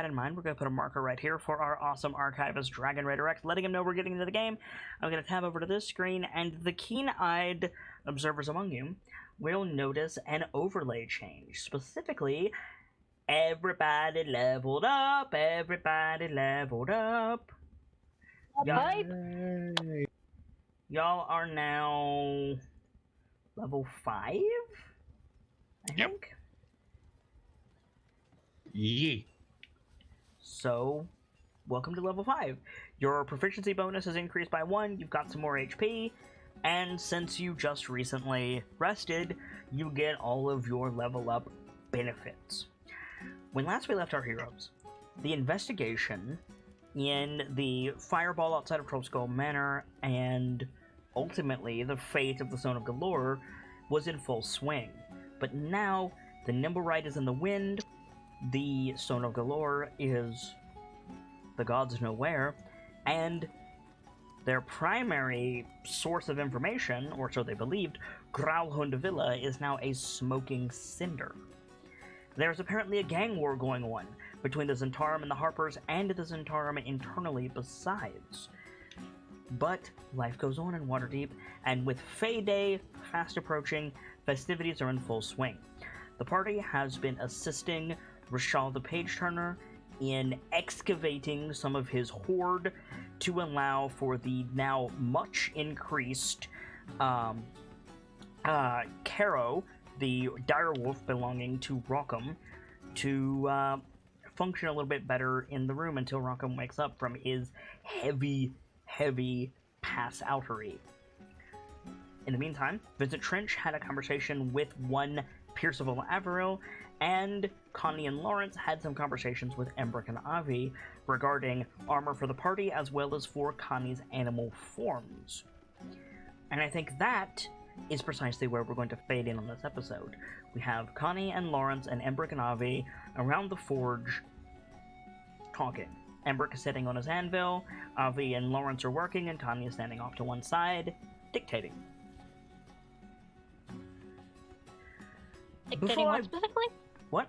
that in mind, we're going to put a marker right here for our awesome archivist, Dragon Raider X, letting him know we're getting into the game. I'm going to tab over to this screen, and the keen-eyed observers among you will notice an overlay change. Specifically, everybody leveled up, everybody leveled up. Y'all are now level 5, I think? Yeah. So, welcome to level 5. Your proficiency bonus is increased by 1, you've got some more HP, and since you just recently rested, you get all of your level up benefits. When last we left our heroes, the investigation in the fireball outside of Trollskull Manor and ultimately the fate of the Stone of Galore was in full swing. But now the Nimblewright is in the wind, the Stone of Galore is the gods know where, and their primary source of information, or so they believed, Growlhund Villa, is now a smoking cinder. There's apparently a gang war going on between the Zentarum and the Harpers, and the Zentarum internally besides. But life goes on in Waterdeep, and with Fey Day fast approaching, festivities are in full swing. The party has been assisting Rashal the Page Turner in excavating some of his hoard to allow for the now much increased Caro, the direwolf belonging to Rockham, to function a little bit better in the room until Rockham wakes up from his heavy pass-outery. In the meantime, Vincent Trench had a conversation with one Percival Averill, and Connie and Lawrence had some conversations with Embrick and Avi regarding armor for the party as well as for Connie's animal forms. And I think that is precisely where we're going to fade in on this episode. We have Connie and Lawrence and Embrick and Avi around the forge talking. Embrick is sitting on his anvil, Avi and Lawrence are working, and Connie is standing off to one side, dictating. Dictating what specifically? What?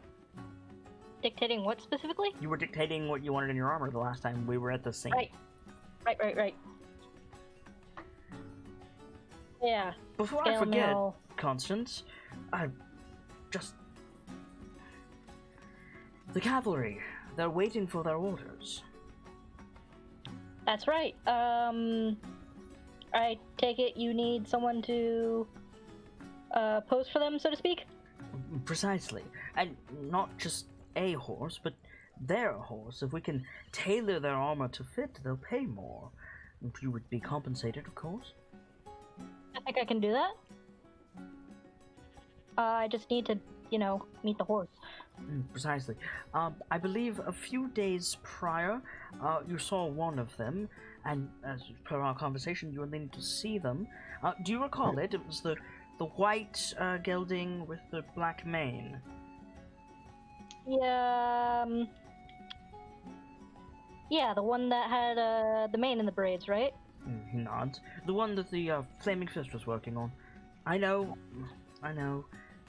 Dictating what specifically? You were dictating what you wanted in your armor the last time we were at the scene. Right. Yeah. Before I forget, Constance, the cavalry, they're waiting for their orders. That's right. I take it you need someone to pose for them, so to speak? Precisely. And not just a horse, but their horse. If we can tailor their armor to fit, they'll pay more. You would be compensated, of course. I think I can do that. I just need to, meet the horse. Precisely. I believe a few days prior, you saw one of them, and as per our conversation, you were needing to see them. Do you recall it? It was the white gelding with the black mane. Yeah, the one that had the mane and the braids, right? He nods. The one that the Flaming Fist was working on. I know.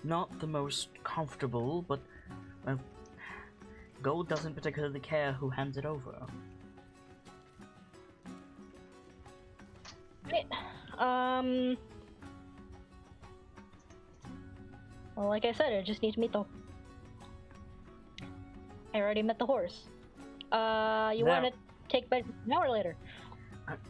Not the most comfortable, but Gold doesn't particularly care who hands it over. Right. Well, like I said, I just need to meet the... I already met the horse. You want to take about an hour later?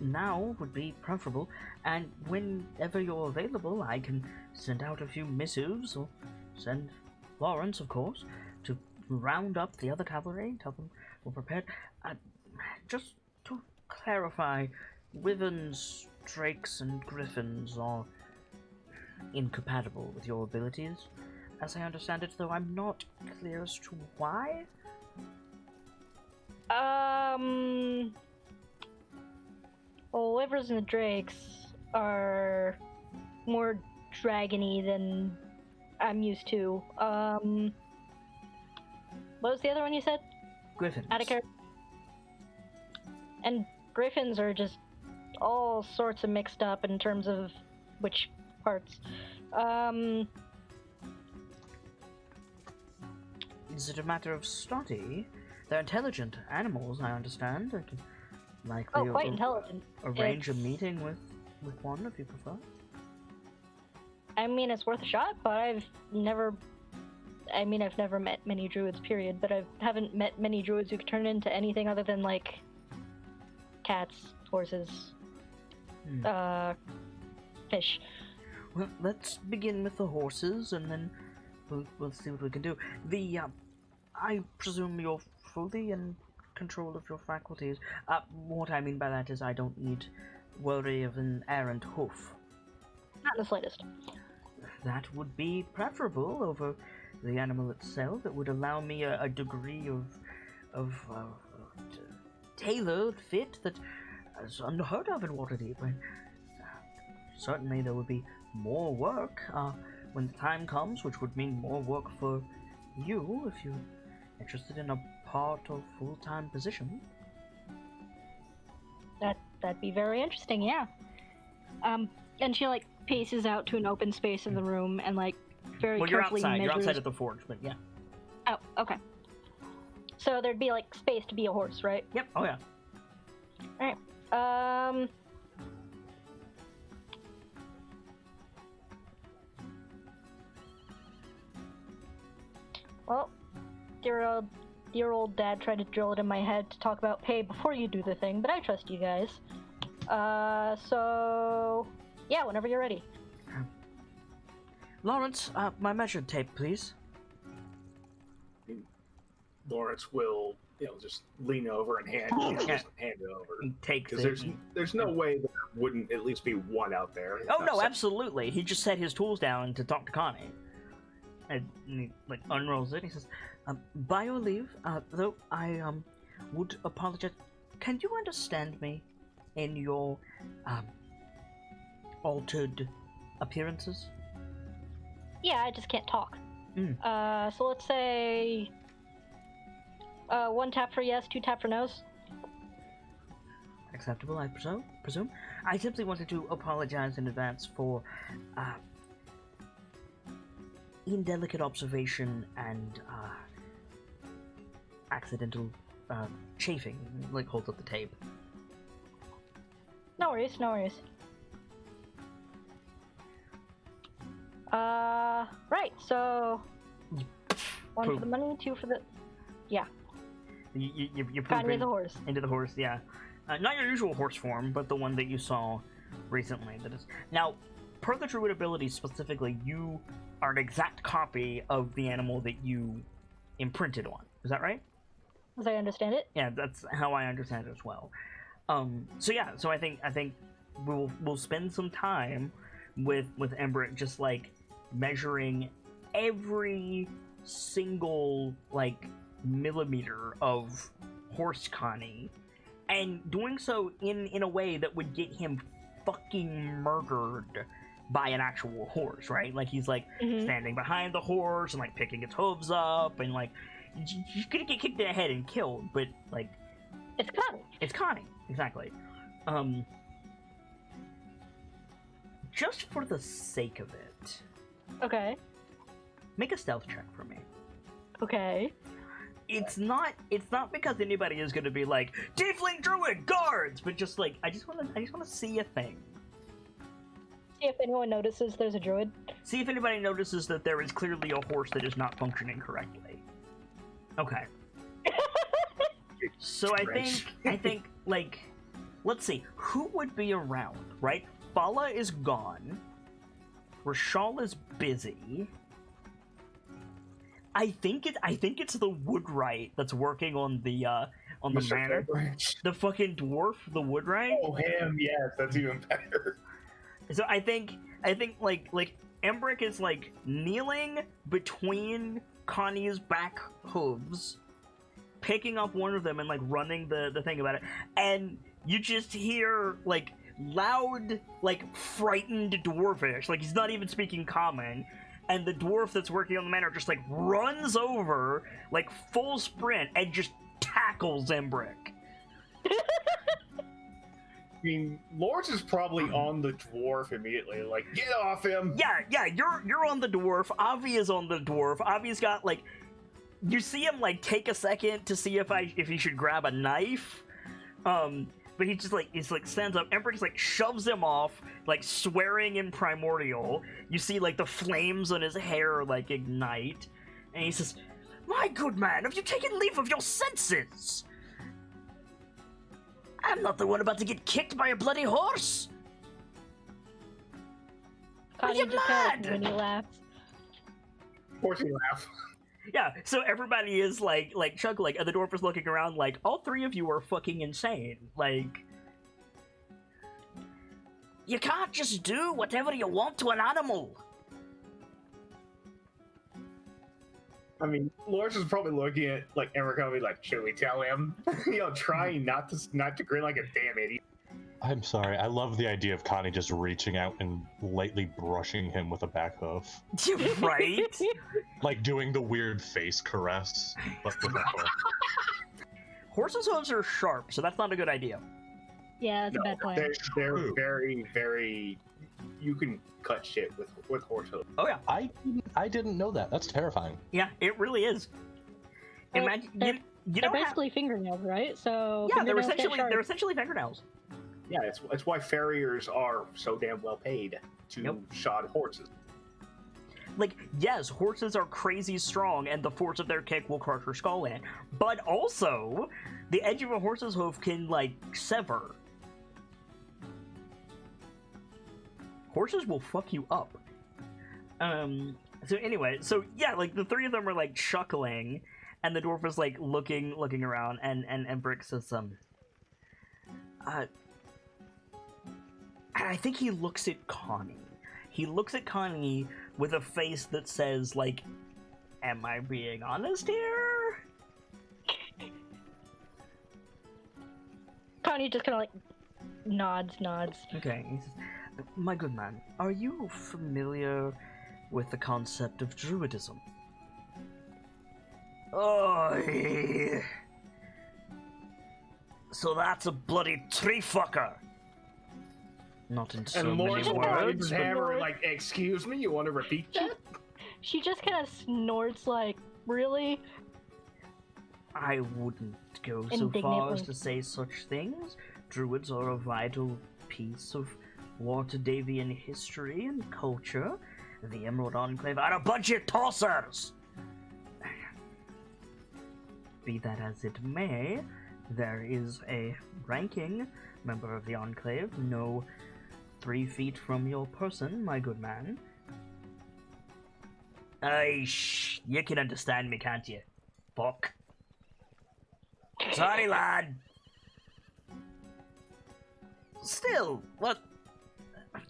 Now would be preferable, and whenever you're available, I can send out a few missives, or send Lawrence, of course, to round up the other cavalry, tell them we're prepared. Just to clarify, wyverns, drakes, and griffins are incompatible with your abilities, as I understand it, though I'm not clear as to why. Well, wyverns and the drakes are more dragony than I'm used to. What was the other one you said? Griffins. Out of character. And griffins are just all sorts of mixed up in terms of which parts. Is it a matter of study? They're intelligent animals, I understand. I can likely quite intelligent. arrange a meeting with one if you prefer. I mean, it's worth a shot, but I've never met many druids, period, but I haven't met many druids who could turn into anything other than, like, cats, horses, fish. Well, let's begin with the horses, and then we'll see what we can do. I presume you're fully in control of your faculties. What I mean by that is I don't need worry of an errant hoof. Not in the slightest. That would be preferable over the animal itself. It would allow me a degree of tailored fit that is unheard of in Waterdeep. Certainly there would be more work when the time comes, which would mean more work for you if you're interested in a part or full-time position. That'd be very interesting, yeah. And she, like, paces out to an open space in the room and, like, very carefully measures... You're outside of the forge, but yeah. Oh, okay. So there'd be, like, space to be a horse, right? Yep, oh yeah. Alright, well, dear old dad tried to drill it in my head to talk about pay before you do the thing, but I trust you guys. So... yeah, whenever you're ready. Lawrence, my measured tape, please. Lawrence will, just lean over and hand it over. Take because there's no way there wouldn't at least be one out there. Oh no, absolutely. He just set his tools down to talk to Connie, and he like unrolls it. He says, "By your leave, though I would apologize. Can you understand me in your altered appearances?" Yeah, I just can't talk. Mm. So let's say 1 tap for yes, 2 tap for no's. Acceptable, I presume. I simply wanted to apologize in advance for indelicate observation and accidental chafing. Like, holds up the tape. No worries, no worries. Right, so 1 for the money, 2 for the... yeah. You got into the horse. Into the horse, yeah. Not your usual horse form, but the one that you saw recently. That is now, per the druid ability specifically, you are an exact copy of the animal that you imprinted on. Is that right? As I understand it. Yeah, that's how I understand it as well. So yeah, so I think we'll spend some time with Embrick just like measuring every single like millimeter of horse Connie, and doing so in a way that would get him fucking murdered by an actual horse, right? Like he's like standing behind the horse and like picking its hooves up, and like he's gonna get kicked in the head and killed, but like it's Connie. It's Connie, exactly. Just for the sake of it. Okay. Make a stealth check for me. Okay. It's not because anybody is gonna be like, Tiefling Druid, guards! But just like, I just wanna see a thing. See if anyone notices there's a druid. See if anybody notices that there is clearly a horse that is not functioning correctly. Okay. So I think, like, let's see, who would be around, right? Fala is gone. Rashal is busy. I think it's the Woodwright that's working on the manor. Fairbrace. The fucking dwarf, the Woodwright. Oh, him, yes, that's even better. So I think like Embrick is like kneeling between Connie's back hooves, picking up one of them and like running the thing about it, and you just hear like loud, like frightened dwarfish, like he's not even speaking common, and the dwarf that's working on the manor just like runs over, like full sprint, and just tackles Embrick. I mean, Lawrence is probably on the dwarf immediately, like, get off him! Yeah, you're on the dwarf, Avi is on the dwarf, Avi's got like you see him like take a second to see if he should grab a knife, but he's like stands up. Emperor just like shoves him off, like swearing in primordial. You see like the flames on his hair like ignite, and he says, "My good man, have you taken leave of your senses? I'm not the one about to get kicked by a bloody horse." Connie you just mad? kind of when he laughs. Horsey laugh. Yeah, so everybody is like chuckling, and the dwarf is looking around like, all three of you are fucking insane. Like, you can't just do whatever you want to an animal. I mean, Lawrence is probably looking at like Emmerich, like, should we tell him? Trying not to grin like a damn idiot. I'm sorry. I love the idea of Connie just reaching out and lightly brushing him with a back hoof. Right? Like doing the weird face caress, but with a hoof. Horses' hooves are sharp, so that's not a good idea. Yeah, that's a bad plan. They're very, very. You can cut shit with horse hooves. Oh yeah, I didn't know that. That's terrifying. yeah, it really is. Well, Imagine they're you don't have. basically fingernails, right? So Yeah, they're fingernails get sharp. essentially fingernails. Yeah, it's why farriers are so damn well paid to shod horses. Like, yes, horses are crazy strong, and the force of their kick will crush your skull in. But also, the edge of a horse's hoof can, like, sever. Horses will fuck you up. So anyway, so yeah, like, the three of them are, like, chuckling, and the dwarf is, like, looking around, and Brick says, I think he looks at Connie. He looks at Connie with a face that says, like, am I being honest here? Connie just kind of like nods. Okay. He says, my good man, are you familiar with the concept of druidism? Oh, so that's a bloody tree fucker. Not in so And many Lawrence words. waves his but- hammer like, excuse me, you want to repeat that? She just kind of snorts like, really? I wouldn't go so far Indignantly. as to say such things. Druids are a vital piece of Waterdeepian history and culture. The Emerald Enclave are a bunch of tossers! Be that as it may, there is a ranking member of the Enclave, no 3 feet from your person, my good man. You can understand me, can't you? Fuck. Sorry, lad. Still, what?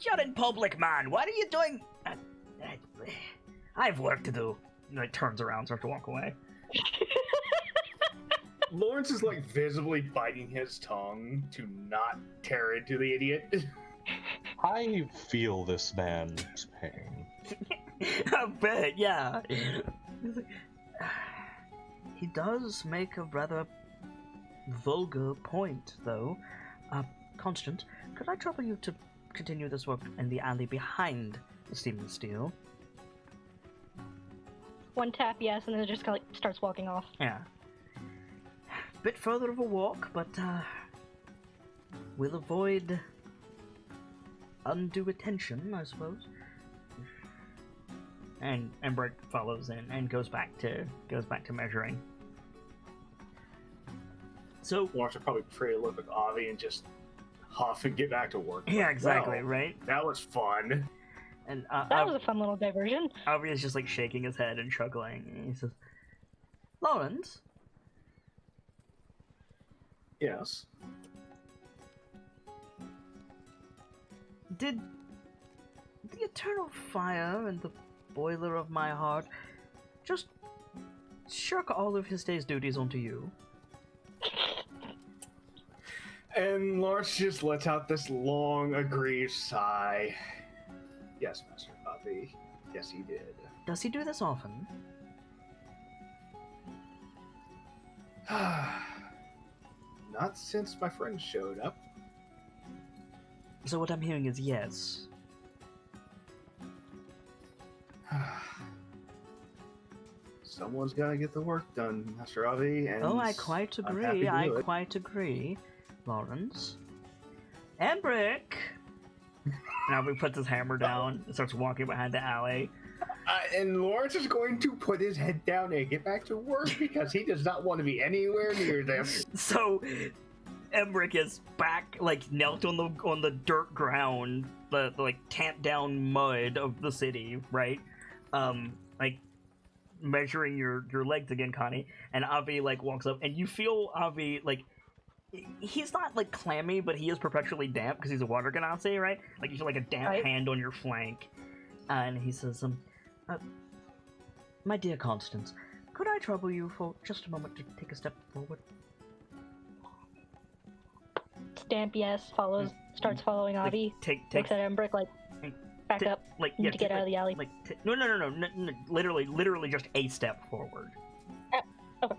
You're in public, man. What are you doing? I have work to do. And it turns around, starts to walk away. Lawrence is like visibly biting his tongue to not tear into the idiot. I feel this man's pain. I bet, yeah. He does make a rather vulgar point, though. Constant, could I trouble you to continue this work in the alley behind the Steaming Steel? One tap, yes, and then it just kind of like starts walking off. Yeah. Bit further of a walk, but we'll avoid undue attention, I suppose. And Brett follows in and goes back to measuring. So Lawrence would probably pray a little bit Avi and just huff and get back to work. yeah, exactly, Wow, right. that was fun. And That was a fun little diversion. Avi is just like shaking his head and chuckling. And he says, "Lawrence, Yes. did the eternal fire and the boiler of my heart just shirk all of his day's duties onto you?" And Lawrence just lets out this long, aggrieved sigh. Yes, Master Avi. Yes, he did. Does he do this often? Not since my friend showed up. So what I'm hearing is yes. someone's got to get the work done, Master Avi. And Oh, I quite I'm happy agree. to do it. Quite agree, Lawrence. Embrick! Now we puts his hammer down and starts walking behind the alley. And Lawrence is going to put his head down and get back to work because he does not want to be anywhere near them. So, Embrick is back, like, knelt on the dirt ground, the like, tamped down mud of the city, right? Like, measuring your legs again, Connie. And Avi, like, walks up, and you feel Avi, like, he's not, like, clammy, but he is perpetually damp because he's a water genasi, right? Like, you feel like a damp hand on your flank. And he says, my dear Constance, could I trouble you for just a moment to take a step forward? Stamp yes, starts following Avi. Looks at Embrick like, back up. Like, need to get out of the alley. Like, no, literally just a step forward. Okay.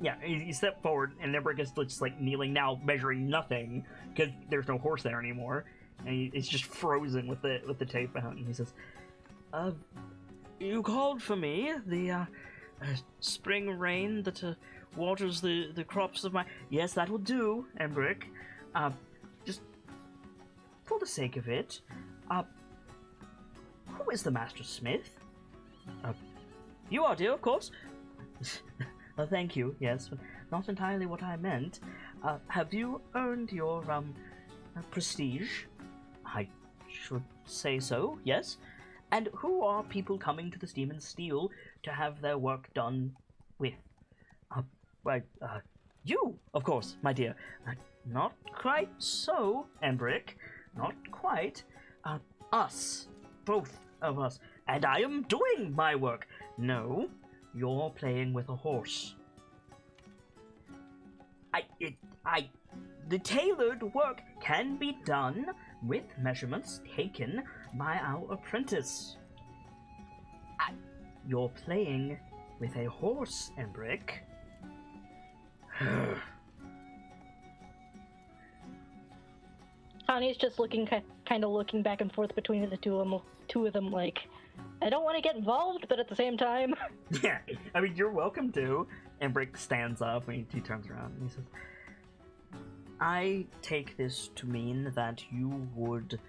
Yeah, you step forward, and Embrick is just like kneeling now, measuring nothing because there's no horse there anymore, and it's just frozen with the tape behind. And he says, you called for me. The spring rain that waters the crops of my... Yes, that will do, Embrick. Just for the sake of it, who is the Master Smith? You are, dear, of course. Thank you, yes, but not entirely what I meant. Have you earned your, prestige? I should say so, yes. And who are people coming to the Steam and Steel to have their work done with? You, of course, my dear. Not quite so, Embrick. Not quite. Us. Both of us. And I am doing my work. No, you're playing with a horse. The tailored work can be done with measurements taken by our apprentice. You're playing with a horse, Embrick. Connie's just kind of looking back and forth between the two of them, like, I don't want to get involved, but at the same time... Yeah, I mean, you're welcome to. Embrick stands up and he turns around and he says, I take this to mean that you would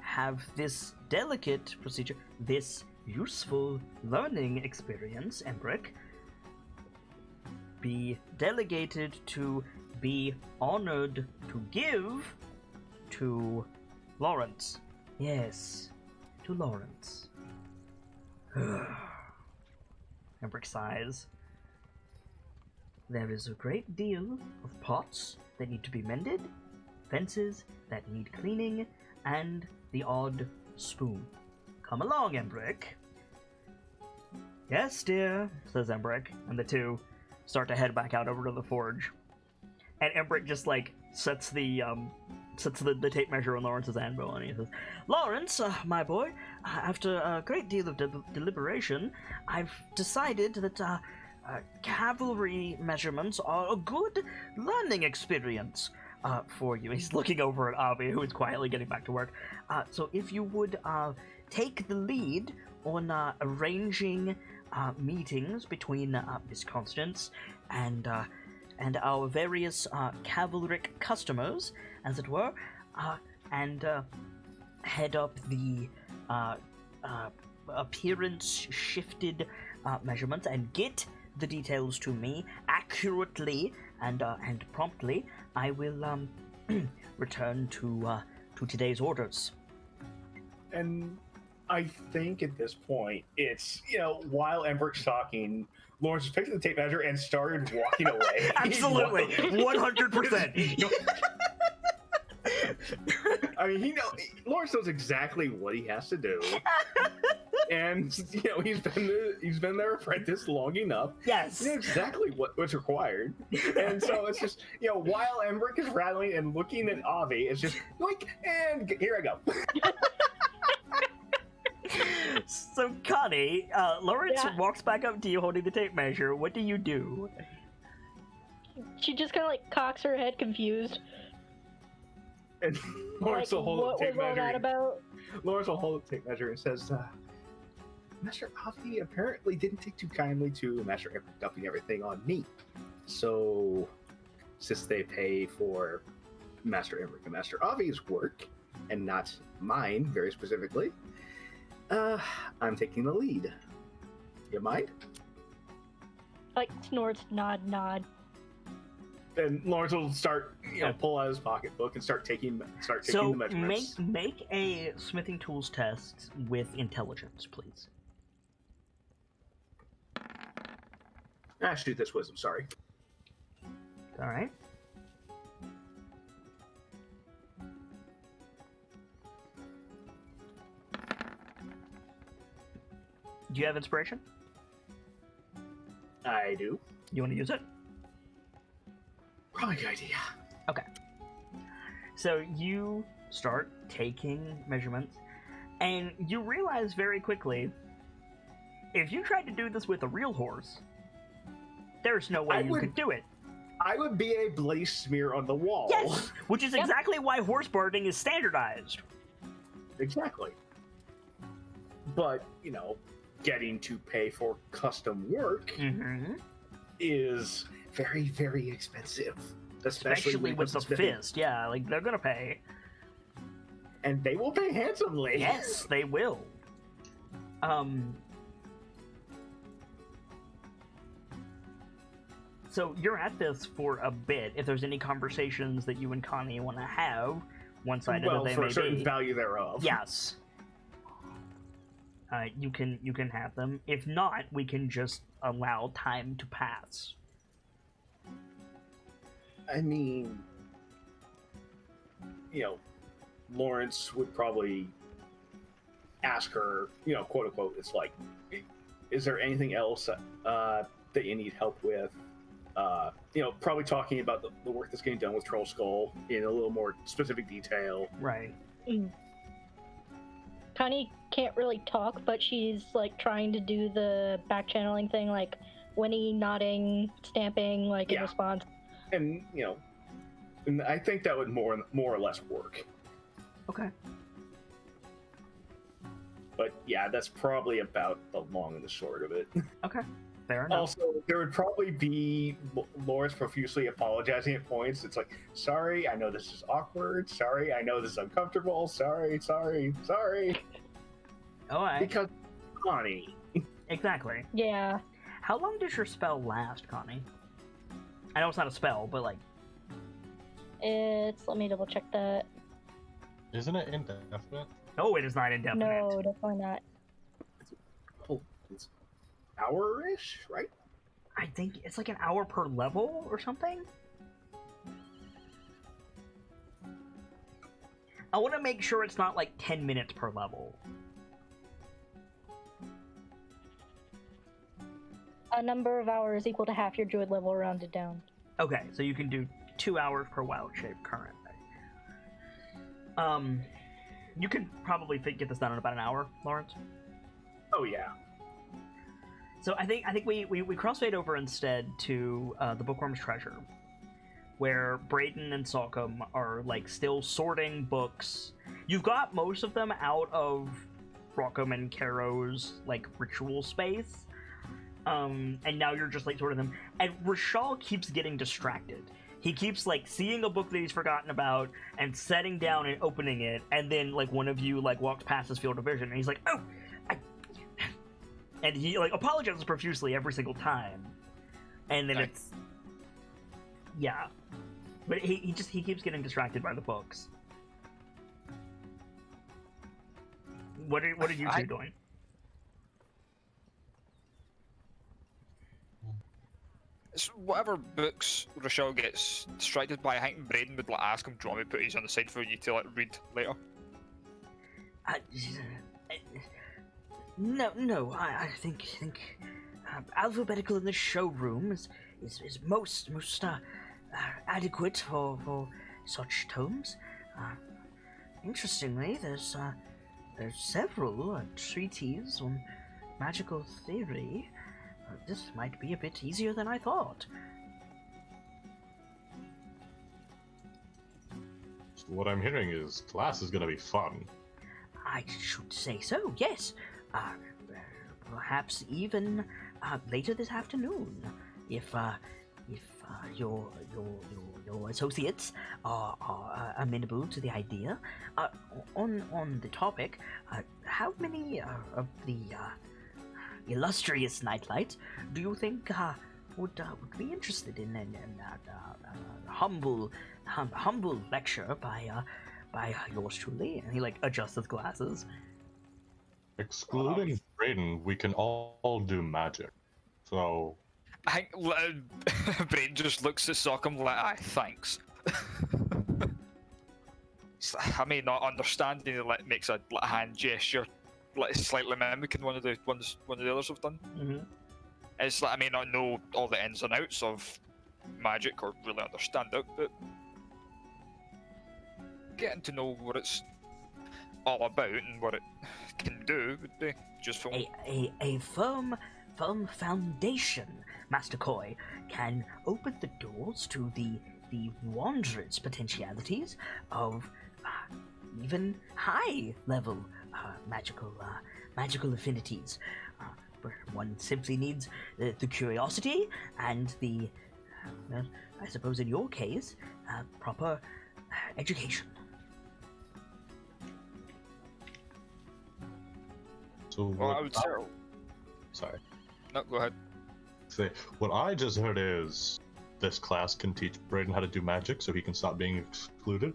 have this delicate procedure, this useful learning experience, Embrick, be delegated to be honored to give to Lawrence. Yes, to Lawrence. Embrick sighs. There is a great deal of pots that need to be mended, fences that need cleaning, and the odd spoon. Come along, Embrick. Yes, dear, says Embrick, and the two start to head back out over to the forge. And Embrick just, like, sets the tape measure on Lawrence's anvil, and he says, Lawrence, my boy, after a great deal of deliberation, I've decided that cavalry measurements are a good learning experience for you. He's looking over at Avi, who is quietly getting back to work. So if you would take the lead on arranging meetings between Miss Constance and our various cavalric customers, as it were, and head up the appearance-shifted measurements and get the details to me accurately and promptly, I will return to today's orders. And I think at this point, it's, while Embrick's talking, Lawrence just picked up the tape measure and started walking away. Absolutely, 100%. I mean, Lawrence knows exactly what he has to do, and he's been their apprentice long enough. Yes, he knows exactly what's required, and so it's just while Embrick is rattling and looking at Avi, it's just like, and here I go. So, Connie, Lawrence walks back up to you holding the tape measure. What do you do? She just kind of like cocks her head confused. And Lawrence will hold the tape measure. What was all that about? Lawrence will hold the tape measure and says, Master Avi apparently didn't take too kindly to Master Emmerich dumping everything on me. So, since they pay for Master Emmerich and Master Avi's work, and not mine very specifically, I'm taking the lead. You mind? Like, snorts, nod. And Lawrence will start, pull out his pocketbook and start taking the measurements. So make a smithing tools test with intelligence, please. Shoot, this wisdom. Sorry. All right. Do you have inspiration? I do. You want to use it? Probably a good idea. Okay. So you start taking measurements, and you realize very quickly, if you tried to do this with a real horse, there's no way you could do it. I would be a bloody smear on the wall. Yes! Which is exactly why horse barding is standardized. Exactly. But, getting to pay for custom work is very, very expensive. Especially with the fist, yeah, like, they're gonna pay. And they will pay handsomely. Yes, they will. So you're at this for a bit. If there's any conversations that you and Connie want to have, one-sided as they for may a certain be, value thereof. yes, you can have them. If not, we can just allow time to pass. I mean, Lawrence would probably ask her, quote unquote, it's like, is there anything else that you need help with? Probably talking about the work that's getting done with Troll Skull in a little more specific detail. Right. Connie can't really talk, but she's like trying to do the back channeling thing, like Winnie nodding, stamping, like in response. And and I think that would more or less work. Okay. But yeah, that's probably about the long and the short of it. Okay. Fair enough. Also, there would probably be Lawrence profusely apologizing at points. It's like, sorry, I know this is awkward. Sorry, I know this is uncomfortable. Sorry. All right. Because Connie. Exactly. Yeah. How long does your spell last, Connie? I know it's not a spell, but like... Let me double check that. Isn't it indefinite? No, it is not indefinite. No, definitely not. It's hour-ish, right? I think it's like an hour per level or something. I want to make sure it's not like 10 minutes per level. A number of hours equal to half your druid level rounded down. Okay, so you can do 2 hours per wild shape currently. You could probably get this done in about an hour, Lawrence. Oh yeah. So I think we crossfade over instead to the Bookworm's Treasure, where Brayden and Salcom are like still sorting books. You've got most of them out of Rockham and Caro's like ritual space, and now you're just like sorting them. And Rashal keeps getting distracted. He keeps like seeing a book that he's forgotten about and setting down and opening it, and then like one of you like walks past his field of vision, and he's like, "Oh." And he like apologizes profusely every single time, and then it's but he keeps getting distracted by the books. What are you two doing? It's whatever books Rochelle gets distracted by. I think Braden would like ask him, "Do you want me to put these on the side for you to like read later?" No. I think alphabetical in the showroom is most adequate for such tomes. Interestingly, there's several treatises on magical theory. This might be a bit easier than I thought. So what I'm hearing is class is going to be fun. I should say so, yes. perhaps even later this afternoon, if your associates are amenable to the idea. On the topic, how many of the illustrious KnightLites do you think would be interested in humble lecture by yours truly? And he like adjusts his glasses. Excluding Brayden, we can all do magic. So I think Brain just looks at Sockham like, aye, thanks. I may not understand, he like makes a hand gesture, like slightly mimicking one of the others have done. Mm-hmm. It's like I may not know all the ins and outs of magic or really understand it, but getting to know what it's all about and what it can do would be useful. A firm foundation, Master Koi, can open the doors to the wondrous potentialities of even high level magical affinities. Where one simply needs the curiosity and the, I suppose in your case, proper education. So Well, I would say. Sorry. No, go ahead. Say, what I just heard is this class can teach Brayden how to do magic so he can stop being excluded.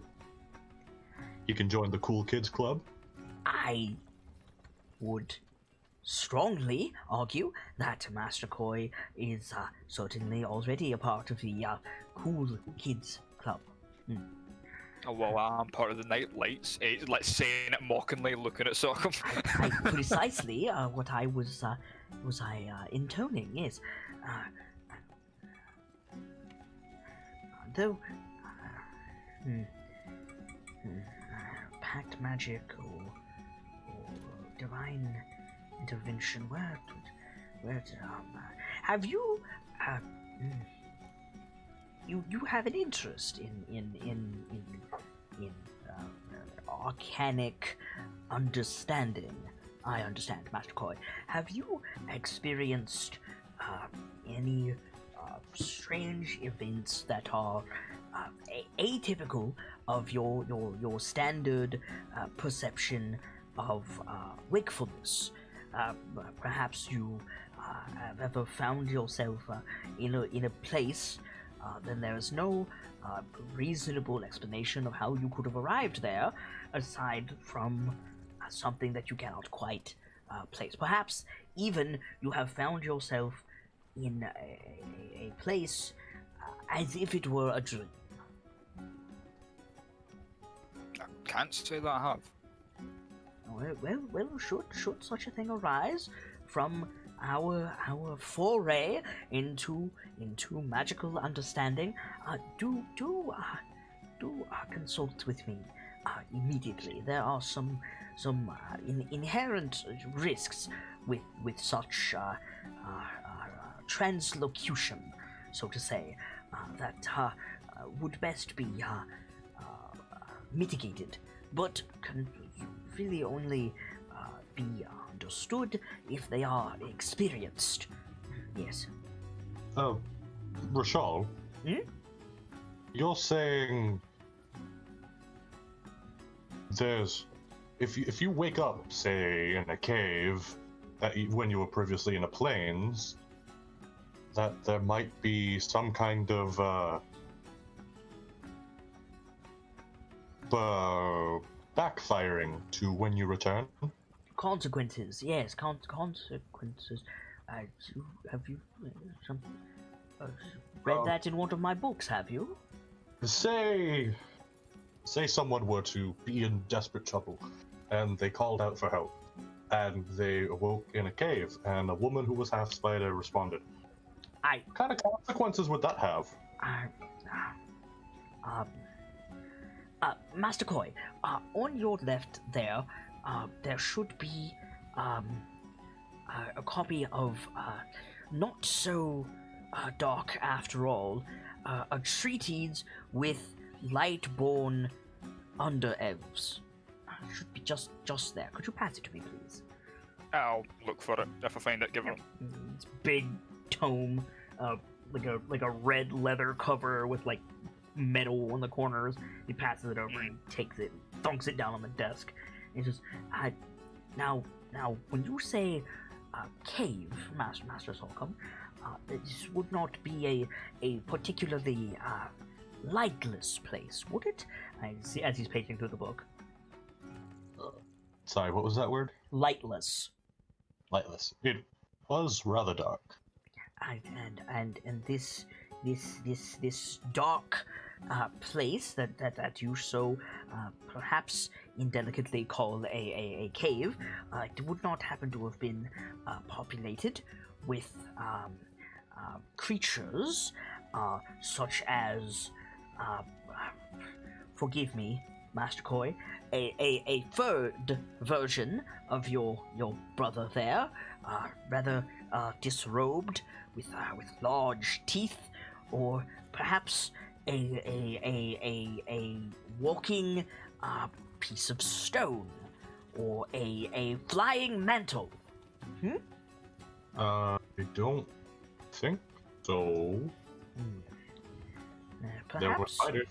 He can join the cool kids club. I would strongly argue that Master Koi is certainly already a part of the cool kids club. Oh, well, I'm part of the KnightLites. Like saying it mockingly, looking at Sockham. I precisely what I was intoning, yes. Though pact magic or divine intervention, where have you you have an interest in arcanic understanding. I understand, Master Koi. Have you experienced any strange events that are atypical of your standard perception of wakefulness? Perhaps you have ever found yourself in a place, then there is no reasonable explanation of how you could have arrived there, aside from something that you cannot quite place. Perhaps even you have found yourself in a place as if it were a dream. I can't say that I have. Well, should such a thing arise from our foray into magical understanding, do consult with me immediately. There are some inherent risks with such translocution, so to say, that would best be mitigated, but can really only be understood if they are experienced. Yes. Rashal, you're saying there's if you wake up, say, in a cave when you were previously in the plains, that there might be some kind of backfiring to when you return? Consequences, yes, consequences. Have you read that in one of my books, have you? Say someone were to be in desperate trouble, and they called out for help, and they awoke in a cave, and a woman who was half spider responded. What kind of consequences would that have? Master Koi, on your left there, there should be a copy of not so dark after all, a treatise with light-born under elves. Should be just there. Could you pass it to me, please? I'll look for it if I find it. Give it. It's big tome, like a red leather cover with like metal on the corners. He passes it over and takes it, thunks it down on the desk. And he says, now, when you say cave, Master Solcombe, this would not be a particularly lightless place, would it? I see as he's paging through the book. Sorry, what was that word? Lightless. Lightless. It was rather dark. And this dark place that you so perhaps indelicately call a cave, it would not happen to have been populated with creatures such as, forgive me, Master Koi, a third version of your brother there, rather disrobed with large teeth, or perhaps a walking piece of stone, or a flying mantle. I don't think so. Perhaps, There were spiders.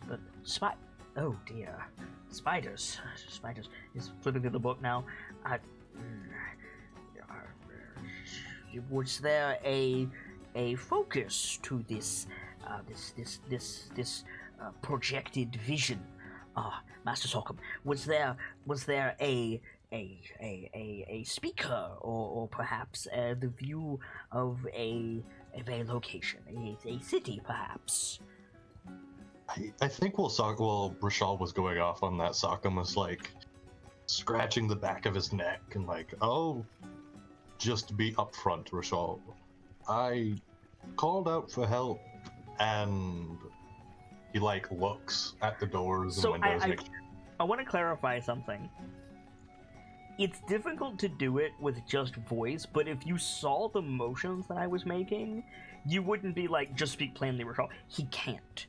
but oh dear, spiders. He's flipping through the book now. Was there a focus to this projected vision, Master Solcombe? Was there a speaker, or perhaps the view of a location, a city, perhaps? I think while Rashal was going off on that, Sokam was like scratching the back of his neck and like, oh, just to be upfront, Rashal, I called out for help, and he like looks at the doors and windows. I want to clarify something. It's difficult to do it with just voice, but if you saw the motions that I was making, you wouldn't be like, just speak plainly, Rashal. He can't.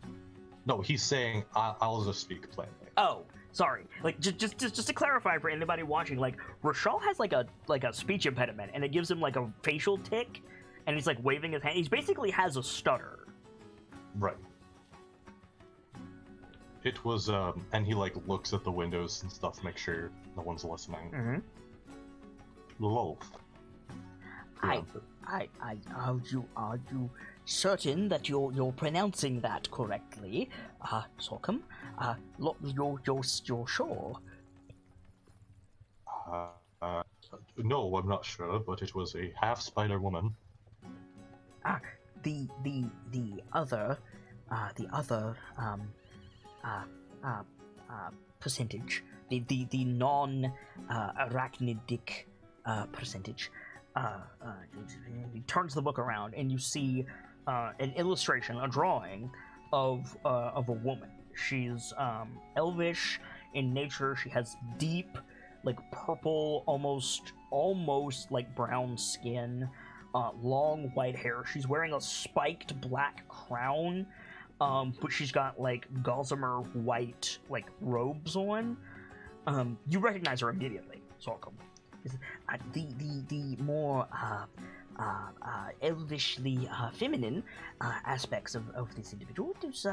No, he's saying I'll just speak plainly. Oh, sorry. Like just to clarify for anybody watching, like Rashal has like a speech impediment, and it gives him like a facial tick, and he's like waving his hand. He basically has a stutter. Right. It was and he like looks at the windows and stuff to make sure no one's listening. Mm-hmm. Lol. Are you certain that you're pronouncing that correctly, Solcombe? You're sure? No, I'm not sure, but it was a half spider woman. The other percentage, the non arachnidic percentage. He turns the book around, and you see an illustration, a drawing of a woman. She's elvish in nature. She has deep, like purple, almost like brown skin, long white hair. She's wearing a spiked black crown, but she's got like gossamer white like robes on. You recognize her immediately, Solcombe. The more elvishly feminine aspects of this individual is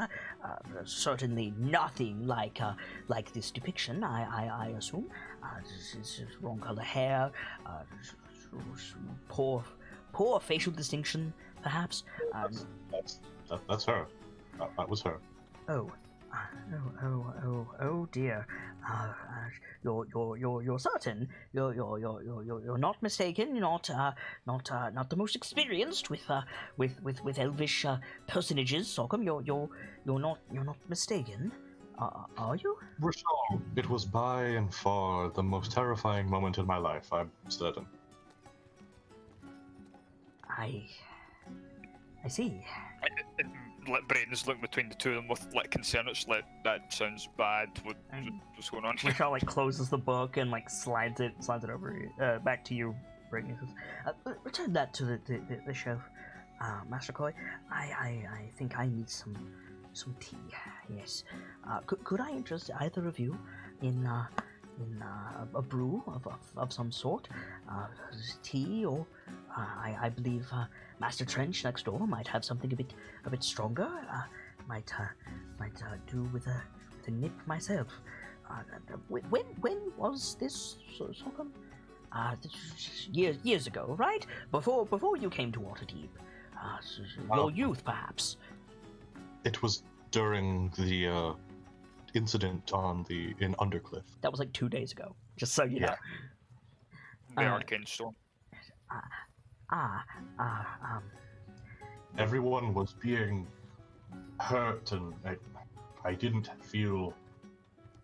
certainly nothing like this depiction. I assume this is wrong color hair, poor facial distinction, perhaps. That's her. That was her. Oh dear. You're certain? You're not mistaken. You're not the most experienced with elvish personages, Solcombe. You're not mistaken. Are you? Rashal, it was by and far the most terrifying moment in my life, I'm certain. I see. Let Brayden's looking between the two of them with like concern. It's like, that sounds bad. What's going on? Michelle like closes the book and like slides it over back to you, Brayden. Return that to the shelf, Master Koi. I think I need some tea. Yes. Could I interest either of you in a brew of some sort, tea, or I believe Master Trench next door might have something a bit stronger. Might do with a nip myself. When was this, Sockham? Years ago, right? Before you came to Waterdeep. Your youth, perhaps. It was during the incident in Undercliff. That was like 2 days ago. Just so you know. The Arcane Storm. Everyone was being hurt, and I didn't feel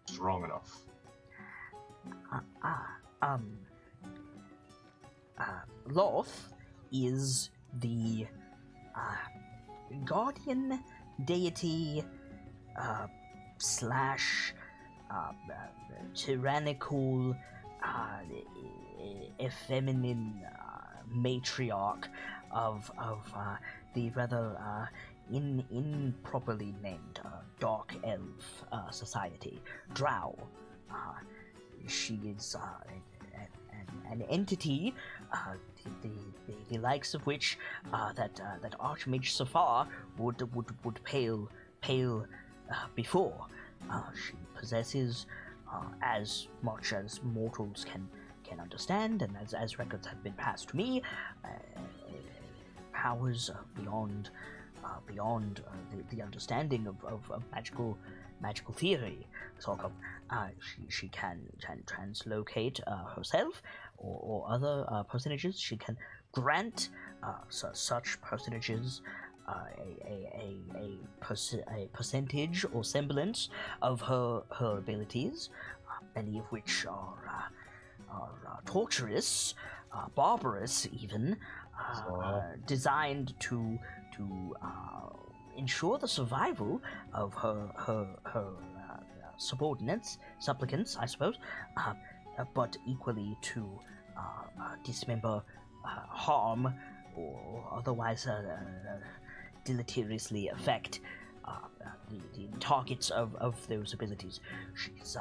strong enough. Loth is the guardian deity slash tyrannical effeminate matriarch of the rather improperly named Dark Elf Society, Drow. She is an entity, the likes of which that Archmage Safar would pale before. She possesses as much as mortals can understand, and as records have been passed to me, powers beyond the understanding of magical theory. So she can translocate herself or other personages. She can grant such personages a percentage or semblance of her abilities, many of which are torturous, barbarous even, designed to ensure the survival of her subordinates, supplicants, I suppose, but equally to dismember, harm, or otherwise deleteriously affect the targets of those abilities. She's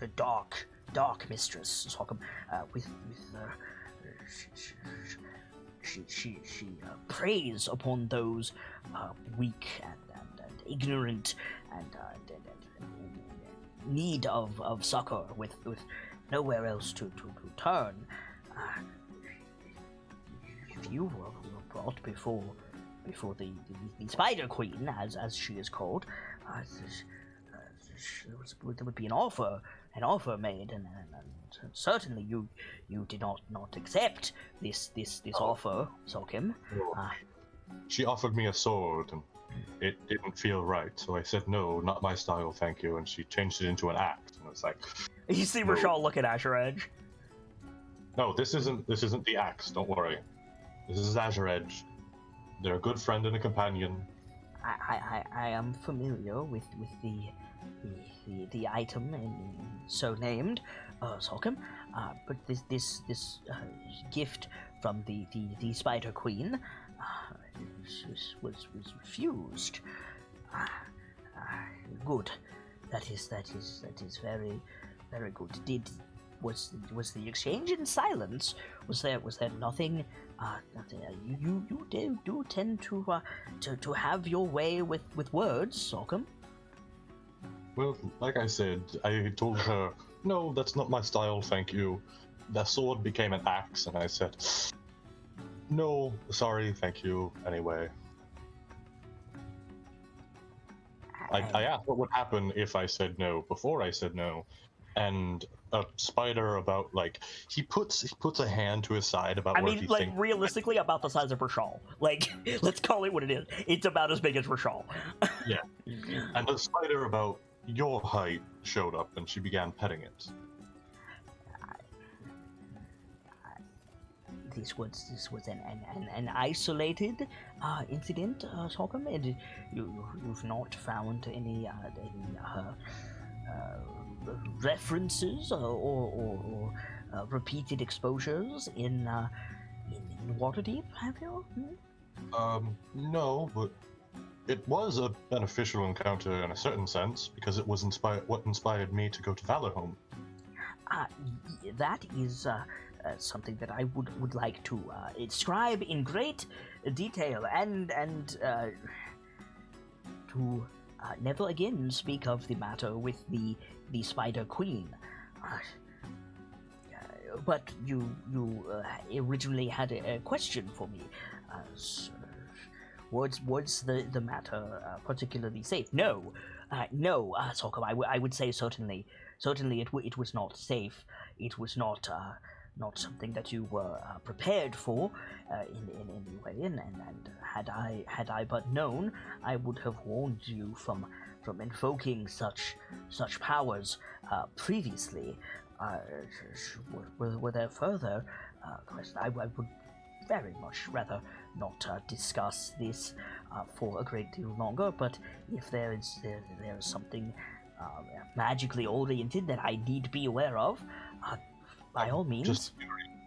a dark mistress, Sockham, she preys upon those weak and ignorant and need of succor with nowhere else to turn. If you were brought before the Spider Queen, as she is called, there would be an offer made, and certainly you did not accept this offer, Sockham. She offered me a sword, and it didn't feel right, so I said no, not my style, thank you, and she changed it into an axe, and it's like... You see no. Rashal look at Azure Edge. No, this isn't the axe, don't worry. This is Azure Edge. They're a good friend and a companion. I am familiar with the item so named, Sockham, but this gift from the Spider Queen was refused. Good. That is very, very good. Was the exchange in silence? Was there nothing? You do tend to have your way with words, Sockham. Well, like I said, I told her, no, that's not my style, thank you. The sword became an axe, and I said, no, sorry, thank you, anyway. I asked what would happen if I said no, before I said no, and a spider about, like, he puts a hand to his side about I where mean, he like, thinks... realistically, about the size of Rashal. Like, let's call it what it is. It's about as big as Rashal. Yeah. And a spider about your height showed up, and she began petting it. This was an isolated incident, Sockham, and you've not found any references or repeated exposures in Waterdeep, have you? No, but it was a beneficial encounter in a certain sense, because it was what inspired me to go to Valorhome. That is something that I would like to describe in great detail and to never again speak of the matter with the Spider Queen. But you originally had a question for me. Was the matter particularly safe? No, Sorghum. I would say certainly it was not safe. It was not something that you were prepared for in any way. And had I but known, I would have warned you from invoking such powers previously. Were there further questions? I would very much rather not discuss this for a great deal longer, but if there is something magically oriented that I need be aware of, by all means.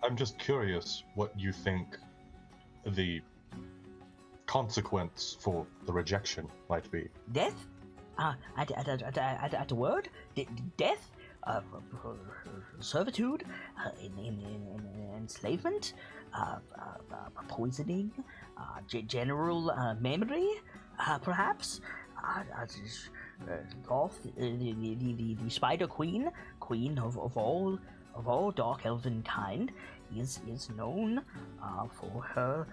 I'm just curious what you think the consequence for the rejection might be. Death? At a word? Death? Servitude? Enslavement? Poisoning? General memory? Perhaps? Goth, the Spider Queen, queen of all dark elven kind, is known for her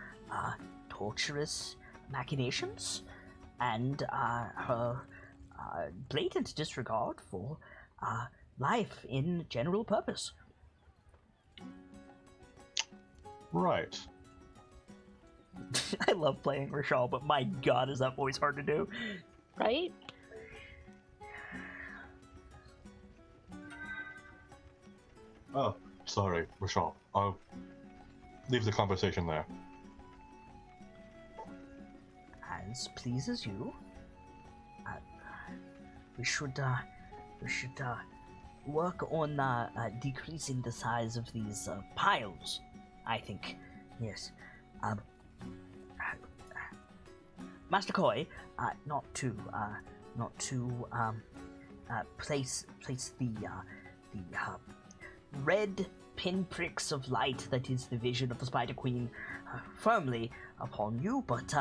torturous machinations and her blatant disregard for life in general purpose. Right. I love playing Rochelle, but my god, is that voice hard to do. Right? Oh, sorry, Rochelle. I'll leave the conversation there. As pleases you. We should work on decreasing the size of these piles, I think. Yes. Master Koi, not to place the red pinpricks of light that is the vision of the Spider Queen firmly upon you, but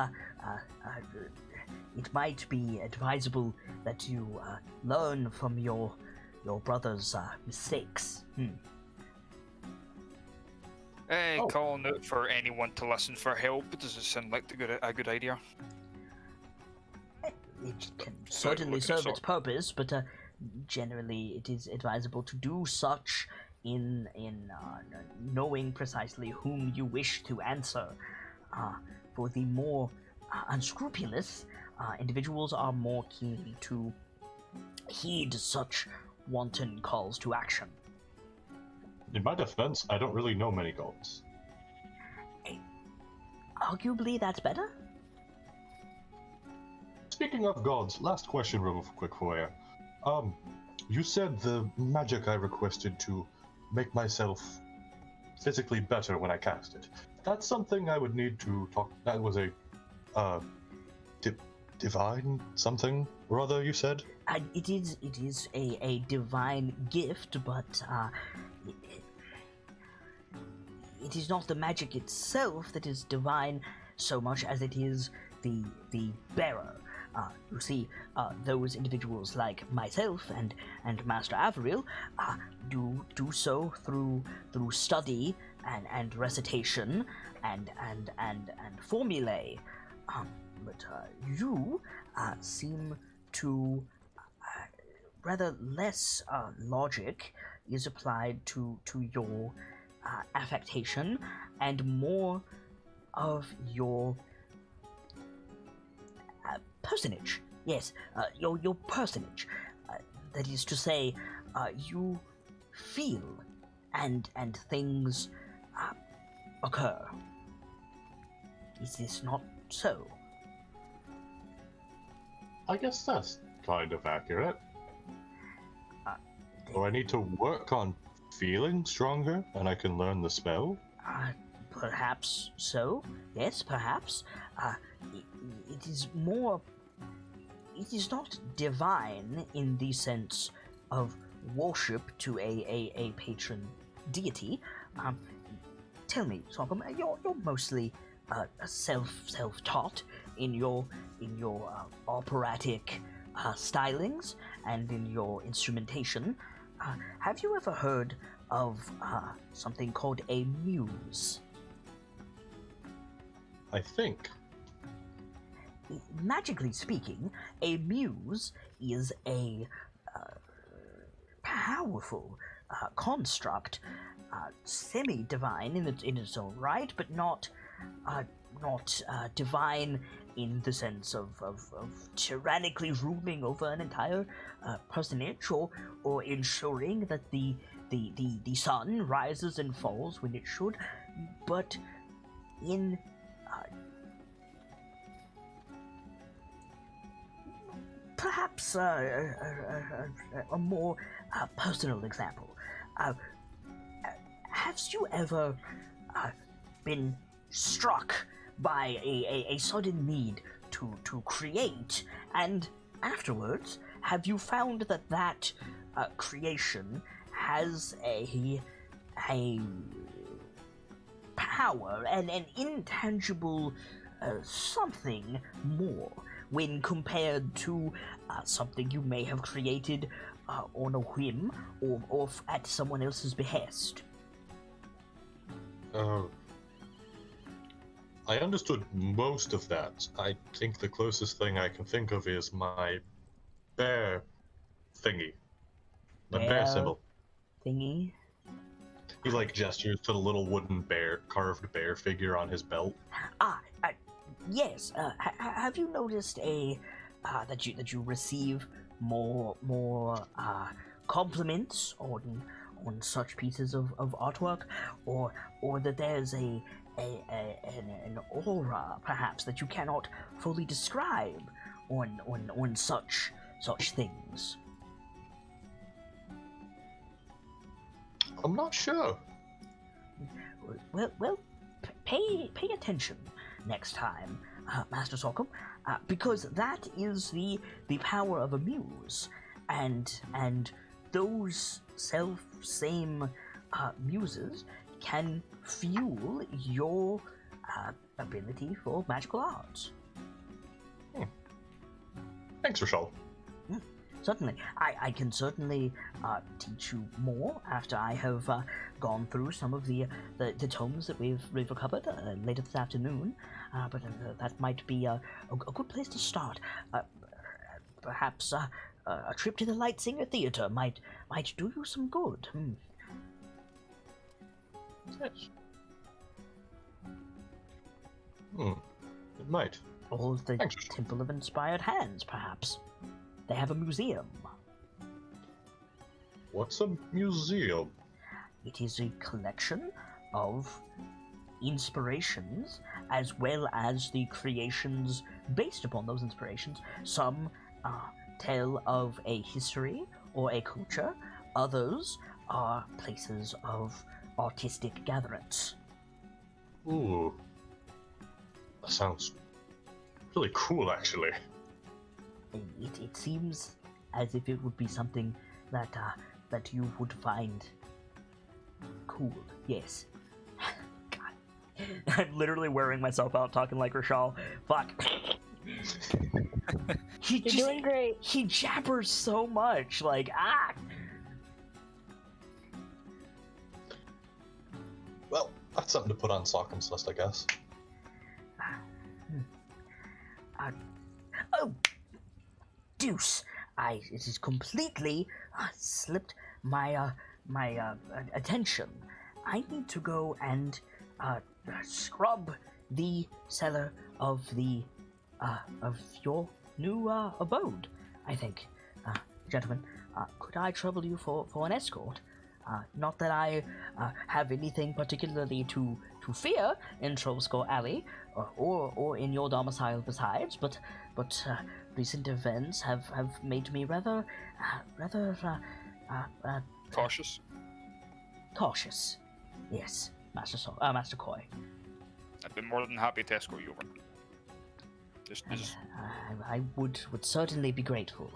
it might be advisable that you learn from your brother's mistakes. Calling out for anyone to listen for help. Does it sound like a good idea? It can certainly serve its purpose, but generally it is advisable to do such in knowing precisely whom you wish to answer. For the more unscrupulous, individuals are more keen to heed such wanton calls to action. In my defense, I don't really know many gods. Arguably, that's better. Speaking of gods, last question real quick for you. You said the magic I requested to make myself physically better when I cast it. That's something I would need to talk. That was a divine something or other, you said? It is a divine gift, but it is not the magic itself that is divine so much as it is the bearer. You see, those individuals like myself and Master Averill do so through study and recitation and formulae. But you seem to rather less logic is applied to your affectation and more of your personage. Yes, your personage. That is to say, you feel and things occur. Is this not so? I guess that's kind of accurate. Do I need to work on feeling stronger and I can learn the spell? Perhaps so. Yes, perhaps. It is more it is not divine in the sense of worship to a patron deity. Tell me, Sorghum, you're mostly self-taught in your operatic stylings and in your instrumentation. Have you ever heard of something called a muse? I think. Magically speaking, a muse is a powerful construct, semi-divine in its own right, but not divine in the sense of tyrannically ruling over an entire personage, or ensuring that the sun rises and falls when it should, but in perhaps a more personal example. Have you ever been struck by a sudden need to create, and afterwards, have you found that creation has a power and an intangible something more when compared to something you may have created on a whim or at someone else's behest? I understood most of that. I think the closest thing I can think of is my bear thingy. The bear symbol. Thingy? He gestures to the little wooden carved bear figure on his belt. Yes. Have you noticed that you receive more compliments on such pieces of artwork, or that there's an aura perhaps that you cannot fully describe on such things? I'm not sure. Well, pay attention next time, Master Sorghum, because that is the power of a muse, and those same muses can fuel your ability for magical arts. Thanks, Rochelle. Certainly. I can certainly teach you more after I have gone through some of the tomes that we've recovered later this afternoon, but that might be a good place to start. Perhaps a trip to the Light Singer Theater might do you some good. Yes. It might. Or the Thanks. Temple of Inspired Hands, perhaps. They have a museum. What's a museum? It is a collection of inspirations as well as the creations based upon those inspirations. Some tell of a history or a culture, others are places of artistic gatherings. Ooh. That sounds really cool, actually. It seems as if it would be something that you would find cool. Yes. God. I'm literally wearing myself out talking like Rochelle. Fuck. You're doing great. He jabbers so much. Well, that's something to put on Sockham's list, I guess. Oh, deuce! It has completely slipped my attention. I need to go and scrub the cellar of your new abode. I think, gentlemen, could I trouble you for an escort? Not that I have anything particularly to fear in Trollskull Alley or in your domicile besides, but recent events have made me rather Cautious. cautious. Yes, Master Coy. I'd be more than happy to escort you over. I would certainly be grateful.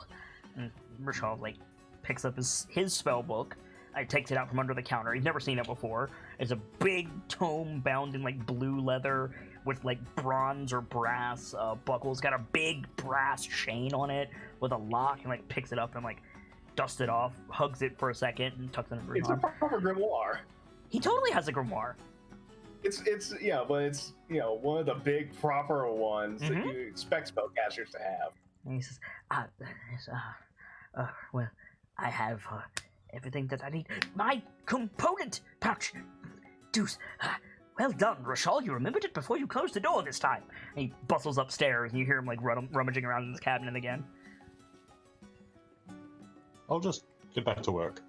And Rashal like picks up his spell book. Takes it out from under the counter. He's never seen it before. It's a big tome bound in like blue leather with like bronze or brass buckles. Got a big brass chain on it with a lock, and like picks it up and like dusts it off, hugs it for a second, and tucks it under his It's a arm. proper grimoire. He totally has a grimoire. It's yeah, but it's one of the big proper ones that Mhm. you expect spellcasters to have. And he says, well, I have everything that I need. My component pouch! Deuce, well done, Rashal. You remembered it before you closed the door this time. And he bustles upstairs, and you hear him like rummaging around in his cabinet again. I'll just get back to work.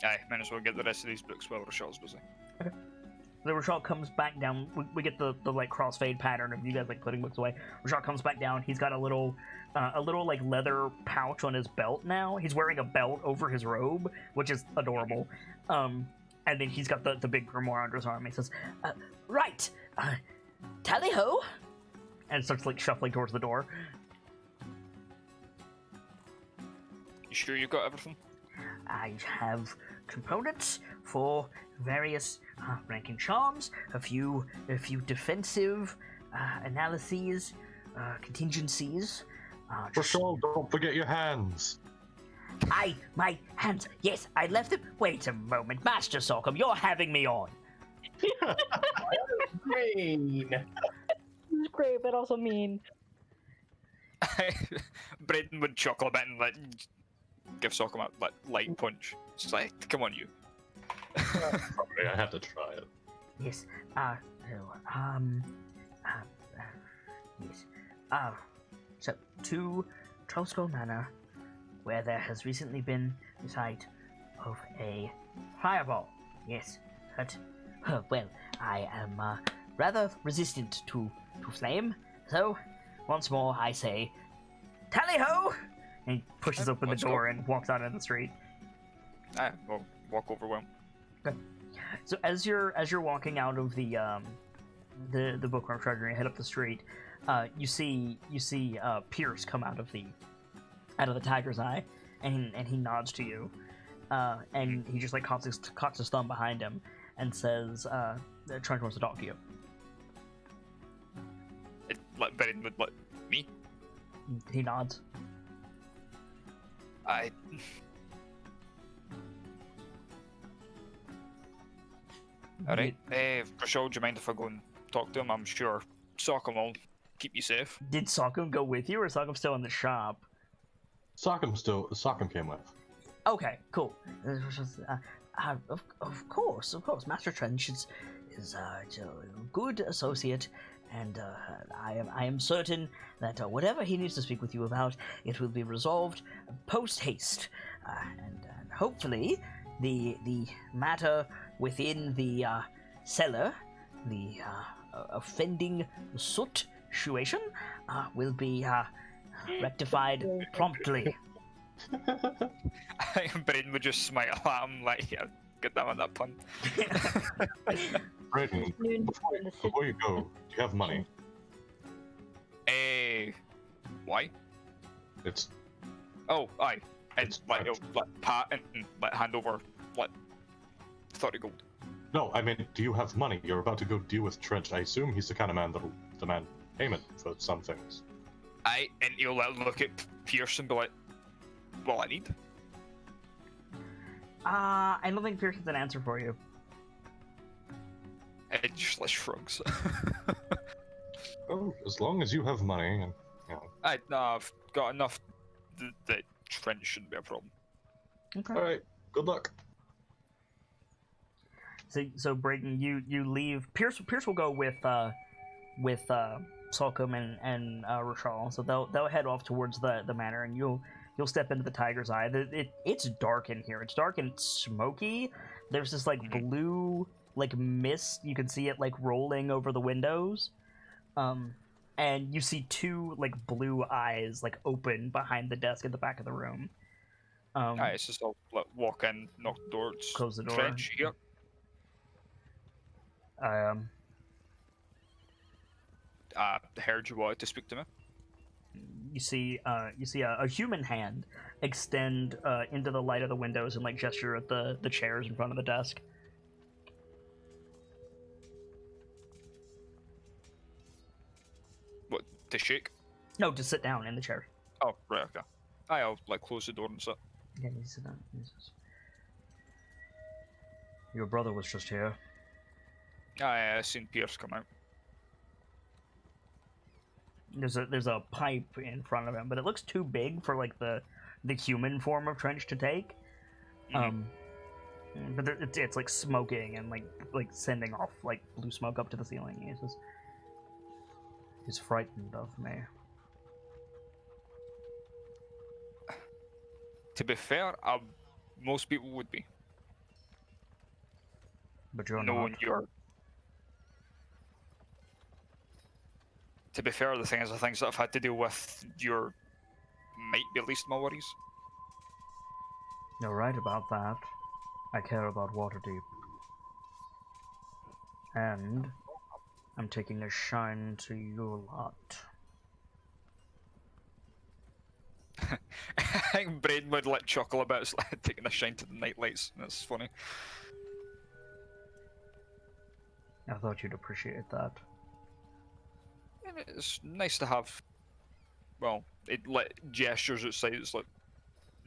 Aye, might as well get the rest of these books while Rochelle's busy. The Rashal comes back down. We get the like crossfade pattern of you guys like putting books away. Rashal comes back down. He's got a little like leather pouch on his belt now. He's wearing a belt over his robe, which is adorable. And then he's got the big grimoire under his arm. He says, "Right, tally ho," and starts like shuffling towards the door. You sure you've got everything? I have components for various ranking charms, a few defensive analyses, contingencies. Rashal, don't forget your hands. My hands. Yes, I left them. Wait a moment, Master Sorghum, you're having me on. Green. It's great, but also mean. Braden would chuckle a bit and like give Sockham a light punch. It's like, come on, you. Probably I have to try it. Yes. Yes. So to Trollskull Manor, where there has recently been the sight of a fireball. Yes, but well, I am rather resistant to flame. So once more, I say, tally ho! And he pushes open the Let's go. door and walks out into the street. Aye, we'll walk over with him. So as you're walking out of the bookworm treasury and head up the street, you see Pierce come out of the tiger's eye, and he nods to you, and he just like cocks his thumb behind him and says, Trent wants to talk to you. Like Braden would like me. He nods. Alright, Rochelle, do you mind if I go and talk to him? I'm sure Sockham will keep you safe. Did Sockham go with you, or is Sockham still in the shop? Sockham came with. Okay, cool. Of course. Master Trench is a good associate, and I am certain that whatever he needs to speak with you about, it will be resolved post haste, and hopefully the matter within the cellar, the offending soot situation, will be rectified promptly. I think Braden would just smile at him like, yeah, get that on that pun. Braden, before you go, do you have money? Why? It's Oh, aye. And It's like, French. he'll like pat and like hand over like 30 gold. no. I mean, do you have money? You're about to go deal with Trench. I assume he's the kind of man that'll demand payment for some things. Aye, and he'll like, look at Pierce and be like, well, I need. I don't think Pierce has an answer for you. And it just like shrugs. Oh, as long as you have money, and you know. I've got enough that Trent shouldn't be a problem. Okay. All right. Good luck. So Brayden, you leave. Pierce will go with Salcom and Rashal. So they'll head off towards the manor, and you'll step into the tiger's eye. It's dark in here. It's dark and it's smoky. There's this like blue like mist. You can see it like rolling over the windows. And you see two like blue eyes like open behind the desk at the back of the room. Aye, it's just I'll like, walk in, knock the door, it's Close the door. Trench here. heard you wanted to speak to me. You see a human hand extend into the light of the windows and like gesture at the chairs in front of the desk. What, to shake? No, to sit down in the chair. Oh, right, okay. I'll like close the door and sit. Yeah, you sit down. He says, your brother was just here. I seen Pierce come out. There's a pipe in front of him, but it looks too big for like the human form of Trench to take. But it's like smoking and like sending off like blue smoke up to the ceiling. He says, he's frightened of me. To be fair, most people would be. But you're Knowing not. you're. To be fair, the things that I've had to deal with, your might be least my worries. You're right about that. I care about Waterdeep. And I'm taking a shine to you lot. I think Braden would like chuckle about taking a shine to the KnightLites. That's funny. I thought you'd appreciate that. And it's nice to have. Well, it like gestures outside. It's like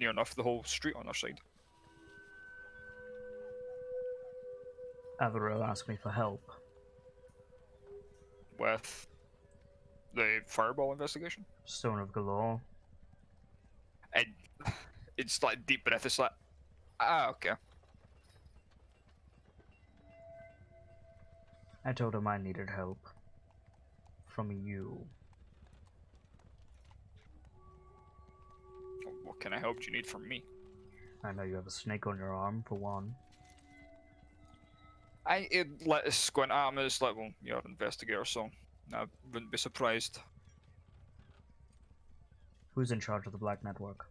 near enough the whole street on our side. Avero asked me for help. With the fireball investigation. Stone of Galore. And it's like deep breath. It's like, okay. I told him I needed help. From you. What kind of help do you need from me? I know you have a snake on your arm, for one. It let us squint at him. It's like, well, you're an investigator, so I wouldn't be surprised. Who's in charge of the Black Network?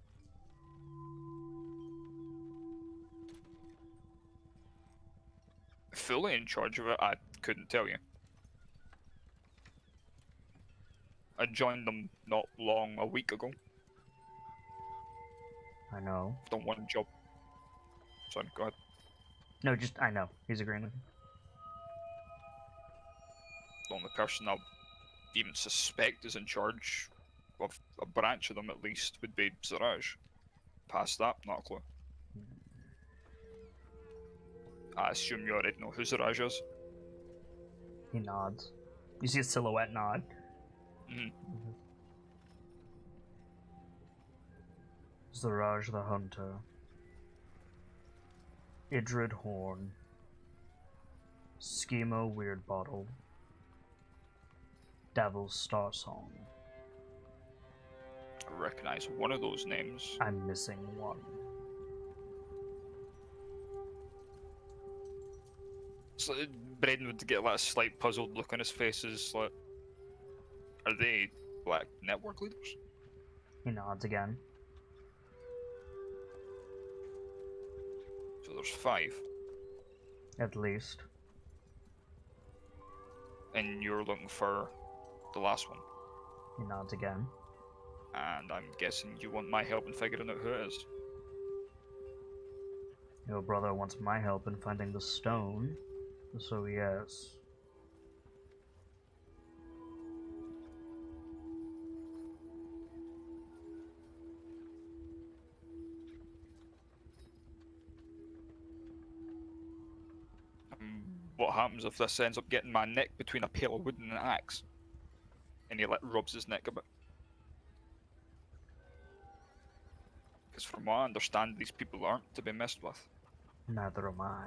Fully in charge of it, I couldn't tell you. I joined them not long, a week ago. I know. Done one job. Sorry, go ahead. No, just, I know. He's agreeing with you. The only person I even suspect is in charge of a branch of them, at least, would be Ziraj. Past that, not a clue. I assume you already know who Ziraj is. He nods. You see a silhouette nod. Ziraj the Hunter. Idrid Horn. Schemo Weird Bottle. Devil's Star Song. I recognize one of those names. I'm missing one. So Braden would get that slight puzzled look on his face. Is like, are they Black Network leaders? He nods again. So there's 5, At least. and you're looking for the last one. He nods again. And I'm guessing you want my help in figuring out who it is. Your brother wants my help in finding the stone. So yes. What happens if this ends up getting my neck between a pail of wood and an axe? And he rubs his neck a bit. Because from what I understand, these people aren't to be messed with. Neither am I.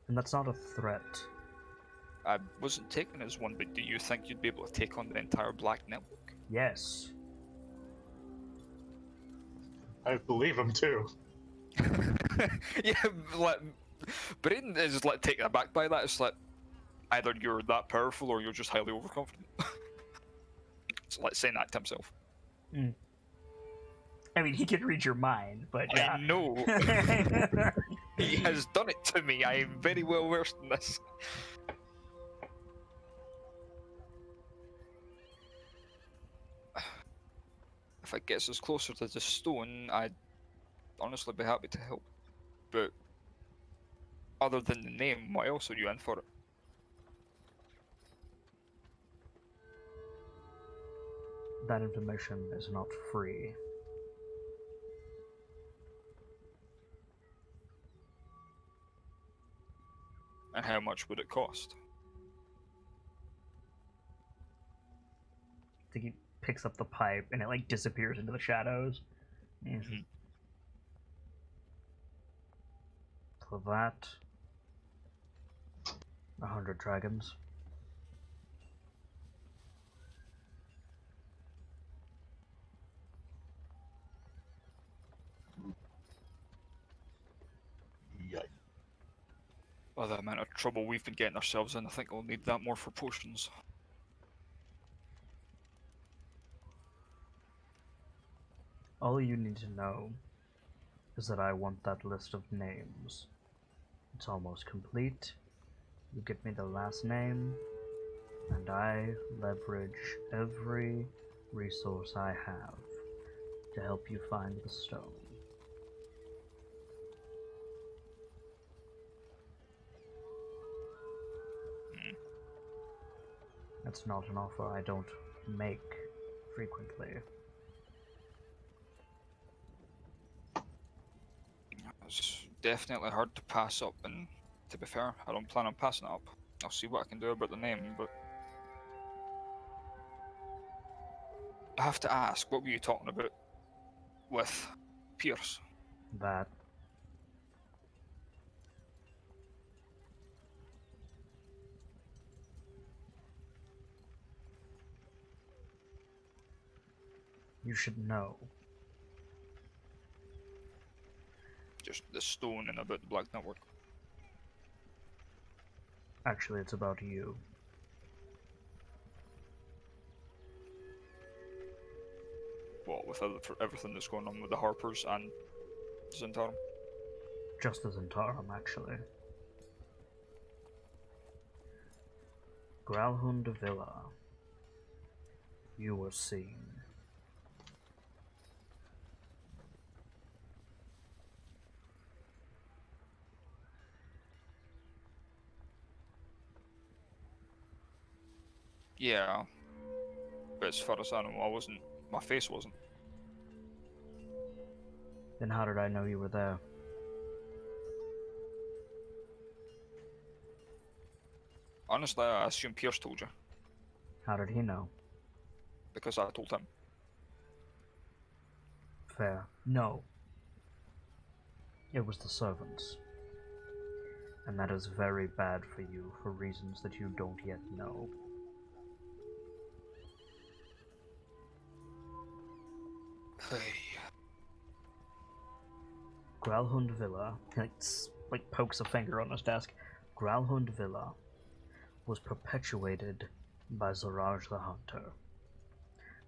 And that's not a threat. I wasn't taken as one, but do you think you'd be able to take on the entire Black Network? Yes. I believe him too. Yeah, like, Braden is like taken aback by that. It's like, either you're that powerful or you're just highly overconfident. It's like saying that to himself. I mean, he can read your mind, but yeah. I know. He has done it to me. I am very well versed in this. If it gets us closer to the stone, I'd honestly be happy to help. But other than the name, what else are you in for it? That information is not free. And how much would it cost? I think he picks up the pipe and it like disappears into the shadows. And he says, for that, 100 dragons. Yikes. Well, the amount of trouble we've been getting ourselves in, I think we'll need that more for potions. All you need to know is that I want that list of names. It's almost complete. You get me the last name, and I leverage every resource I have to help you find the stone. That's not an offer I don't make frequently. It's definitely hard to pass up, and to be fair, I don't plan on passing it up. I'll see what I can do about the name, but I have to ask, what were you talking about with Pierce? That you should know. Just the stone and about the Black Network. Actually, it's about you. What, with everything that's going on with the Harpers and Zentarum? Just as in Tarum, actually. Growlhund Villa. You were seen. Yeah, but as far as I know, I wasn't. My face wasn't. Then how did I know you were there? Honestly, I assume Pierce told you, How did he know? because I told him. Fair. No. It was the servants. And that is very bad for you for reasons that you don't yet know. Hey. Growlhund Villa, like pokes a finger on his desk. Growlhund Villa was perpetuated by Zaraj the Hunter.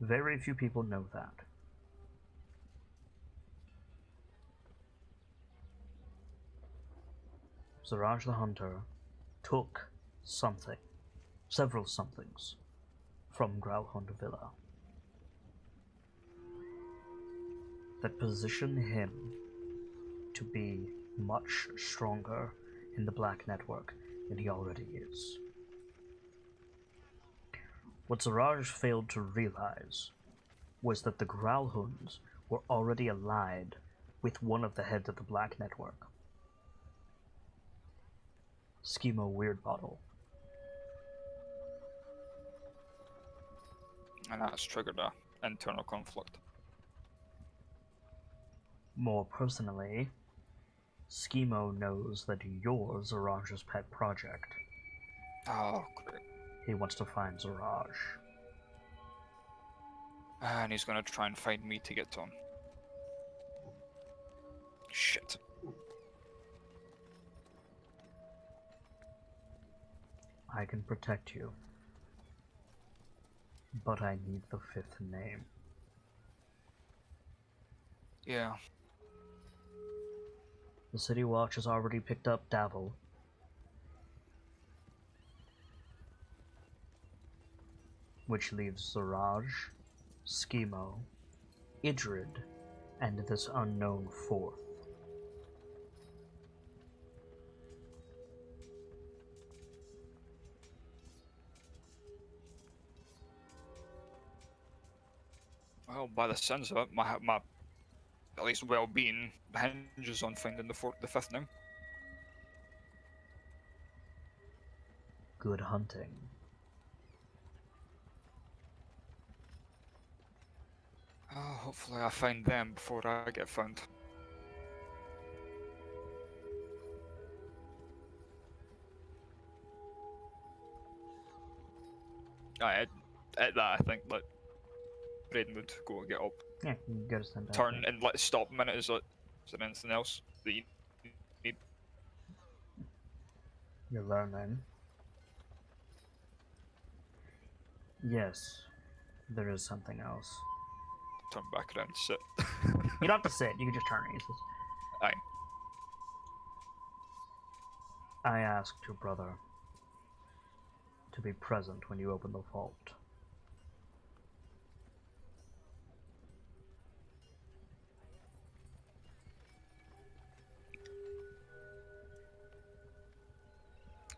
Very few people know that. Zaraj the Hunter took something, several somethings, from Growlhund Villa that position him to be much stronger in the Black Network than he already is. What Zaraj failed to realize was that the Growlhunds were already allied with one of the heads of the Black Network, Schemo Weirdbottle. And that's triggered a internal conflict. More personally, Schemo knows that you're Zaraj's pet project. Oh, great. He wants to find Zaraj. And he's gonna try and find me to get to him. Shit. I can protect you, but I need the fifth name. Yeah. The City Watch has already picked up Davil. Which leaves Zaraj, Schemo, Idrid and this unknown fourth. Well, by the sounds of it, my at least well-being hinges on finding the fifth name. Good hunting. Oh, hopefully I find them before I get found. At that, I think that Braden would go and get up, Yeah, you can go to stand turn, and let stop a minute. Is there anything else that you need? You're learning. Yes, there is something else. Turn back around and sit. You don't have to sit, you can just turn it. Aye. I asked your brother to be present when you open the vault.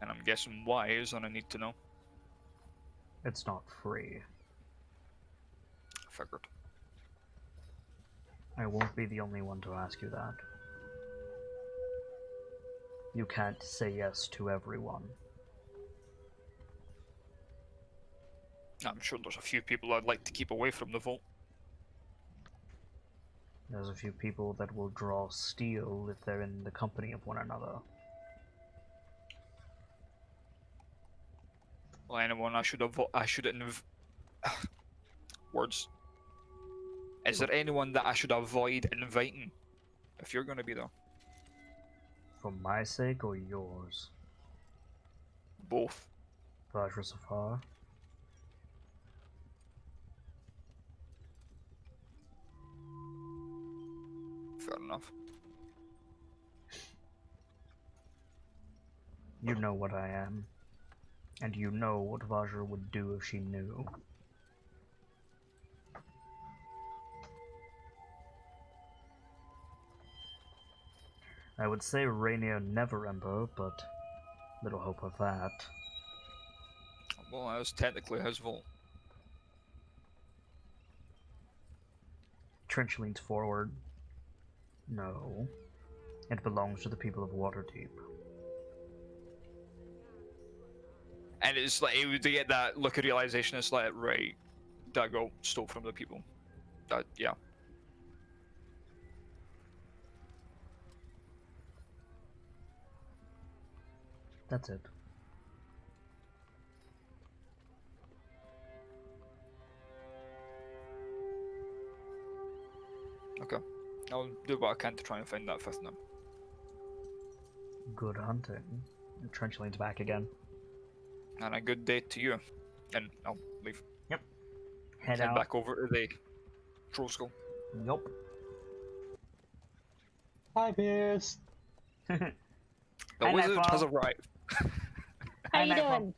And I'm guessing why is on I need to know. It's not free. Figured. I won't be the only one to ask you that. You can't say yes to everyone. I'm sure there's a few people I'd like to keep away from the vault. There's a few people that will draw steel if they're in the company of one another. Well, anyone I should words. Is there anyone that I should avoid inviting if you're going to be there? For my sake or yours? Both. Vajra Safar? Fair enough. You know what I am. And you know what Vajra would do if she knew. I would say Rainier Neverember, but little hope of that. Well, that was technically his vault. Trench leans forward. No. It belongs to the people of Waterdeep. And it's like, to get that look of realization, it's like, right, that got stole from the people. That, yeah. That's it. Okay. I'll do what I can to try and find that fifth name. Good hunting. And Trench leans back again. And a good day to you. And I'll leave. Head Head out. back over to the troll school. Nope. Hi, Pierce. The Hi, wizard Nightfall. has arrived. How Hi, you Nightfall. doing?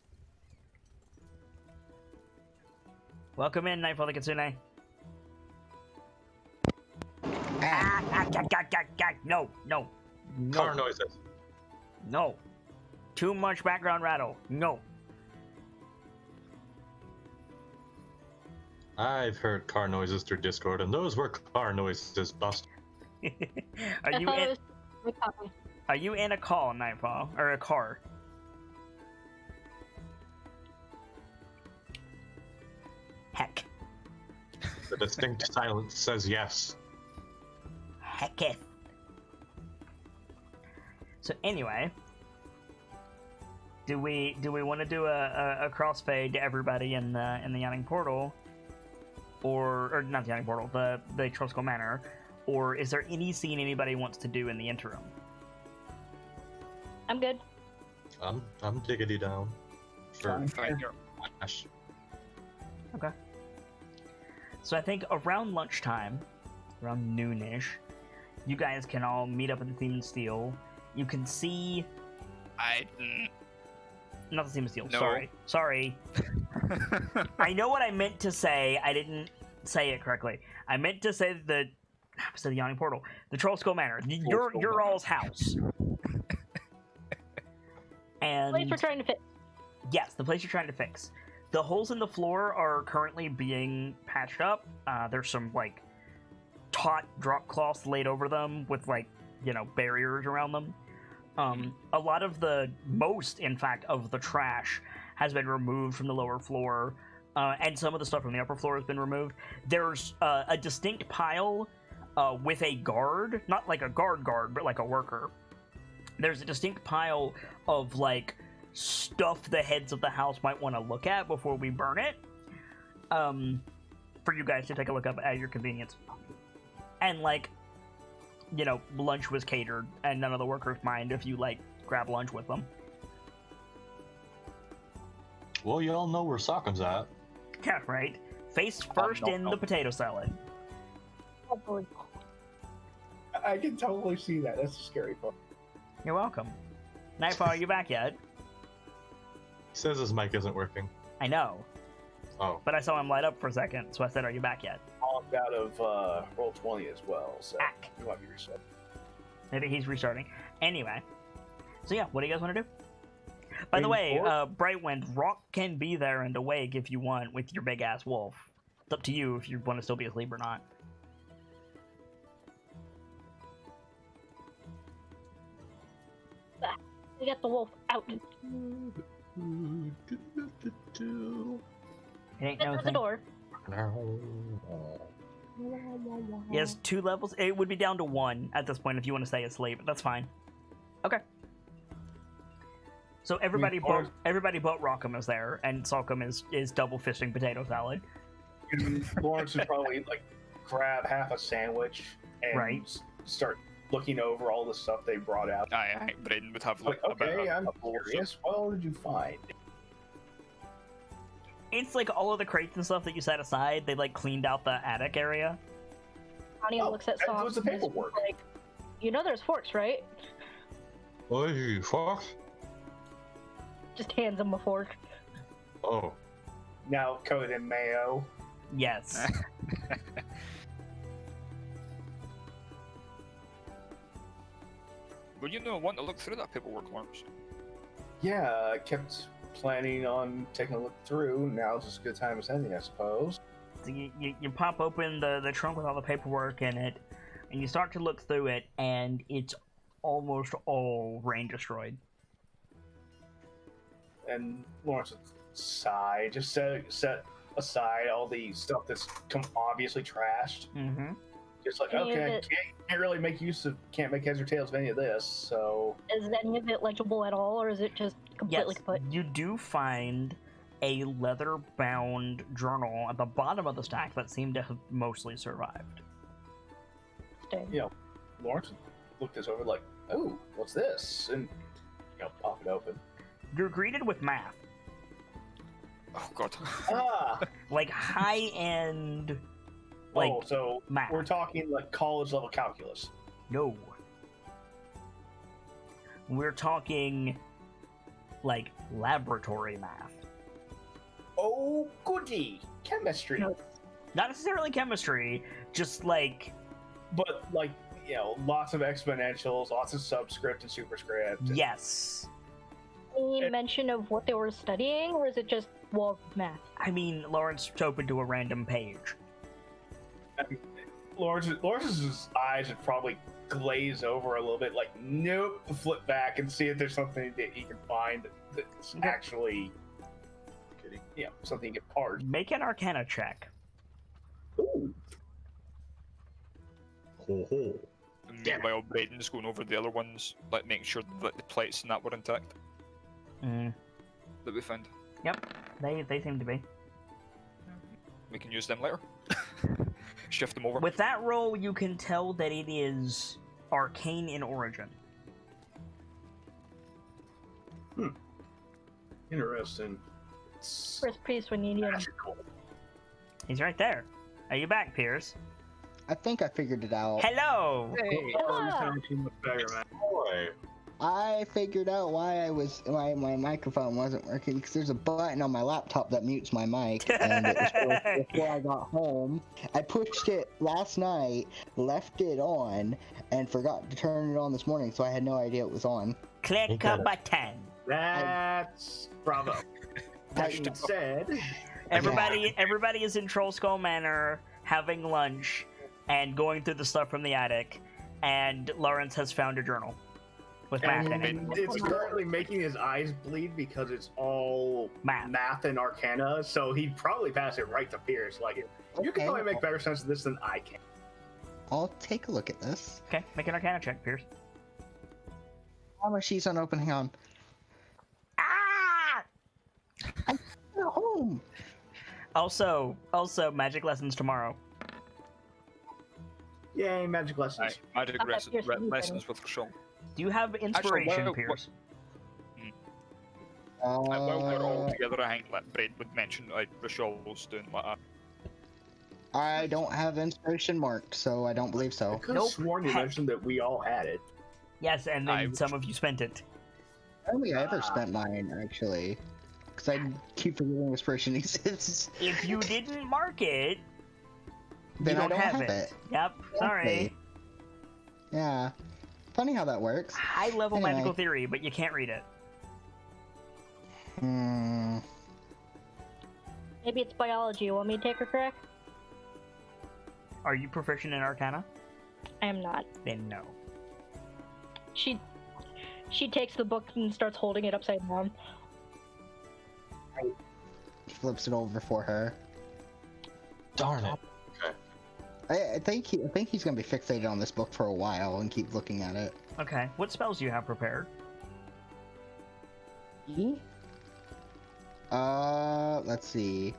Welcome in, Nightfall the Kitsune. No, no, no, Car noises. no. Too much background rattle. No. I've heard car noises through Discord, and those were car noises, Buster. Are I you thought it in? was my copy. Are you in a call, Nightfall, or a car? Heck. The distinct silence says yes. Hecketh. So anyway, do we want to do a crossfade to everybody in the Yawning Portal, or not the Yawning Portal, the Trosco Manor, or is there any scene anybody wants to do in the interim? I'm good. I'm diggity down. For Fine, here. Ash. Okay. So I think around lunchtime, around noonish, you guys can all meet up at the Theme and Steel. You can see, not the Theme and Steel. No. Sorry. I know what I meant to say. I didn't say it correctly. I meant to say the Yawning Portal. The Trollskull Manor. Your all's house. And Place we're trying to fit. yes, the place you're trying to fix. The holes in the floor are currently being patched up. There's some like taut drop cloths laid over them with like, barriers around them. A lot of most, in fact, of the trash has been removed from the lower floor, and some of the stuff from the upper floor has been removed. There's a distinct pile with a guard, not like a guard, but like a worker. There's a distinct pile of like stuff the heads of the house might want to look at before we burn it, for you guys to take a look up at your convenience. And like, lunch was catered, and none of the workers mind if you like grab lunch with them. Well, you all know where Sockham's at. Yeah, right. Face first in the potato salad. Hopefully. I can totally see that. That's a scary part. You're welcome. Nightfall, are you back yet? He says his mic isn't working. I know, Oh. but I saw him light up for a second, so I said, "Are you back yet?" Logged out of Roll20 as well, so Ack. you might be reset. Maybe he's restarting. Anyway, so yeah, what do you guys want to do? By the Waiting way, for Brightwind, Rock can be there and awake if you want with your big ass wolf. It's up to you if you want to still be asleep or not. We got the wolf out. It ain't no Get to the thing. door. He has 2 levels. It would be down to 1 at this point if you want to stay asleep. That's fine. Okay. So everybody but Rockham is there, and Salcom is double fisting potato salad. Lawrence would probably like grab half a sandwich and Right. start looking over all the stuff they brought out. Aye, Braden would have Like, a bit of okay, a I'm bowl of curious. What did you find? It's like all of the crates and stuff that you set aside. They like cleaned out the attic area. Anya Oh, looks at that Sock was the and is paperwork. like, there's forks, right? Oi, fuck. Just hands him a fork. Oh. Now coated in mayo. Yes. Well, I want to look through that paperwork, Lawrence. Yeah, I kept planning on taking a look through. Now's as good time as any, I suppose. So you pop open the trunk with all the paperwork in it, and you start to look through it, and it's almost all rain destroyed. And Lawrence would sigh, just set aside all the stuff that's obviously trashed. Mm-hmm. Just like, Any of okay, it- can't really can't make heads or tails of any of this, so... Is any of it legible at all, or is it just completely Yes, kaput? you do find a leather-bound journal at the bottom of the stack that seemed to have mostly survived. You know, Lawrence looked this over like, oh, what's this? And, pop it open. You're greeted with math. Oh god. Ah! Like high-end... Like, oh, so math. we're talking like college-level calculus. No. We're talking, like, laboratory math. Oh, goody! Chemistry. No. Not necessarily chemistry, just like... But, like, lots of exponentials, lots of subscript and superscript. Yes. Any mention of what they were studying, or is it just wall math? I mean, Lawrence opened to a random page. Lawrence's eyes would probably glaze over a little bit, like, nope, flip back and see if there's something that he can find that's actually, something he can parse. Make an Arcana check. Ooh. Ho ho. Meanwhile, Braden's going over the other ones, like making sure that the plates and that were intact that we found. Yep, they seem to be. We can use them later. Shift them over. With that roll, you can tell that it is arcane in origin. Interesting. It's First priest when you need him. magical. He's right there. Are you back, Piers? I think I figured it out. Hello! Hey. Oh, you sound too much better, man. Boy. I figured out why my microphone wasn't working, because there's a button on my laptop that mutes my mic, and it was before I got home. I pushed it last night, left it on, and forgot to turn it on this morning, so I had no idea it was on. Click a button. That's bravo. That being said, Everybody is in Troll Skull Manor having lunch and going through the stuff from the attic, and Lawrence has found a journal with math in it. it's currently making his eyes bleed because it's all Math. and arcana, so he'd probably pass it right to Pierce. Like, you can Okay. probably make better sense of this than I can. I'll take a look at this. Okay, make an Arcana check, Pierce. How much she's on open? Hang on. Ah! I'm at home. Also, magic lessons tomorrow. Yay, magic lessons. Magic Not that Pierce needs lessons with Rochelle. Do you have inspiration, well, Pierce? While we're all together, I think like Brad would mention Rochelle's doing like that. I don't have inspiration marked, so I don't believe I so. could have Nope. sworn you Heck. mentioned that we all had it. Yes, and then some of you spent it. I don't think I ever spent mine, actually. Because I keep forgetting inspiration exists. If you didn't mark it, Then you I don't have it. it. Yep, sorry. Okay. Yeah. Funny how that works. High level Anyway. magical theory, but you can't read it. Hmm. Maybe it's biology. You want me to take her crack? Are you proficient in Arcana? I am not. Then no. She takes the book and starts holding it upside down. Flips it over for her. Darn it. I think he's gonna be fixated on this book for a while and keep looking at it. Okay, what spells do you have prepared? Let's see.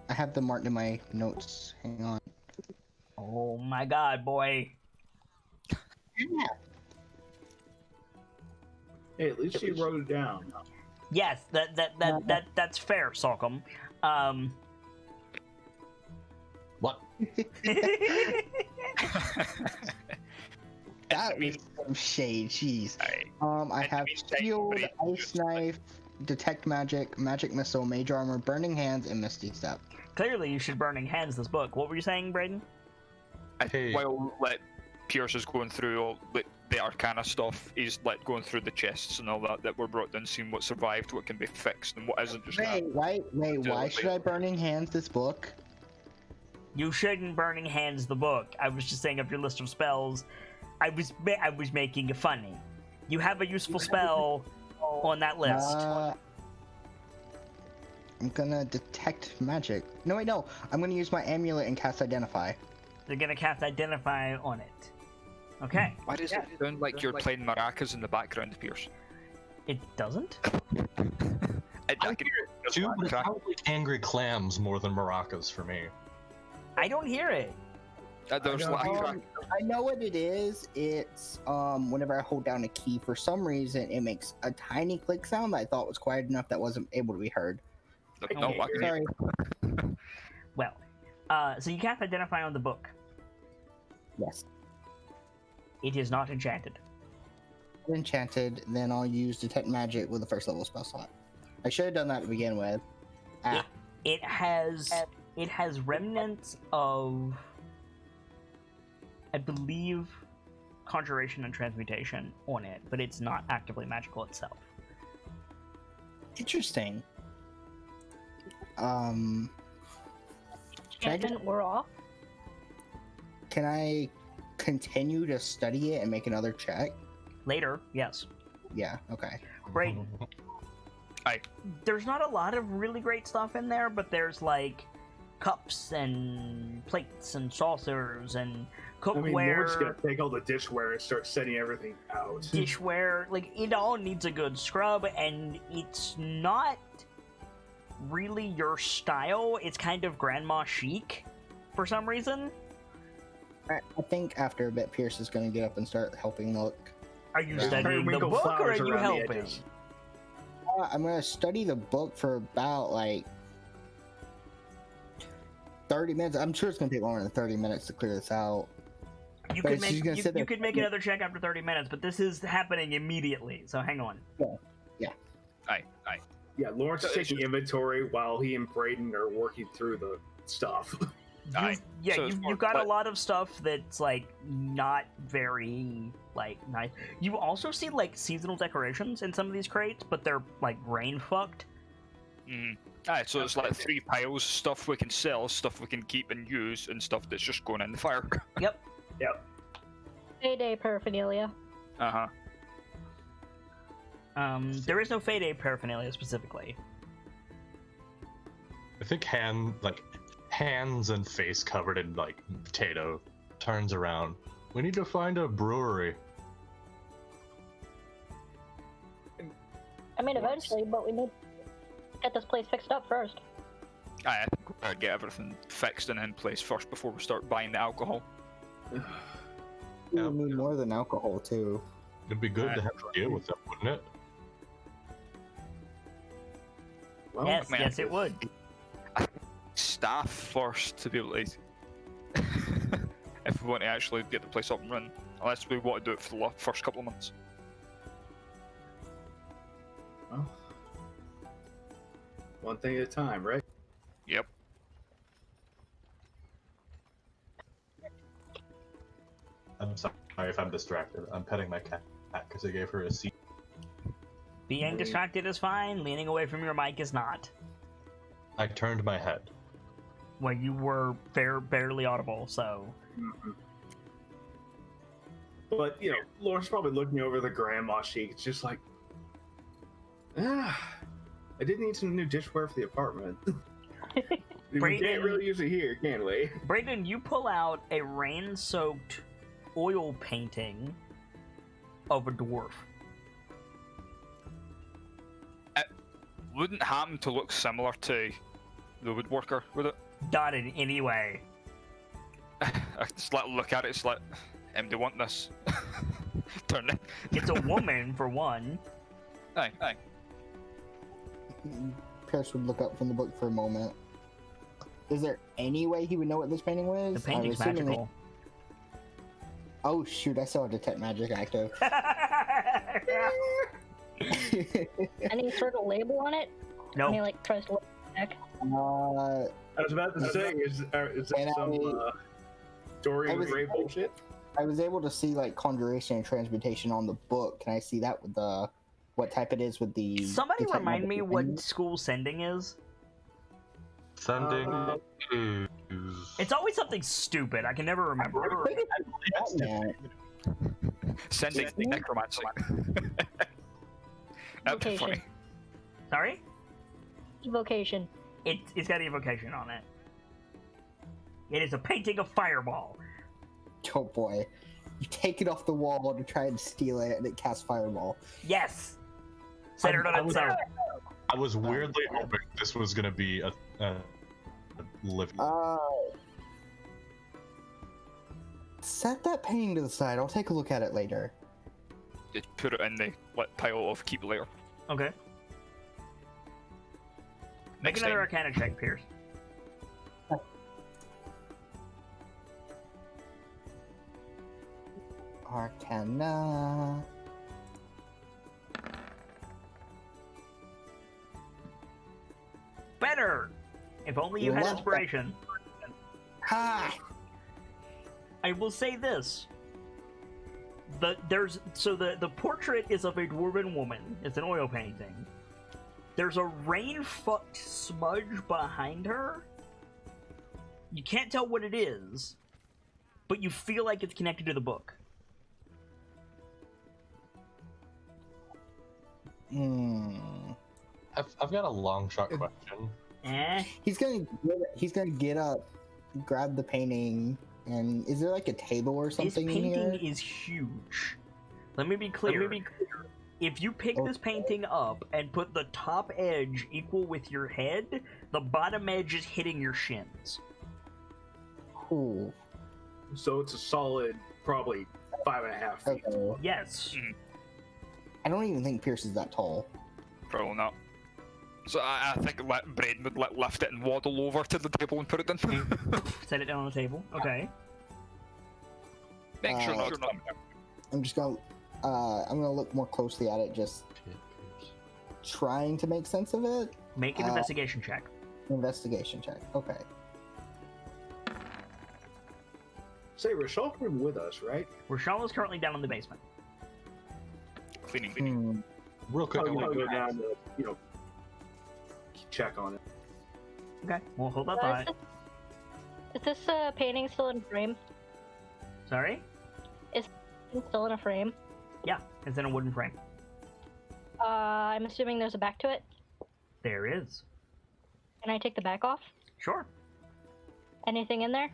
I have them marked in my notes. Hang on. Oh my god, boy. Yeah. Hey, at least you wrote it down. Yes, that's fair, Salcom. What? That was some shade, jeez. Alright. I have shield, ice knife, detect magic, magic missile, mage armor, burning hands, and misty step. Clearly, you should Burning Hands this book. What were you saying, Braden? Hey. While like Pierce is going through all the Arcana stuff, he's like going through the chests and all that were brought down, seeing what survived, what can be fixed, and what isn't. Just Wait, why should I burning hands this book? You shouldn't Burning Hands the book. I was just saying up your list of spells. I was making it funny. You have a useful spell on that list. I'm gonna detect magic. No, wait, no. I'm gonna use my amulet and cast Identify. You're gonna cast Identify on it. Okay. Why does it sound like you're playing maracas in the background, Pierce? It doesn't? I can hear it. Two, but it sounds like angry clams more than maracas for me. I don't hear it. There's like I know what it is. It's whenever I hold down a key, for some reason it makes a tiny click sound that I thought was quiet enough that wasn't able to be heard. no, I can hear Sorry. Well, so you cast Identify on the book. Yes. It is not enchanted. Enchanted, then I'll use detect magic with the first level spell slot. I should have done that to begin with. Ah. It has remnants of, I believe, conjuration and transmutation on it, but it's not actively magical itself. Interesting. Enchantment, we're off. Can I continue to study it and make another check? Later, yes. Yeah, okay. Great. Aye. There's not a lot of really great stuff in there, but there's like cups and plates and saucers and I mean, cookware, Lord's gonna take all the dishware and start setting everything out. dishware. Like, it all needs a good scrub, and it's not really your style. It's kind of grandma chic for some reason. I think after a bit, Pierce is going to get up and start helping look. Are you There's studying the periwinkle book, or flowers are you around the helping? edges. I'm going to study the book for about, like, 30 minutes. I'm sure it's going to take longer than 30 minutes to clear this out. You But could she's make gonna sit there. you could make another check after 30 minutes, but this is happening immediately. So hang on. Aye. Yeah, Lawrence is So it's taking inventory while he and Braden are working through the stuff. Aye. Yeah, So it's more you've got a like- lot of stuff that's like not very like nice. You also see like seasonal decorations in some of these crates, but they're like rain fucked. Aye, so it's like 3 piles, stuff we can sell, stuff we can keep and use, and stuff that's just going in the fire. Yep. Payday paraphernalia. Uh-huh. There is no Fade paraphernalia specifically. I think hands and face covered in like potato turns around. We need to find a brewery. I mean, eventually, but we need to get this place fixed up first. Aye, I think we better get everything fixed and in place first before we start buying the alcohol. We would need more than alcohol too. It'd be good to have to deal with them, wouldn't it? Well, Yes, man. yes, it would. Staff first to be able to... if we want to actually get the place up and running. Unless we want to do it for the first couple of months. well, one thing at a time, right? Yep. I'm sorry if I'm distracted. I'm petting my cat because I gave her a seat. Being distracted is fine. Leaning away from your mic is not. I turned my head. Well, you were barely audible, so. Mhm. But, you know, Lawrence probably looking over the grandma sheet. It's just like, I did need some new dishware for the apartment. We Braden- can't really use it here, can we? Brayden, you pull out a rain-soaked oil painting of a dwarf. Wouldn't happen to look similar to the woodworker, would it? Not in any way. I just like look at it, it's like, do you want this? Turn it. It's a woman, for one. Aye. Pierce would look up from the book for a moment. Is there any way he would know what this painting was? The painting's I'm assuming magical. Oh shoot! I saw a detect magic active. Any sort of label on it? No. Any like tries to look back. I was about to say, is And that some Dorian I was- Gray bullshit? I was able to see like conjuration and transmutation on the book. Can I see that with the what type it is with the? Somebody detect remind magic me thing? what school sending is. Sending is... It's always something stupid. I can never remember. Batman. Sending necromancy. That'd be funny. Vocation. Sorry? Evocation. It's got evocation on it. It is a painting of Fireball. Oh boy, you take it off the wall to try and steal it, and it casts fireball. Yes! Centered I on was- itself. I was weirdly hoping this was gonna be a living. Set that painting to the side. I'll take a look at it later. Just put it in the pile of keep later. Okay. Make Next another time. Arcana check, Pierce. Arcana. Better! If only you had Love that. inspiration. Ha! I will say this. The portrait is of a dwarven woman. It's an oil painting. There's a rain-fucked smudge behind her. You can't tell what it is, but you feel like it's connected to the book. I've got a long shot question. He's gonna get up, grab the painting, and is there like a table or This something in here? painting is huge. Let me be clear. If you pick this painting up and put the top edge equal with your head, the bottom edge is hitting your shins. Ooh. So it's a solid, probably 5.5 feet. Okay. Yes. I don't even think Pierce is that tall. Probably not. So I think Braden would lift it and waddle over to the table and put it in. Set it down on the table. Okay. Make sure Uh, not to come down. I'm just gonna look more closely at it, just trying to make sense of it. Make an investigation check. Investigation check. Okay. Say, Rochelle came with us, right? Rochelle is currently down in the basement. Cleaning lady. Real quick, I'm I gonna want go to down to, check on it. Okay, we'll hold that Is thought. this painting still in a frame? Sorry? It's still in a frame. Yeah, it's in a wooden frame. I'm assuming there's a back to it. There is. Can I take the back off? Sure. Anything in there?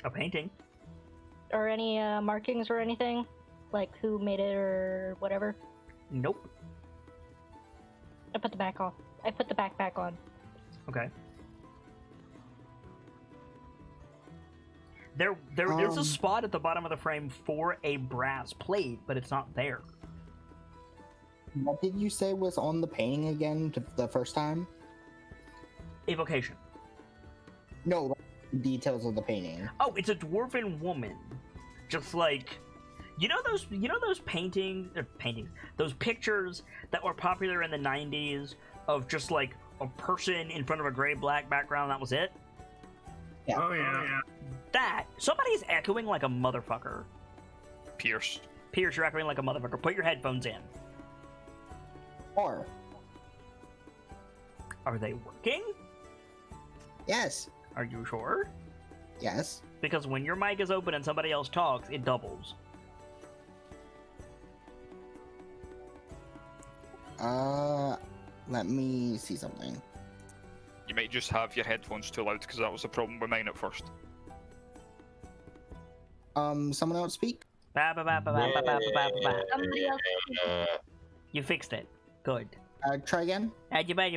A painting. Or any markings or anything? Like who made it or whatever? Nope. I put the back off. I put the back on. Okay. There is a spot at the bottom of the frame for a brass plate, but it's not there. What did you say was on the painting again the first time? Evocation. No, details of the painting. Oh, it's a dwarven woman. Just like those those pictures that were popular in the 90s of just like a person in front of a gray-black background, that was it? Yeah. Oh, yeah. That somebody's echoing like a motherfucker. Pierce. Pierce, you're echoing like a motherfucker. Put your headphones in. Or Are they working? yes, Are you sure? yes. Because when your mic is open and somebody else talks, it doubles. Let me see something. You might just have your headphones too loud because that was the problem with mine at first. Someone else speak. Ba, ba, ba, ba, ba, ba, ba, ba, ba, ba. Somebody else. You fixed it. Good. Try again. You fixed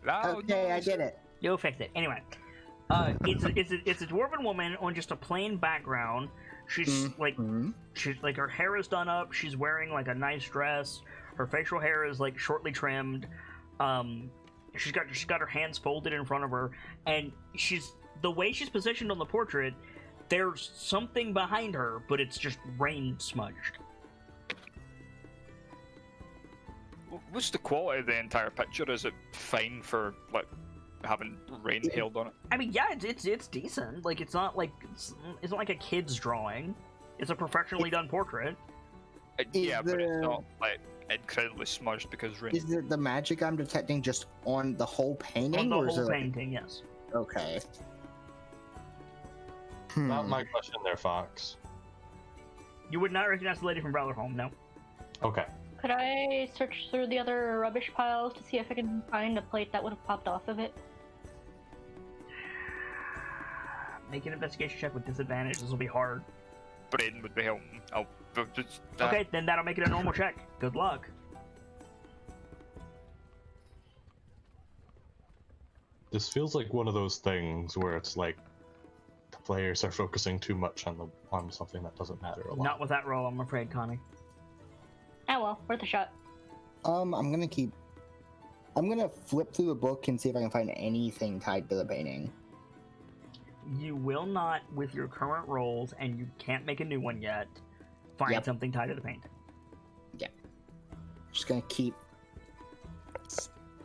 Okay, I did it. it. Anyway, it's a dwarven woman on just a plain background. She's like her hair is done up. She's wearing like a nice dress. Her facial hair is like shortly trimmed. She's got her hands folded in front of her, and the way she's positioned on the portrait. There's something behind her, but it's just rain smudged. What's the quality of the entire picture? Is it fine for like having rain hailed on it? I mean, yeah, it's decent. Like it's not like a kid's drawing. It's a professionally done portrait. Yeah, but it's not like incredibly smudged because rain. Is it the magic I'm detecting just on the whole painting? On the or is whole it like- painting, yes. Okay. Not my question there, Fox. You would not recognize the lady from Brotherholm, no. Okay. Could I search through the other rubbish piles to see if I can find a plate that would have popped off of it? Make an investigation check with disadvantage. This will be hard. Braden would be helping. I'll just. Okay, then that'll make it a normal check. Good luck. This feels like one of those things where it's like the players are focusing too much on something that doesn't matter a lot. Not with that roll, I'm afraid, Connie. Oh well, worth a shot. I'm gonna flip through the book and see if I can find anything tied to the painting. You will not, with your current rolls, and you can't make a new one yet, find Yep. something tied to the painting. Just gonna keep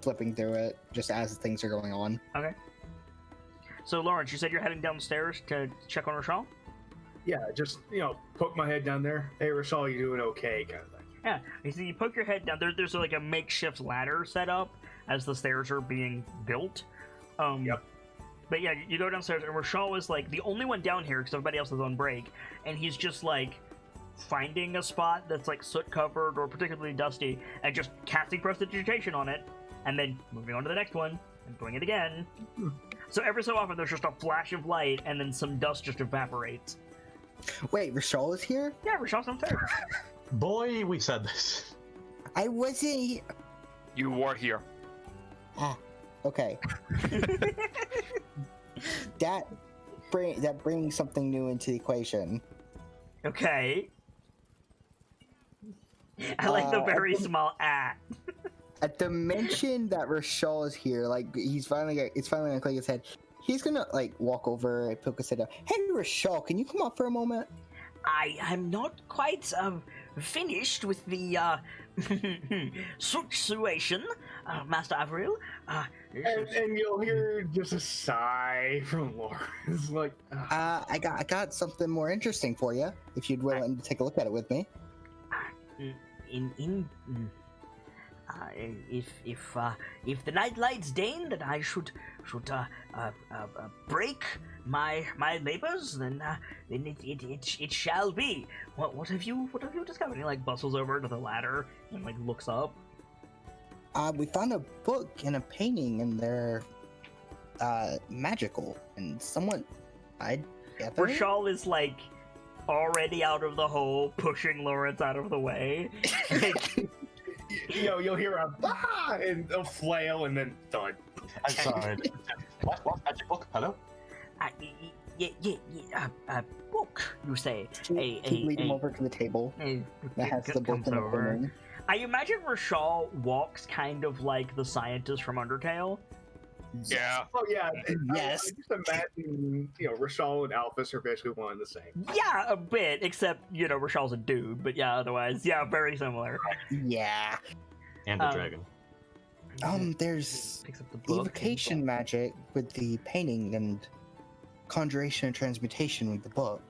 flipping through it just as things are going on. Okay. So, Lawrence, you said you're heading downstairs to check on Rochelle? Yeah, just, poke my head down there. Hey, Rochelle, you doing okay? Kind of thing. Yeah. You see, you poke your head down. There's like a makeshift ladder set up as the stairs are being built. Yep. But yeah, you go downstairs, and Rochelle is like the only one down here because everybody else is on break, and he's just like finding a spot that's like soot covered or particularly dusty, and just casting prestidigitation on it, and then moving on to the next one and doing it again. So every so often, there's just a flash of light, and then some dust just evaporates. Wait, Rochelle is here? Yeah, Rochelle's downstairs. Boy, we said this. I wasn't here. You were here. Okay. that brings something new into the equation. Okay. I like the very I think- small at. At the mention that Rochelle is here, like it's finally gonna click his head. he's gonna like walk over and poke his head out. Hey, Rochelle, can you come up for a moment? I am not quite finished with the situation, Master Avril. And you'll hear just a sigh from Laura. It's like, I got something more interesting for you. If you'd willing to take a look at it with me. If the KnightLites deign that I should break my labors, then it shall be. What have you discovered? And he like bustles over to the ladder and like looks up. We found a book and a painting, and they're magical and somewhat. Rashal is like already out of the hole, pushing Lawrence out of the way. you'll hear a and a flail, and then thud. I'm sorry. What magic book? Hello? Book, you say? Lead him over to the table that has the book and the painting. I imagine Rashal walks kind of like the scientist from Undertale. Yeah. Oh yeah. Yes. I just imagine, Rashal and Alphys are basically one and the same. Yeah, a bit, except Rashal's a dude. But yeah, otherwise, yeah, very similar. Yeah. And the dragon. There's Picks up the book. evocation magic with the painting and conjuration and transmutation with the book.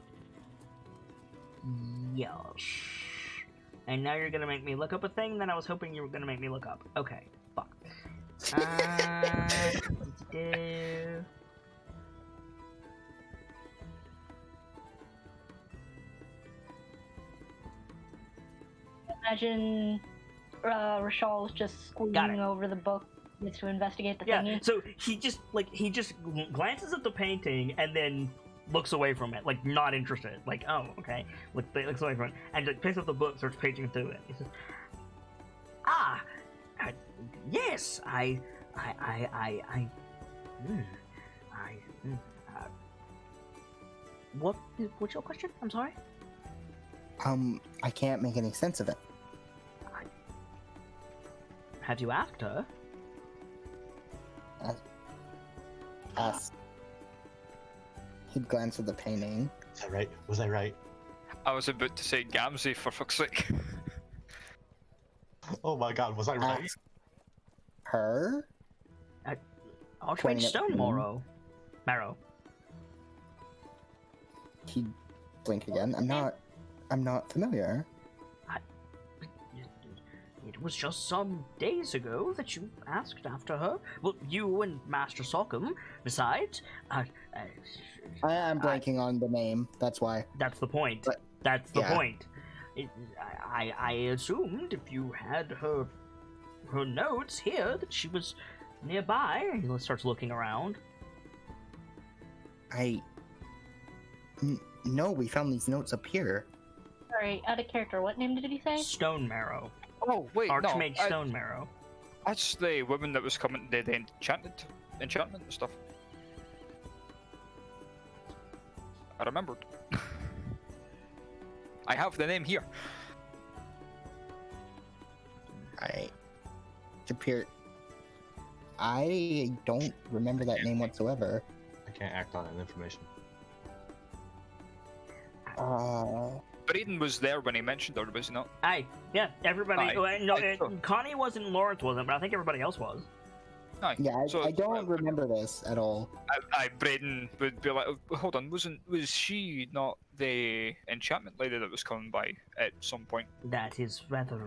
Yes. And now you're gonna make me look up a thing that I was hoping you were gonna make me look up. Okay, fuck. Imagine Rashal's just squeezing over the book to investigate the thingy. Yeah, so he just glances at the painting and then looks away from it, like not interested. Like, oh, okay. Looks away from it and like, picks up the book, starts paging through it. He says, yes, what's your question? I'm sorry. I can't make any sense of it. Have you asked her? He'd glance at the painting. Is that right? Was I right? I was about to say Gamzee, for fuck's sake. Oh my god, was I right? Ask her? Archmage Pointing at Stone the Marrow. He'd blink again. I'm not familiar. It was just some days ago that you asked after her. Well, you and Master Sockham, besides. I'm blanking on the name. That's why. That's the point. But- That's the yeah. point. I assumed if you had her notes here that she was nearby. He starts looking around. No, we found these notes up here. Sorry, out of character. What name did he say? Stone Marrow. Oh, wait, Archmage no. Stone Marrow. That's the woman that was coming to the enchantment and stuff. I remembered. I have the name here. I don't remember that name whatsoever. I can't act on that information. Braden was there when he mentioned her, was he not? Yeah, everybody. Aye. Connie wasn't, Lawrence wasn't, but I think everybody else was. Aye. Yeah, I don't remember this at all. Braden would be like, hold on, was she not the enchantment lady that was coming by at some point? That is rather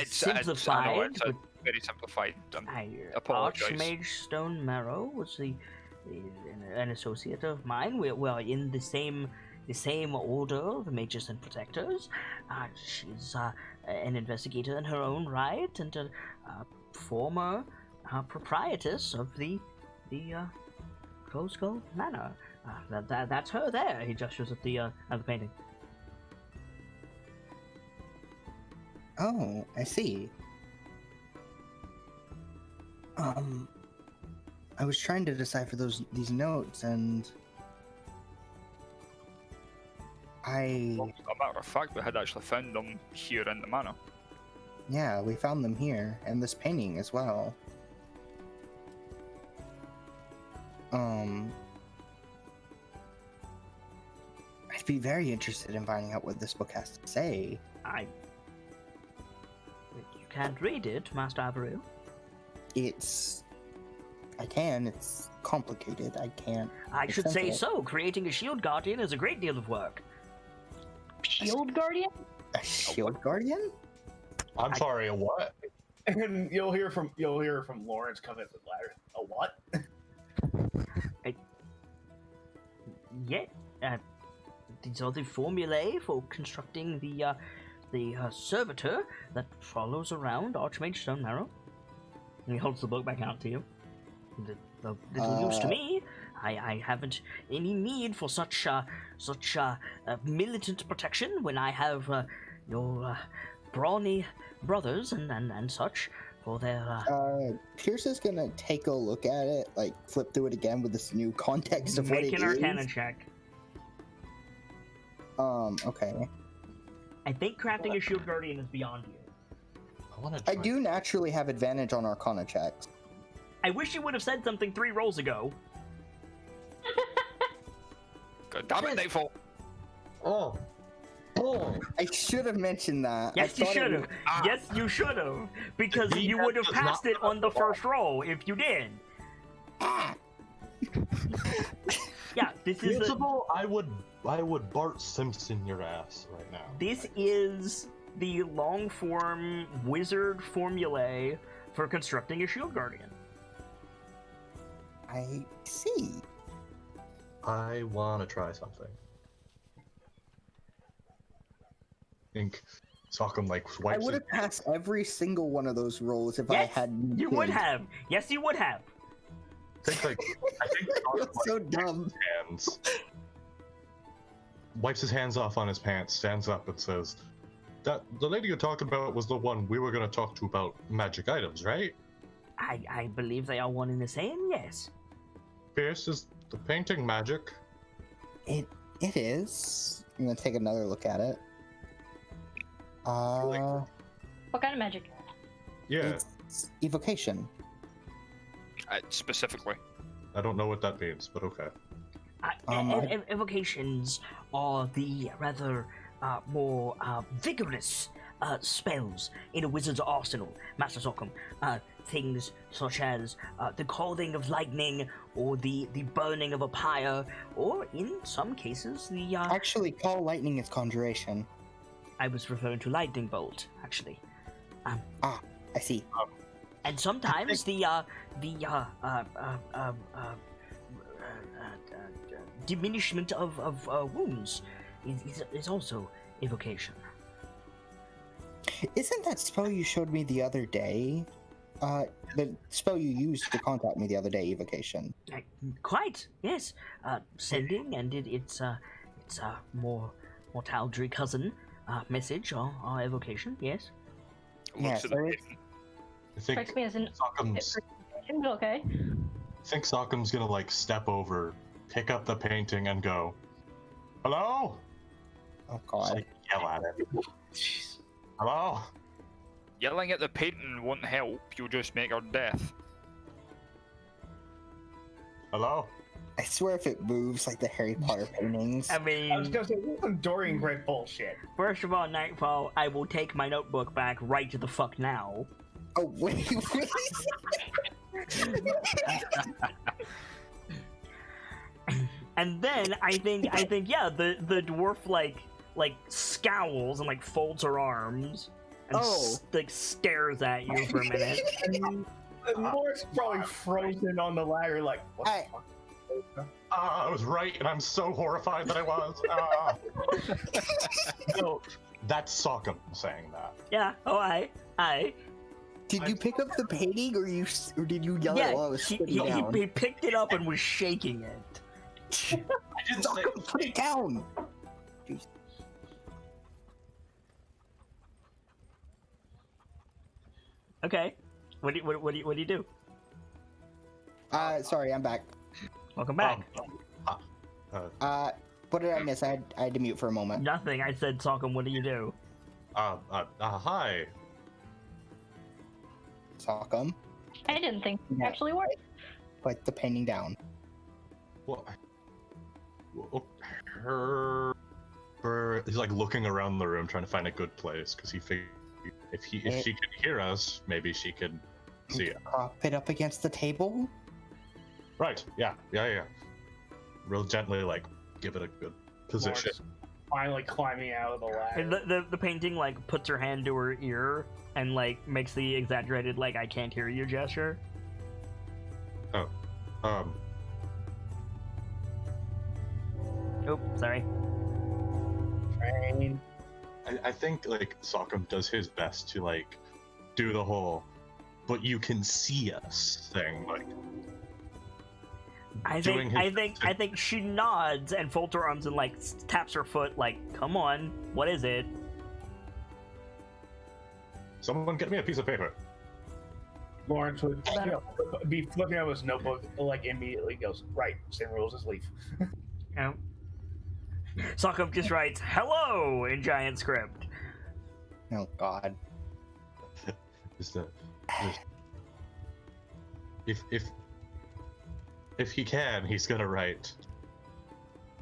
Simplified. I know, it's but very simplified. Apologize. Archmage Stone Marrow was an associate of mine. We're in the same order of mages and protectors. She's an investigator in her own right and a former proprietress of the Cold Skull Manor. That's her there. He gestures at the painting. Oh, I see. I was trying to decipher these notes, and Well, as a matter of fact, we had actually found them here in the manor. yeah, we found them here, and this painting as well. I'd be very interested in finding out what this book has to say. You can't read it, Master Averill. I can. It's complicated. I can't. I should say Simple. so. Creating a shield guardian is a great deal of work. Shield Guardian? A shield guardian? I'm sorry, a what? And you'll hear from Lawrence come in with ladder. A what? Yeah, these are the formulae for constructing the servitor that follows around Archmage Stone Marrow. And he holds the book back out to you. The little use to me. I haven't any need for such militant protection when I have your brawny brothers and such for their. Pierce is gonna take a look at it, like flip through it again with this new context of what it Make is. an Arcana check. Okay. I think crafting a shield guardian is beyond you. I do naturally have advantage on Arcana checks. I wish you would have said something 3 rolls ago. God damn it, Nightfall. Oh. I should have mentioned that. Yes, you should have. Yes, you should have. Because you would have passed it on the first roll if you did. Yeah, this is Principal, I would Bart Simpson your ass right now. This is the long form wizard formulae for constructing a shield guardian. I see. I want to try something. think Sockham like I swipes would it. have passed every single one of those rolls if I Yes, had. you would have. Yes, you would have. I think Sockham, That's so dumb. hands, wipes his hands off on his pants, stands up and says, "That the lady you're talking about was the one we were going to talk to about magic items, right? I believe they are one and the same. Yes. Pierce, is the painting magic?" It is. I'm gonna take another look at it. What kind of magic? Yeah, It's evocation. Specifically. I don't know what that means, but okay. Evocations are the rather more vigorous spells in a wizard's arsenal, Master Sockham. Things such as the calling of lightning, or the burning of a pyre, or in some cases the. Actually, call lightning is conjuration. I was referring to lightning bolt, actually. I see. And sometimes the diminishment of wounds is also evocation. Isn't that spell you showed me the other day? The spell you used to contact me the other day, evocation. Quite, yes. Sending, and it's a more Taldry cousin message or evocation, yes. Yeah, Looks at so the it's- painting. I think Strikes me as an Sockham's, okay. I think Sockham's gonna like step over, pick up the painting, and go, "Hello?" Oh Just, god. like, yell at it. Jeez. "Hello?" Yelling at the painting won't help, you'll just make her death. "Hello?" I swear if it moves like the Harry Potter paintings. I I was mean, gonna say, this is some Dorian Gray bullshit. first of all, Nightfall, I will take my notebook back right to the fuck now. Oh wait, wait. And then I think yeah, the dwarf like scowls and like folds her arms and Oh. like stares at you for a minute. And Lawrence probably frozen on the ladder, like, what the I- fuck? I was right, and I'm so horrified that I was. No, that's Sockham saying that. Yeah. Oh, I. Did you pick up the painting, or did you yell it while I Yeah. was He, sitting down? he picked it up and was shaking it. I didn't say. Sockham, put it down. Okay. What do you do? Sorry, I'm back. Welcome back. What did I miss? I had to mute for a moment. Nothing. I said, Sockham, what do you do? Hi. Sockham, I didn't think it Yeah. actually worked. put the painting down. Well, her. He's like looking around the room, trying to find a good place, because he figured if she could hear us, maybe she could see us. Prop it up against the table. Right? Yeah. Real gently, like give it a good position. Finally climbing out of the ladder. And the painting like puts her hand to her ear and like makes the exaggerated like I can't hear you gesture. Oh, Oh, sorry. Train. I think like Sokam does his best to like do the whole, but you can see us thing. Like, I think she nods and folds her arms and like taps her foot like, come on, what is it? someone get me a piece of paper. Lawrence would be flipping out his notebook, like immediately goes, right, same rules as Leaf. Yeah. Sokam just writes "hello" in giant script. Oh God. If he can, he's gonna write,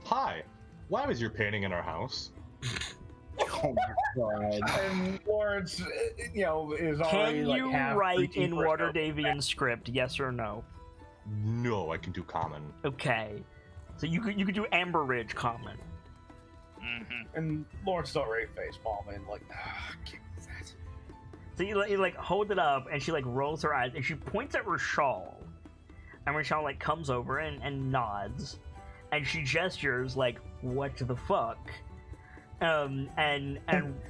"Hi, why was your painting in our house?" Oh my God. And Lawrence, is already Can like you half write reaching in for his Waterdevian script? Yes or no? No, I can do common. Okay. So you could do Amber Ridge common. notebook. And Lawrence is already face palming, like, give me that. So you like hold it up, and she like rolls her eyes, and she points at Rashal, and Rashal like comes over and nods, and she gestures like, "What the fuck?" And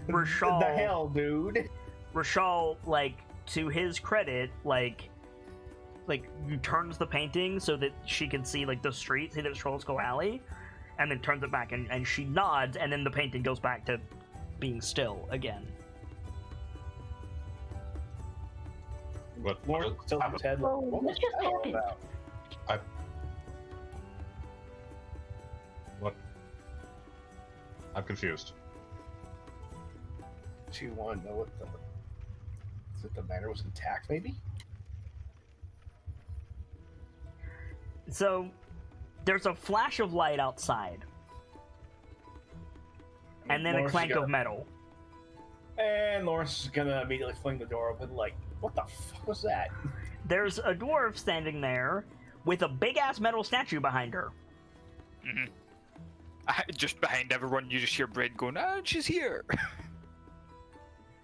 Rashal, The hell, dude. Rashal, like, to his credit, like turns the painting so that she can see like the street, see the Trollskull Alley, and then turns it back, and she nods, and then the painting goes back to being still again. What? Lawrence tilts his head like, what was What just that all happened? about? What? I'm confused. Do you want to know what the manor was intact, maybe? So there's a flash of light outside, and then a Lawrence clank is of gonna- metal. And Lawrence is gonna immediately fling the door open, like, what the fuck was that? There's a dwarf standing there with a big ass metal statue behind her. Mm-hmm. Just behind everyone, you just hear Braid going, "Ah, she's here."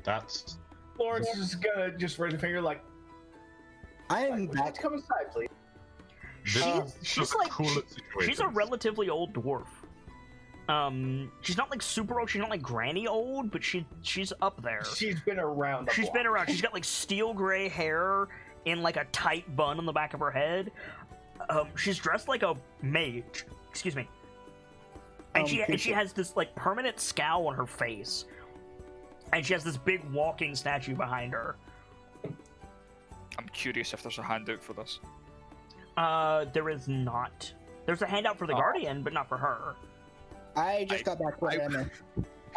That's Lawrence is gonna just raise a finger, like, I'm would you like back. to come inside, please? She's the like coolest she's a situation. relatively old dwarf. She's not like super old. She's not like granny old, but she's up there. She's been around. She's been around. She's got like steel gray hair in like a tight bun on the back of her head. She's dressed like a mage. Excuse me. And she has this like permanent scowl on her face. And she has this big walking statue behind her. I'm curious if there's a handout for this. There is not. There's a handout for the Guardian, but not for her. I just got back with Emma.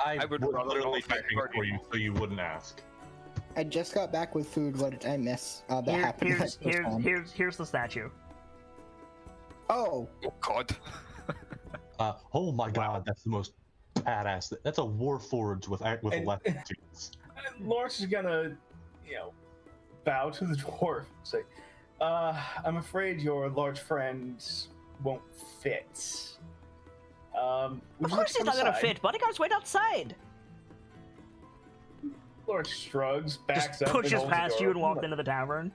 I would would rather literally go do back things for Guardian. you so you wouldn't ask. I just got back with food. What did I miss? That happened. Here's the statue. Oh, Oh God. Oh my god, that's the most badass. That's a Warforged with And- electricities. And Lawrence is gonna, bow to the dwarf and say, I'm afraid your large friends won't fit. Would Of you like course to he's come not gonna inside?" fit. Bodyguards wait outside. Lawrence shrugs, backs Just up, pushes and holds the past door you and open, walks like, into the tavern.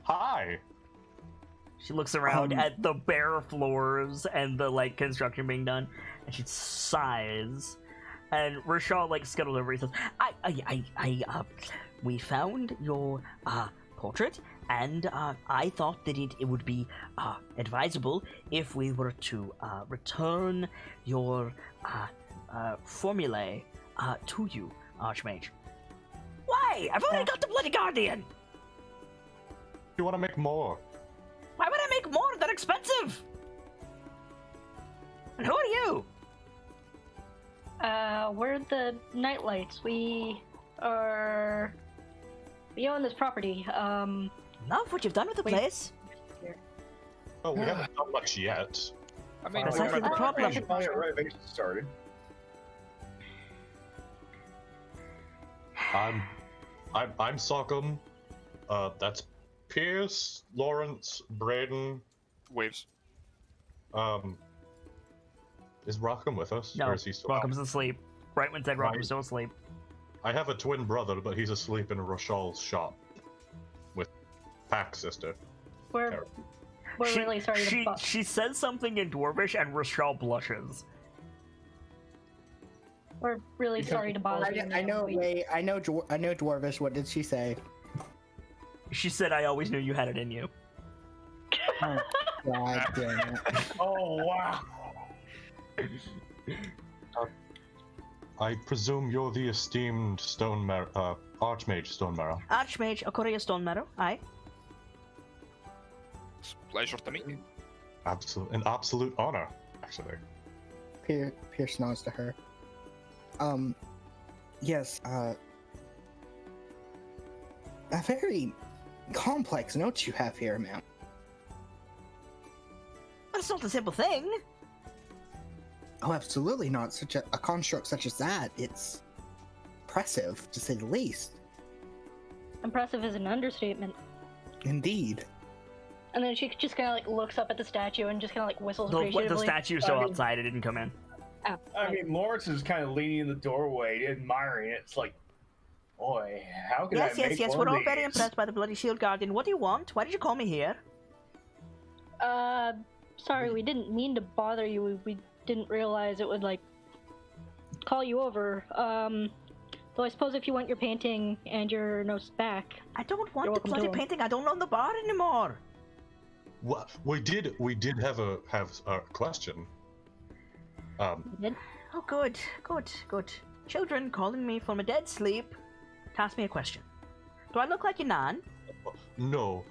Hi. She looks around at the bare floors and the like construction being done, and she sighs. And Rashal like scuttles over. He says, we found your portrait, and I thought that it would be advisable if we were to return your formulae to you, Archmage. Why? I've already got the Bloody Guardian. You want to make more? Why would I make more? They're expensive. And who are you? We're the KnightLites. We own this property. Love what you've done with the Wait. place. Oh, we haven't done much yet. I mean, That's we're actually the not- problem. Renovation started. I'm Sockham. That's Pierce, Lawrence, Braden. Waves. Is Rockham with us? No, Or is he still Rockham's asleep. Brightman said Rockham's still asleep. I have a twin brother, but he's asleep in Rochal's shop with Pack's sister. We're really sorry to She says something in Dwarvish and Rochelle blushes. We're really sorry to bother you. I know. Wait, I know Dwarvish. What did she say? She said, "I always knew you had it in you." Oh, God damn it. Oh wow! I presume you're the esteemed Archmage Stonemarrow. Archmage Okoria Stonemarrow, aye. It's a pleasure to meet you. An absolute honor, actually. Pierce nods to her. Yes, a very complex note you have here, ma'am. But it's not a simple thing. Oh, absolutely not. Such a construct such as that, it's impressive, to say the least. Impressive is an understatement. Indeed. And then she just kind of like looks up at the statue and just kind of like whistles The appreciatively. statue's still outside, it didn't come in. Oh, I mean, Lawrence is kind of leaning in the doorway, admiring it. It's like, boy, how can I make Yes, one we're of all very these? impressed by the Bloody Shield Guardian. What do you want? Why did you call me here? Sorry, we didn't mean to bother you. We didn't realize it would like call you over. Though I suppose if you want your painting and your notes back, I don't You're want the welcome to bloody him. painting. I don't own the bar anymore. What we did have a question. we did. Oh, good. Children calling me from a dead sleep to ask me a question. Do I look like a nan? No,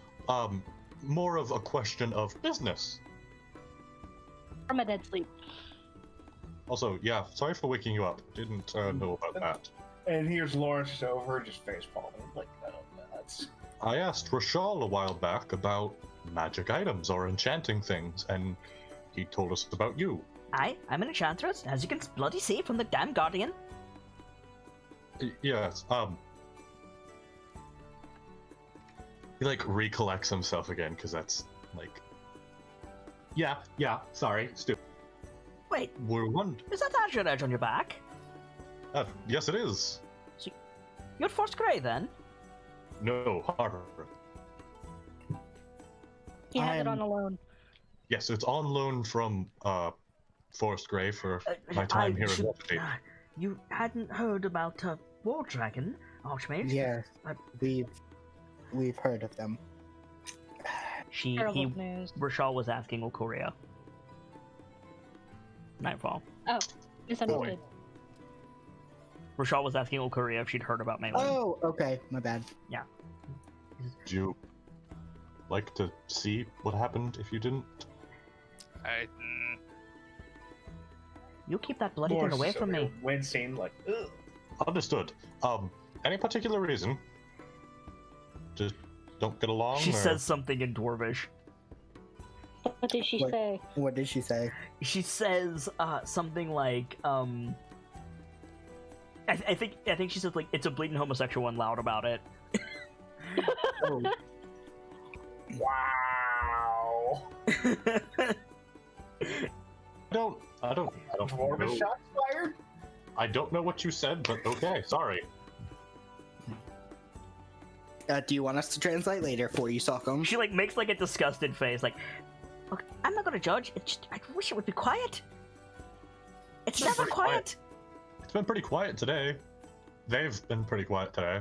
more of a question of business. From a dead sleep. Also, yeah, sorry for waking you up. Didn't know about that. And here's Lawrence just over, just face palming, like, oh, nuts. I asked Rochal a while back about magic items or enchanting things, and he told us about you. I'm an enchantress, as you can bloody see from the damn Guardian. Yes, he like recollects himself again, because that's like, yeah, sorry, stupid. Wait, We're one. is that Azure Edge on your back? Yes, it is. You're first grey then? No, harder. He has it I'm- on a loan. Yes, it's on loan from Forest Grey for my time here in Waterdeep. You hadn't heard about War Dragon, Archmage? Yes, we've heard of them. Terrible news. Rochelle was asking Okoria. Nightfall. Oh, misunderstood. Rochelle was asking Okoria if she'd heard about Maywin. Oh, okay, my bad. Would you like to see what happened if you didn't? You keep that bloody thing Lawrence away is from over me. here wincing, like, ugh. Understood. Any particular reason? Just don't get along? She or... says something in Dwarvish. What did she What? say? What did she say? She says something like, I think she says like, it's a bleeding homosexual and loud about it. Oh, Wow. I don't Dwarvish know. shots fired? I don't know what you said, but okay, sorry. do you want us to translate later for you, Sockham? She like makes like a disgusted face, like, look, I'm not gonna judge. It's just, I wish it would be quiet. It's It's never pretty quiet. It's been pretty quiet today. They've been pretty quiet today.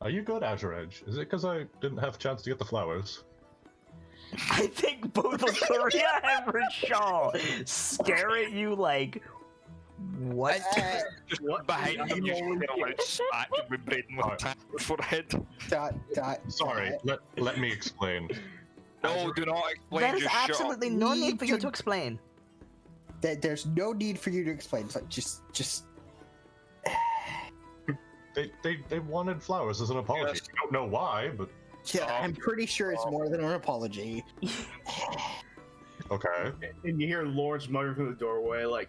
Are you good, Azure Edge? Is it because I didn't have a chance to get the flowers? I think both of Korea and Rachel stare at you like, what? Just behind them, you fell out smacking with Braden with a tap on the forehead. Sorry, let me explain. No, do not explain. There is just shut up. absolutely no We need for you could- to explain. There's no need for you to explain. It's like just. They wanted flowers as an apology. Yes. I don't know why, but Yeah, I'm pretty sure it's more than an apology. Okay. And you hear Lawrence mutter from the doorway, like,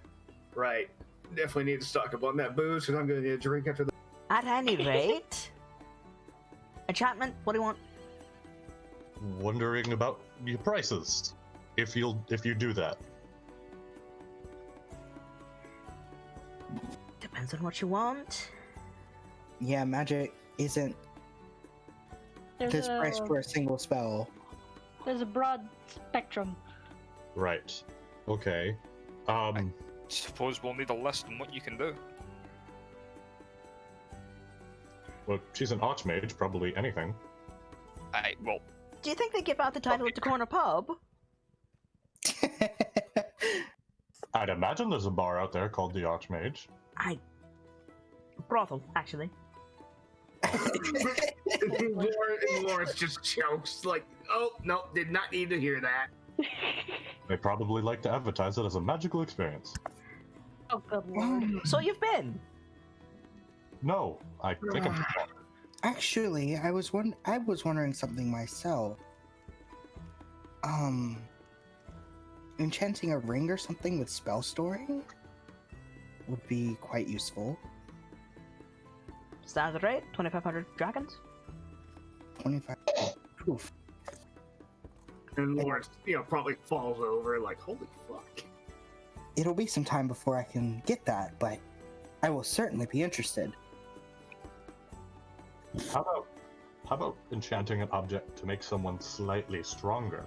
right, definitely need to stock up on that booze because I'm going to need a drink after the. At any rate, enchantment. What do you want? Wondering about your prices. If you do that. Depends on what you want. Yeah, magic isn't There's this price a, for a single spell. there's a broad spectrum. Right. Okay. Suppose we'll need a list on what you can do. Well, she's an archmage, probably anything. Well, Do you think they give out the title of the corner pub? I'd imagine there's a bar out there called the Archmage. Brothel, actually. Lawrence just chokes, like, oh, no, did not need to hear that. They probably like to advertise it as a magical experience. Oh, good lord. So you've been. No, I think I'm Actually, I was wondering something myself. Enchanting a ring or something with spell storing would be quite useful. Standard rate, 2,500 dragons. 25. Oof. And Lawrence, probably falls over, like, holy fuck. It'll be some time before I can get that, but I will certainly be interested. How about enchanting an object to make someone slightly stronger?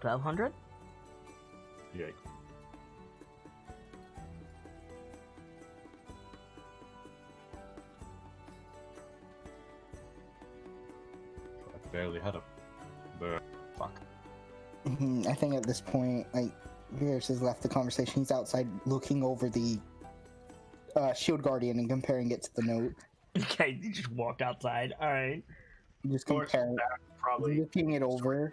1,200. Yay. I barely had a fuck. I think at this point, like, Virus has left the conversation. He's outside looking over the Shield Guardian and comparing it to the note. Okay, you just walked outside. All right. Just Lawrence is comparing, back, probably. looking it over.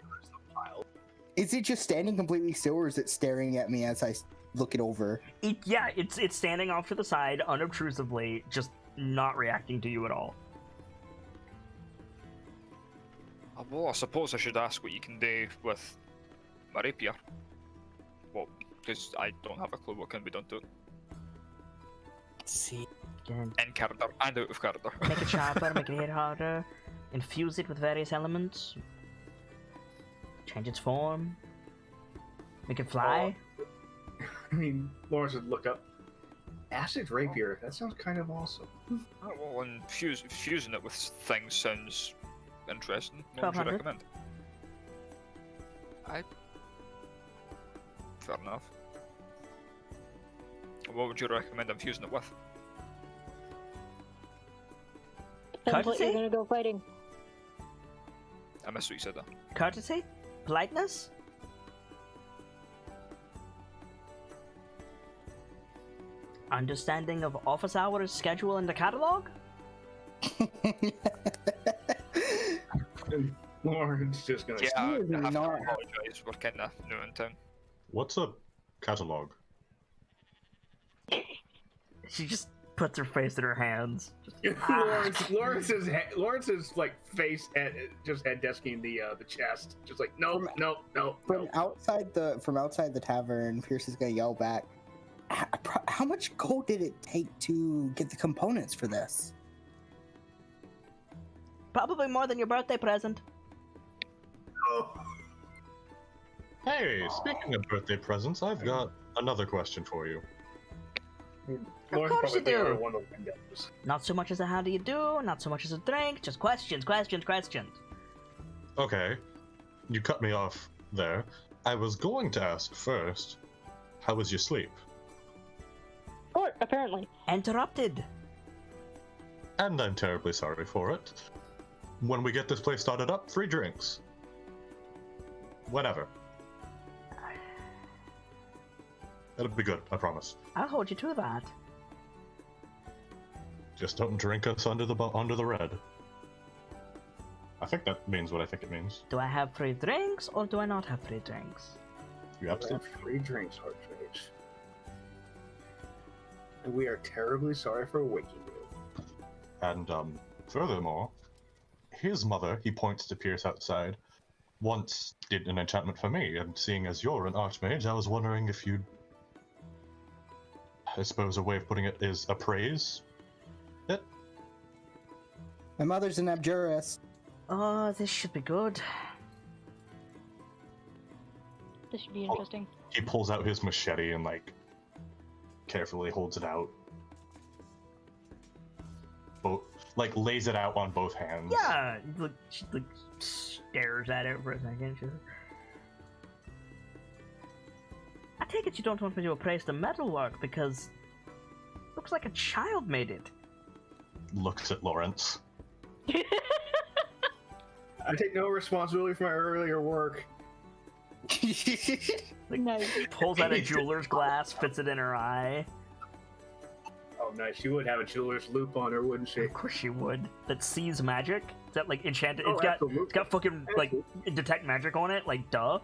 Is it just standing completely still, or is it staring at me as I look it over? It's standing off to the side, unobtrusively, just not reacting to you at all. well, I suppose I should ask what you can do with my rapier. Well, because I don't have a clue what can be done to it. Let's see. Again, In character and out of character. make it sharper, make it hit harder, infuse it with various elements, change its form, make it fly. I mean, Lawrence would look up. Acid rapier, that sounds kind of awesome. Oh, well, and fusing it with things sounds interesting. What would you 1,200. recommend? Fair enough. What would you recommend infusing it with? Depends what you're Courtesy? gonna go fighting. I missed what you said there. Courtesy? Politeness? Understanding of office hours, schedule, and the catalog? And Lawrence just gonna. Yeah, I have to not- apologise. We're kind of new in town. What's a catalog? She just puts her face in her hands. Lawrence's like face just head desking the chest, just like no. From outside the tavern, Pierce is gonna yell back. How much gold did it take to get the components for this? Probably more than your birthday present. Hey, speaking of birthday presents, I've got another question for you. Lawrence course you probably do. on one of the windows. Not so much as a how do you do, not so much as a drink, just questions. Okay, you cut me off there. I was going to ask first, how was your sleep? Or apparently. Interrupted. And I'm terribly sorry for it. When we get this place started up, free drinks. Whenever. It'll be good, I promise. I'll hold you to that. Just don't drink us under the red. I think that means what I think it means. Do I have free drinks or do I not have free drinks? You absolutely. Free drinks, Archmage. And we are terribly sorry for waking you. And furthermore, his mother, he points to Pierce outside, once did an enchantment for me, and seeing as you're an archmage, I was wondering if you'd... I suppose a way of putting it is appraise it? My mother's an abjurist. Oh, this should be good. This should be interesting. He pulls out his machete and, like, carefully holds it out. Both, like, lays it out on both hands. Yeah, she stares at it for a second. She's like, I take it you don't want me to appraise the metalwork because looks like a child made it. Looks at Lawrence. I take no responsibility for my earlier work. Nice. Pulls out a jeweler's glass, fits it in her eye. Oh, nice. She would have a jeweler's loop on her, wouldn't she? Of course she would. That sees magic. Is that like enchanted? Oh, It's got fucking like detect magic on it. Like duh.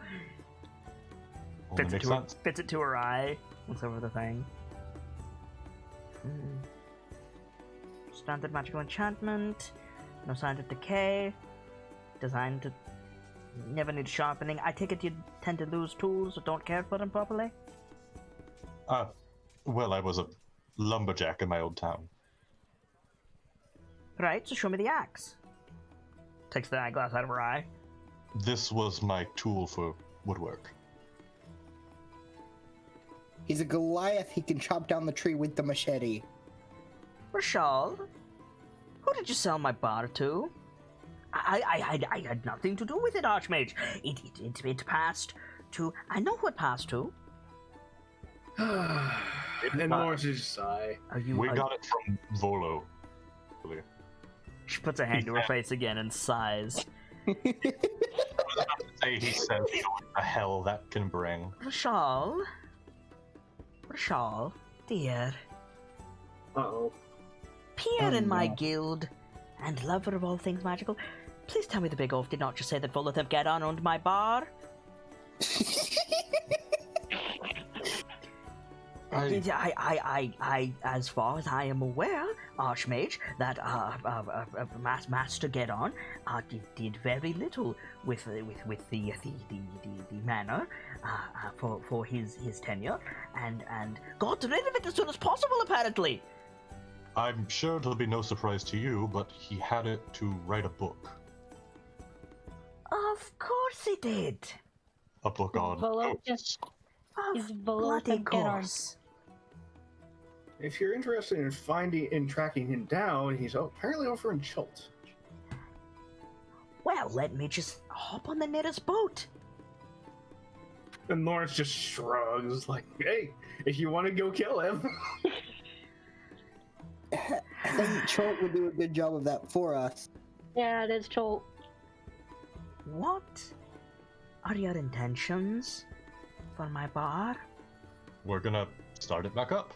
Only Fits it, makes to her, sense. fits it to her eye. Looks over the thing. Standard magical enchantment. No signs of decay. Designed to never need sharpening. I take it you tend to lose tools or don't care for them properly? Well, I was a lumberjack in my old town. Right, so show me the axe. Takes the eyeglass out of her eye. This was my tool for woodwork. He's a Goliath. He can chop down the tree with the machete. Rashal, who did you sell my bar to? I had nothing to do with it, Archmage. It passed to... I know who it passed to. And Lawrence just sigh. We got it from Volo. She puts a hand to her face again and sighs. Say he says what the hell that can bring. Rashal, dear. Uh-oh. Peer in my no. guild, and lover of all things magical. Please tell me the big oaf did not just say that Volothiv get on owned my bar. I, as far as I am aware, Archmage, that Master Gedon did very little with the manor for his tenure, and got rid of it as soon as possible, apparently. I'm sure it'll be no surprise to you, but he had it to write a book. Of course he did. A book on ghosts. Is Of Volothiv bloody Gedon. course. If you're interested in tracking him down, he's apparently over in Chult. Well, let me just hop on the nearest boat. And Lawrence just shrugs, like, hey, if you want to go kill him. I think Cholt would do a good job of that for us. Yeah, it is Cholt. What are your intentions for my bar? We're gonna start it back up.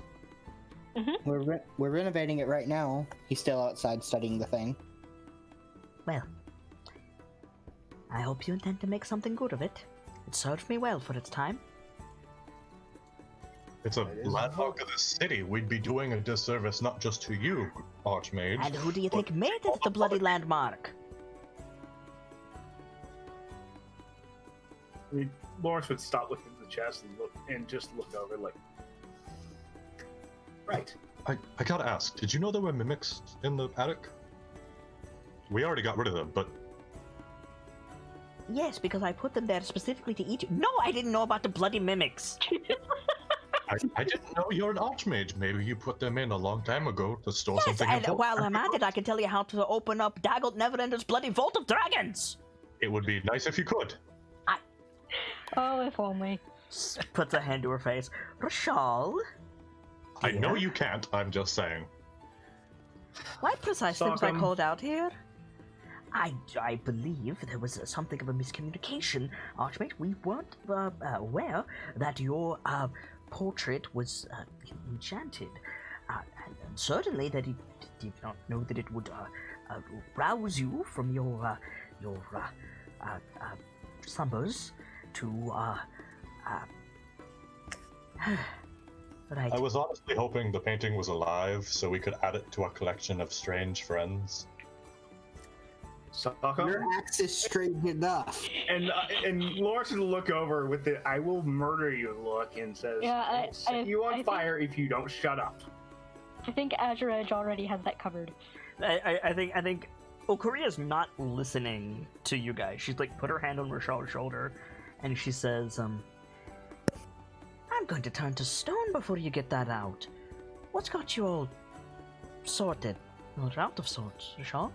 We're renovating it right now. He's still outside studying the thing. Well, I hope you intend to make something good of it. It served me well for its time. It's a That is landmark of the city. We'd be doing a disservice not just to you, Archmage. And who do you but think made it the bloody landmark? I mean, Lawrence would stop looking at the chest and just look over, like, right. I gotta ask, did you know there were mimics in the attic? We already got rid of them, but Yes, because I put them there specifically to eat you. No, I didn't know about the bloody mimics. I didn't know you're an Archmage. Maybe you put them in a long time ago to store Yes, something and important. while I'm at it, I can tell you how to open up Daggled Neverender's bloody Vault of Dragons. It would be nice if you could. Oh, if only. Puts a hand to her face. Rashal, I know dear? you can't, I'm just saying. What precise things I Sockham. called out here? I believe there was something of a miscommunication, Archmage. We weren't aware that your portrait was enchanted. And certainly that he did not know that it would rouse you from your slumbers to right. I was honestly hoping the painting was alive so we could add it to our collection of strange friends. Socko? Your axe is straight enough. And Lawrence will look over with the "I will murder you" look and says, Yeah, "I will set you on fire if you don't shut up." I think Azure Edge already has that covered. I think Okaria's not listening to you guys. She's like put her hand on Rashal's shoulder, and she says, "I'm going to turn to stone before you get that out. What's got you all sorted? Or out of sorts, Rashal?"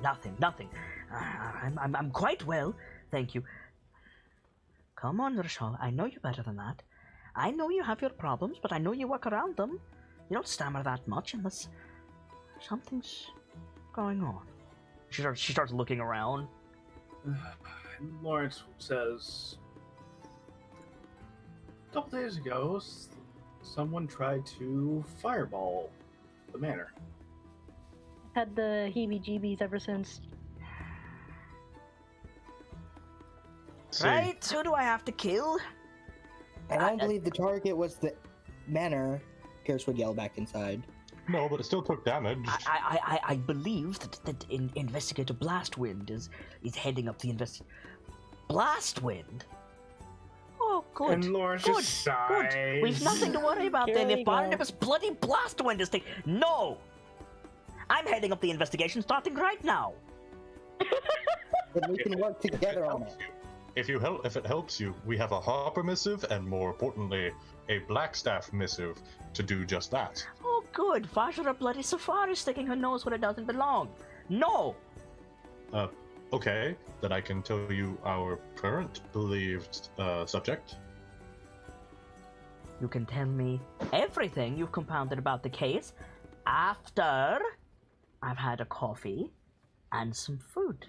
Nothing. I'm quite well, thank you. Come on, Rashal. I know you better than that. I know you have your problems, but I know you work around them. You don't stammer that much unless something's going on. She starts looking around. And Lawrence says, "A couple days ago, someone tried to fireball the manor." Had the heebie-jeebies ever since. See, Right? Who do I have to kill? I don't believe the target was the manor. Pierce would yell back inside. no, but it still took damage. I believe that Investigator Blastwind is heading up the Blastwind? Oh, good. And Lawrence Good, just sighs. Good. We've nothing to worry about Here then. we If go. Barnabas bloody Blastwind is taking... No! I'm heading up the investigation starting right now. But we can work together on it. If it helps you, we have a Harper missive and, more importantly, a Blackstaff missive to do just that. Oh, good. Vajra bloody Safari sticking her nose where it doesn't belong. No! Okay, then I can tell you our current believed subject. You can tell me everything you've compounded about the case after I've had a coffee and some food.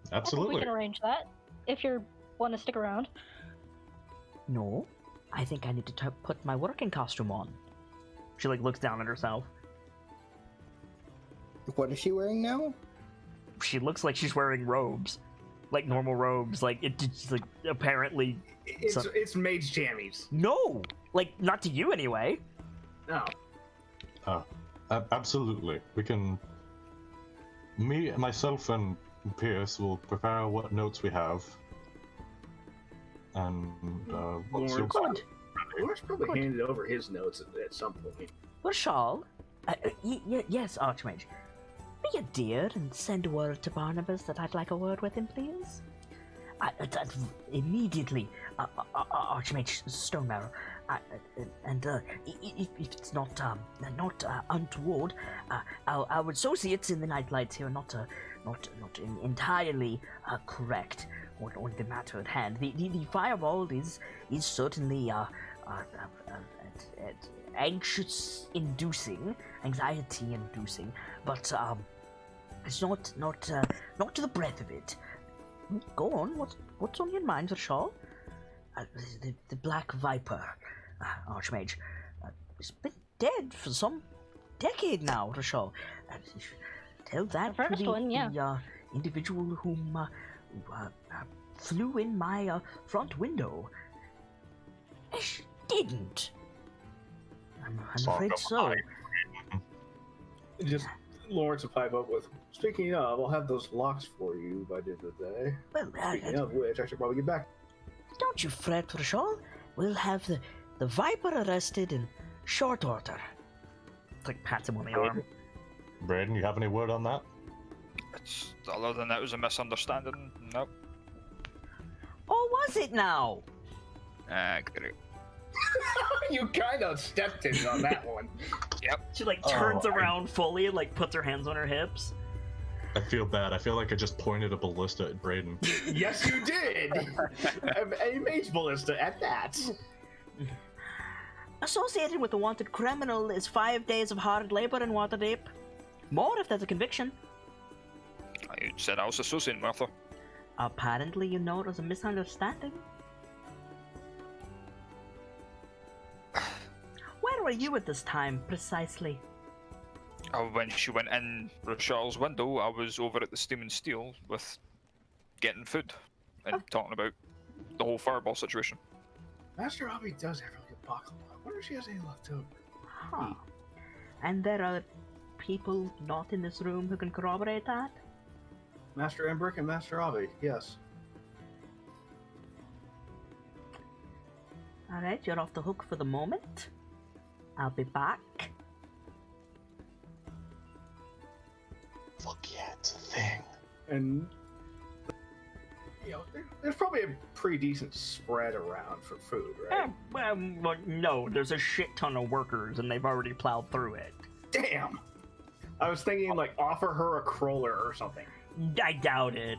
I think Absolutely. we can arrange that if you want to stick around. No, I think I need to put my working costume on. She looks down at herself. What is she wearing now? She looks like she's wearing robes, like normal robes. It's like apparently It's mage jammies. no, not to you anyway. No. Absolutely. We can. Myself, and Pierce will prepare what notes we have. And what's your Good. Lawrence probably Good. handed over his notes at some point. Rashal, yes, Archmage. Be a dear and send word to Barnabas that I'd like a word with him, please. Immediately, Archmage Stonemarrow. If it's not untoward, our associates in the KnightLites here are not entirely correct on the matter at hand. The fireball is certainly anxiety-inducing, but it's not to the breadth of it. Go on. What's on your mind, Rashal? The Black Viper, Archmage. It's been dead for some decade now, Rashal. Tell that The first to one, yeah. the individual whom flew in my front window. She didn't. I'm afraid so. Just Lawrence will pipe up with, "Speaking of, I'll have those locks for you by the end of the day. Well, Speaking of which, I should probably get back." don't you fret, Rashal. We'll have the Viper arrested in short order. It's like pats him on the arm. Braden, you have any word on that? It's, other than that was a misunderstanding. Nope. Oh, was it now? Great. You kind of stepped in on that one. She turns around fully and puts her hands on her hips. I feel bad. I feel like I just pointed a ballista at Braden. Yes, you did. A mage ballista at that. Associated with the wanted criminal is 5 days of hard labor in Waterdeep. More if there's a conviction. I said I was associating with her. Apparently, you know it was a misunderstanding. Where were you at this time, precisely? When she went in Rachel's window, I was over at the Steam and Steel with getting food and talking about the whole fireball situation. Master Abby does have a good baklava. I wonder if she has any left over. Huh. And there are people not in this room who can corroborate that? Master Embrick and Master Avi, yes. Alright, you're off the hook for the moment. I'll be back. Fuck yeah, it's a thing. And you know, there's probably a pretty decent spread around for food, right? Well, no, there's a shit ton of workers and they've already plowed through it. Damn! I was thinking, like, offer her a crawler or something. I doubt it.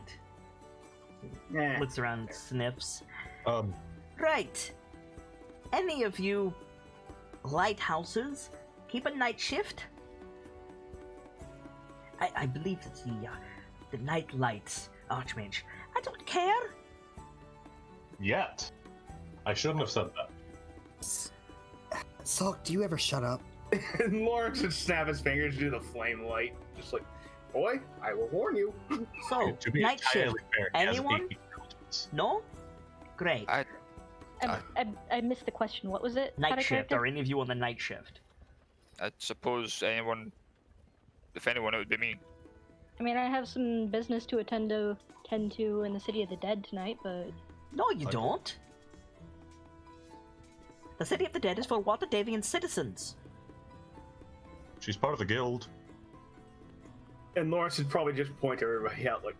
Nah. Looks around and sniffs. Right. Any of you lighthouses keep a night shift? I believe it's the KnightLites, Archmage. I don't care. Yet. I shouldn't have said that. Salk, do you ever shut up? And Lawrence would snap his fingers, do the flame light, just like, boy, I will warn you. So, To be night shift. entirely fair, he has Anyone? 18 intelligence. No? Great. I missed the question. What was it? Night Had a shift. character? Are any of you on the night shift? I suppose anyone, if anyone, it would be me. I mean, I have some business to attend to in the City of the Dead tonight, but No, you Okay. don't. The City of the Dead is for Waterdeepian citizens. She's part of the guild. And Lawrence would probably just point everybody out, like,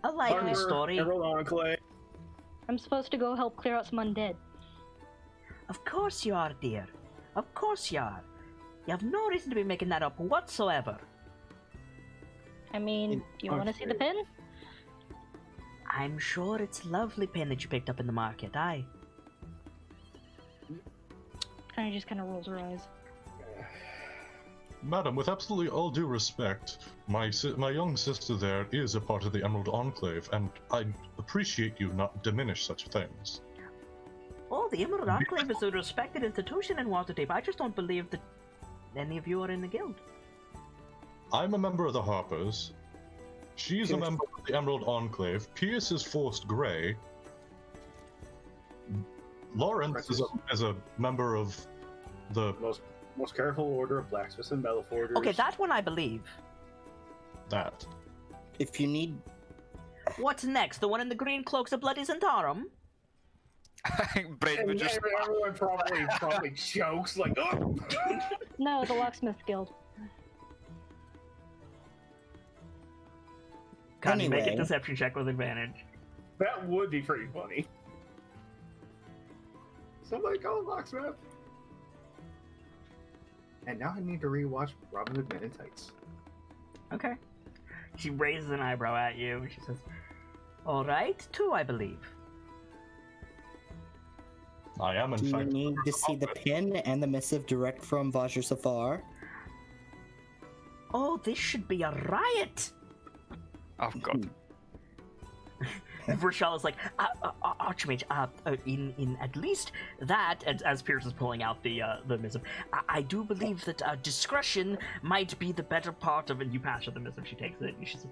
A likely Armor, story. Emerald Enclave. I'm supposed to go help clear out some undead. Of course you are, dear. Of course you are. You have no reason to be making that up whatsoever. I mean, do you want to see the pin? I'm sure it's a lovely pin that you picked up in the market, aye. And he just kind of rolls her eyes. Madam, with absolutely all due respect, my young sister there is a part of the Emerald Enclave, and I appreciate you not diminish such things. Oh, the Emerald Enclave is a respected institution in Waterdeep. I just don't believe that any of you are in the guild. I'm a member of the Harpers. She's a member of the Emerald Enclave. Pierce is Forced Grey. Lawrence is a member of the... Most careful order of blacksmiths and metal forgers. Okay, that one I believe. that. If you need... What's next? The one in the green cloaks of Bloody Zentarum? Braden would And just. everyone probably chokes, like, oh! No, the Locksmith Guild. Connie, make a Anyway. deception check with advantage. That would be pretty funny. Somebody call a locksmith. And now I need to rewatch Robin Hood Men in Tights. Okay. She raises an eyebrow at you and she says, Alright, 2, I believe. I am, in Do you fact... need to see the pin and the missive direct from Vajra Safar? Oh, this should be a riot! Oh god. Rochelle is like, Archmage, in at least that, as Pierce is pulling out the missive, I do believe that discretion might be the better part of it. You pass her the missive, she takes it, and she's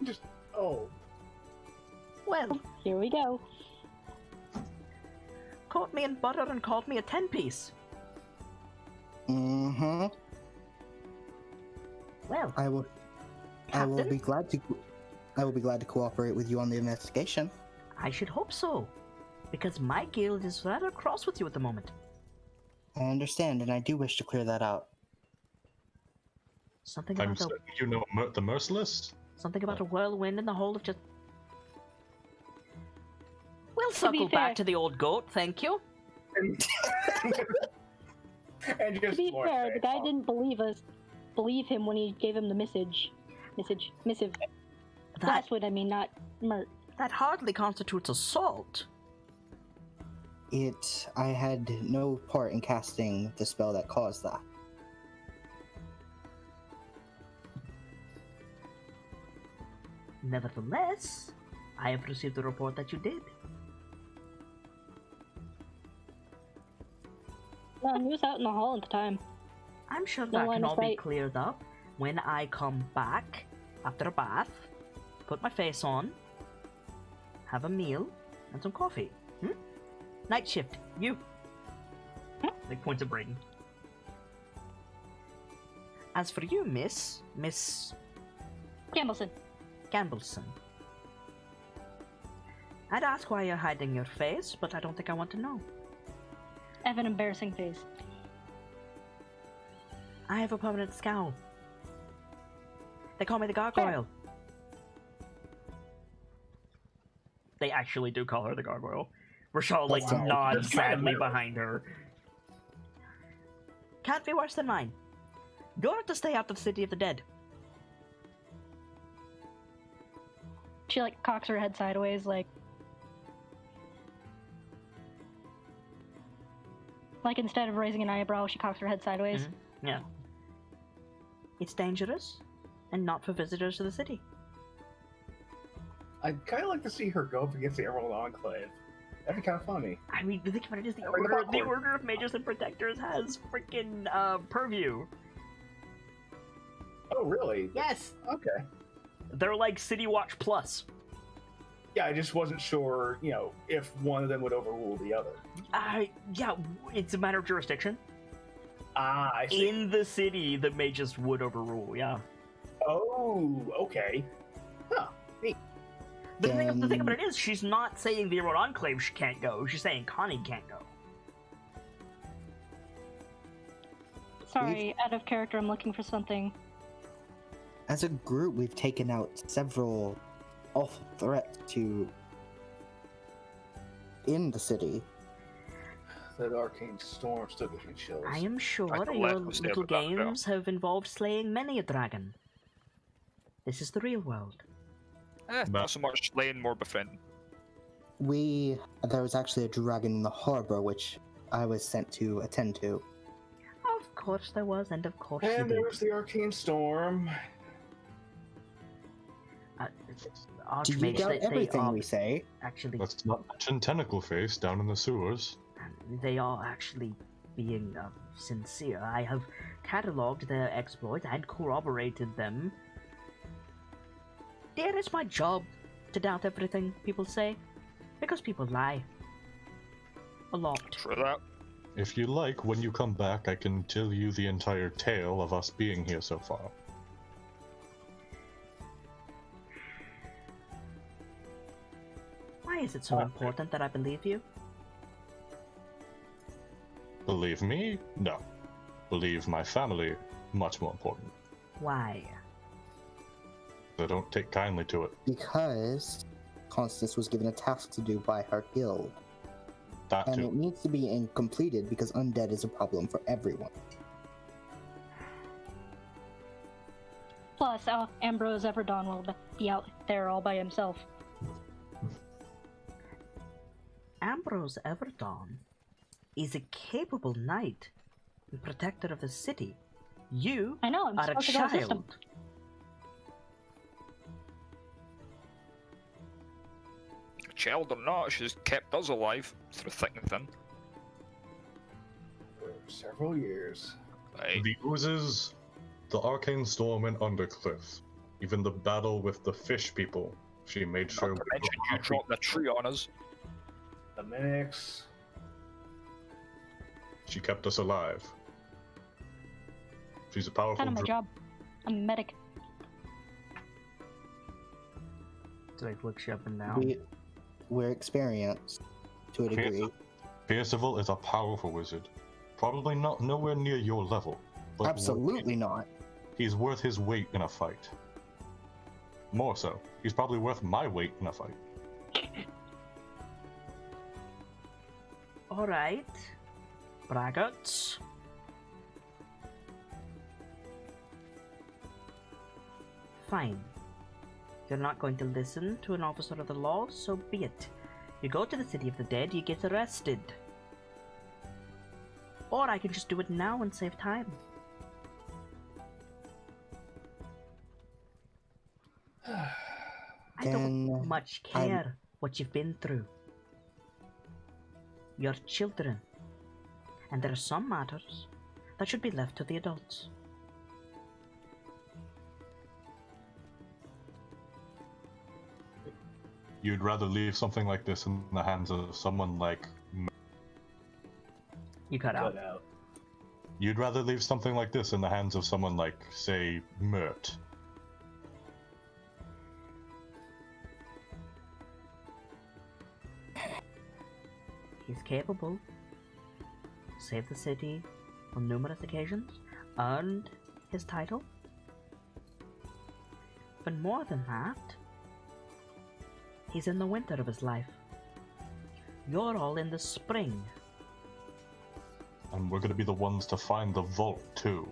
Just, oh. well, Here we go. caught me in butter and called me a 10-piece. Mm-hmm. Well, I will Captain? be glad to cooperate with you on the investigation. I should hope so, because my guild is rather cross with you at the moment. I understand, and I do wish to clear that out. Something I'm about certain you know the Merciless? something about a whirlwind in the hold of just... We'll To be circle fair- back to the old goat, thank you. And To just be Lawrence fair, saying, the guy oh. didn't believe him when he gave him the missive. That, Last I mean, not Mert. that hardly constitutes assault. I had no part in casting the spell that caused that. Nevertheless, I have received a report that you did. No, he was out in the hall at the time. I'm sure No that line can of all be sight. cleared up when I come back after a bath, put my face on, have a meal, and some coffee. Night shift, you. Like, points at Brayden. As for you, Miss Campbellson. Gambleson, I'd ask why you're hiding your face, but I don't think I want to know. I have an embarrassing face. I have a permanent scowl. They call me the Gargoyle. They actually do call her the Gargoyle. Rashal, like, That's fine. nods That's kind of sadly metal. behind her. Can't be worse than mine. You're to stay out of the City of the Dead. She like cocks her head sideways, like instead of raising an eyebrow, she cocks her head sideways. Mhm. Yeah. It's dangerous, and not for visitors to the city. I'd kind of like to see her go up against the Emerald Enclave. That'd be kind of funny. I mean, the thing about it is the Bring the order, the popcorn. Order of Mages and Protectors has freaking purview. Oh, really? Yes, Okay. they're like City Watch Plus. Yeah, I just wasn't sure, if one of them would overrule the other. Yeah, it's a matter of jurisdiction. Ah, I see. In the city, the mages would overrule. Yeah. Oh, okay. Huh. Neat. The thing Then- about it is, she's not saying the Emerald Enclave can't go. She's saying Connie can't go. Sorry, out of character, I'm looking for something. As a group, we've taken out several awful threats to in the city. That arcane storm still gives me chills. I am sure I can your let them say little about that, yeah. games have involved slaying many a dragon. This is the real world. Not so much slaying, more befriending. There was actually a dragon in the harbor which I was sent to attend to. Of course there was, and of course you And did. there was the arcane storm. Do you Archmage, doubt they everything are we say? actually, Let's not mention Tentacle Face down in the sewers. they are actually being sincere. I have catalogued their exploits and corroborated them. It is my job to doubt everything people say, because people lie. A lot. For that. If you like, when you come back, I can tell you the entire tale of us being here so far. Why is it so important that I believe you? Believe me? No. Believe my family? Much more important. Why? They don't take kindly to it. Because Constance was given a task to do by her guild, That and too. it needs to be completed because undead is a problem for everyone. Plus, Ambrose Everdon will be out there all by himself. Ambrose Everdon is a capable knight and protector of the city. You I know, I'm are a supposed to go assist him. child. Child or not, she's kept us alive through thick and thin. For several years. Right. The oozes, the arcane storm in Undercliff, even the battle with the fish people. She made sure Not to mention you dropped the tree on us. The mimics. she kept us alive. She's a powerful Kind of my job. I'm a medic. Did I look you up and down? We're experienced to a degree. Percival is a powerful wizard. Probably not nowhere near your level. But Absolutely not. He's worth his weight in a fight. More so, he's probably worth my weight in a fight. Alright. Braggart. Fine. You're not going to listen to an officer of the law, so be it. You go to the City of the Dead, you get arrested. Or I can just do it now and save time. I don't Then much care what you've been through. You're children. And there are some matters that should be left to the adults. You'd rather leave something like this in the hands of someone like me. You cut out. You'd rather leave something like this in the hands of someone like, say, Mert. He's capable. Saved the city on numerous occasions. Earned his title. But more than that, he's in the winter of his life. You're all in the spring. And we're gonna be the ones to find the vault, too.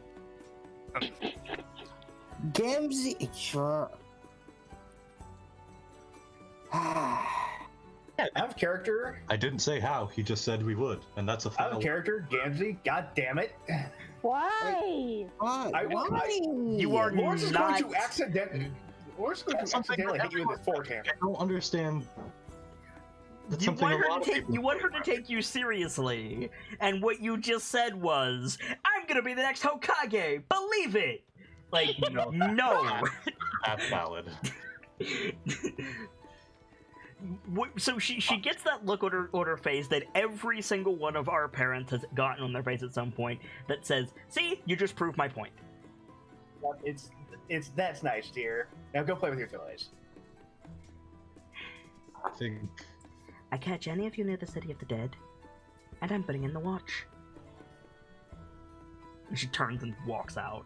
Gamzee, sure. Out of character. I didn't say how, he just said we would, and that's a Out of fail. character, Gamzee. God damn it. Why? Why? You are Lawrence is not. going to accidentally. Lawrence is going to accidentally hit you with a forehammer. I don't understand. That's You something want, a her lot to of take, people you want her to do. take you seriously, and what you just said was, "I'm gonna be the next Hokage. Believe it." Like, no. That's valid. So she gets that look on her face that every single one of our parents has gotten on their face at some point that says, "See, you just proved my point." It's that's nice, dear. Now go play with your toys. I think I catch any of you near the city of the dead, and I'm putting in the watch. And she turns and walks out.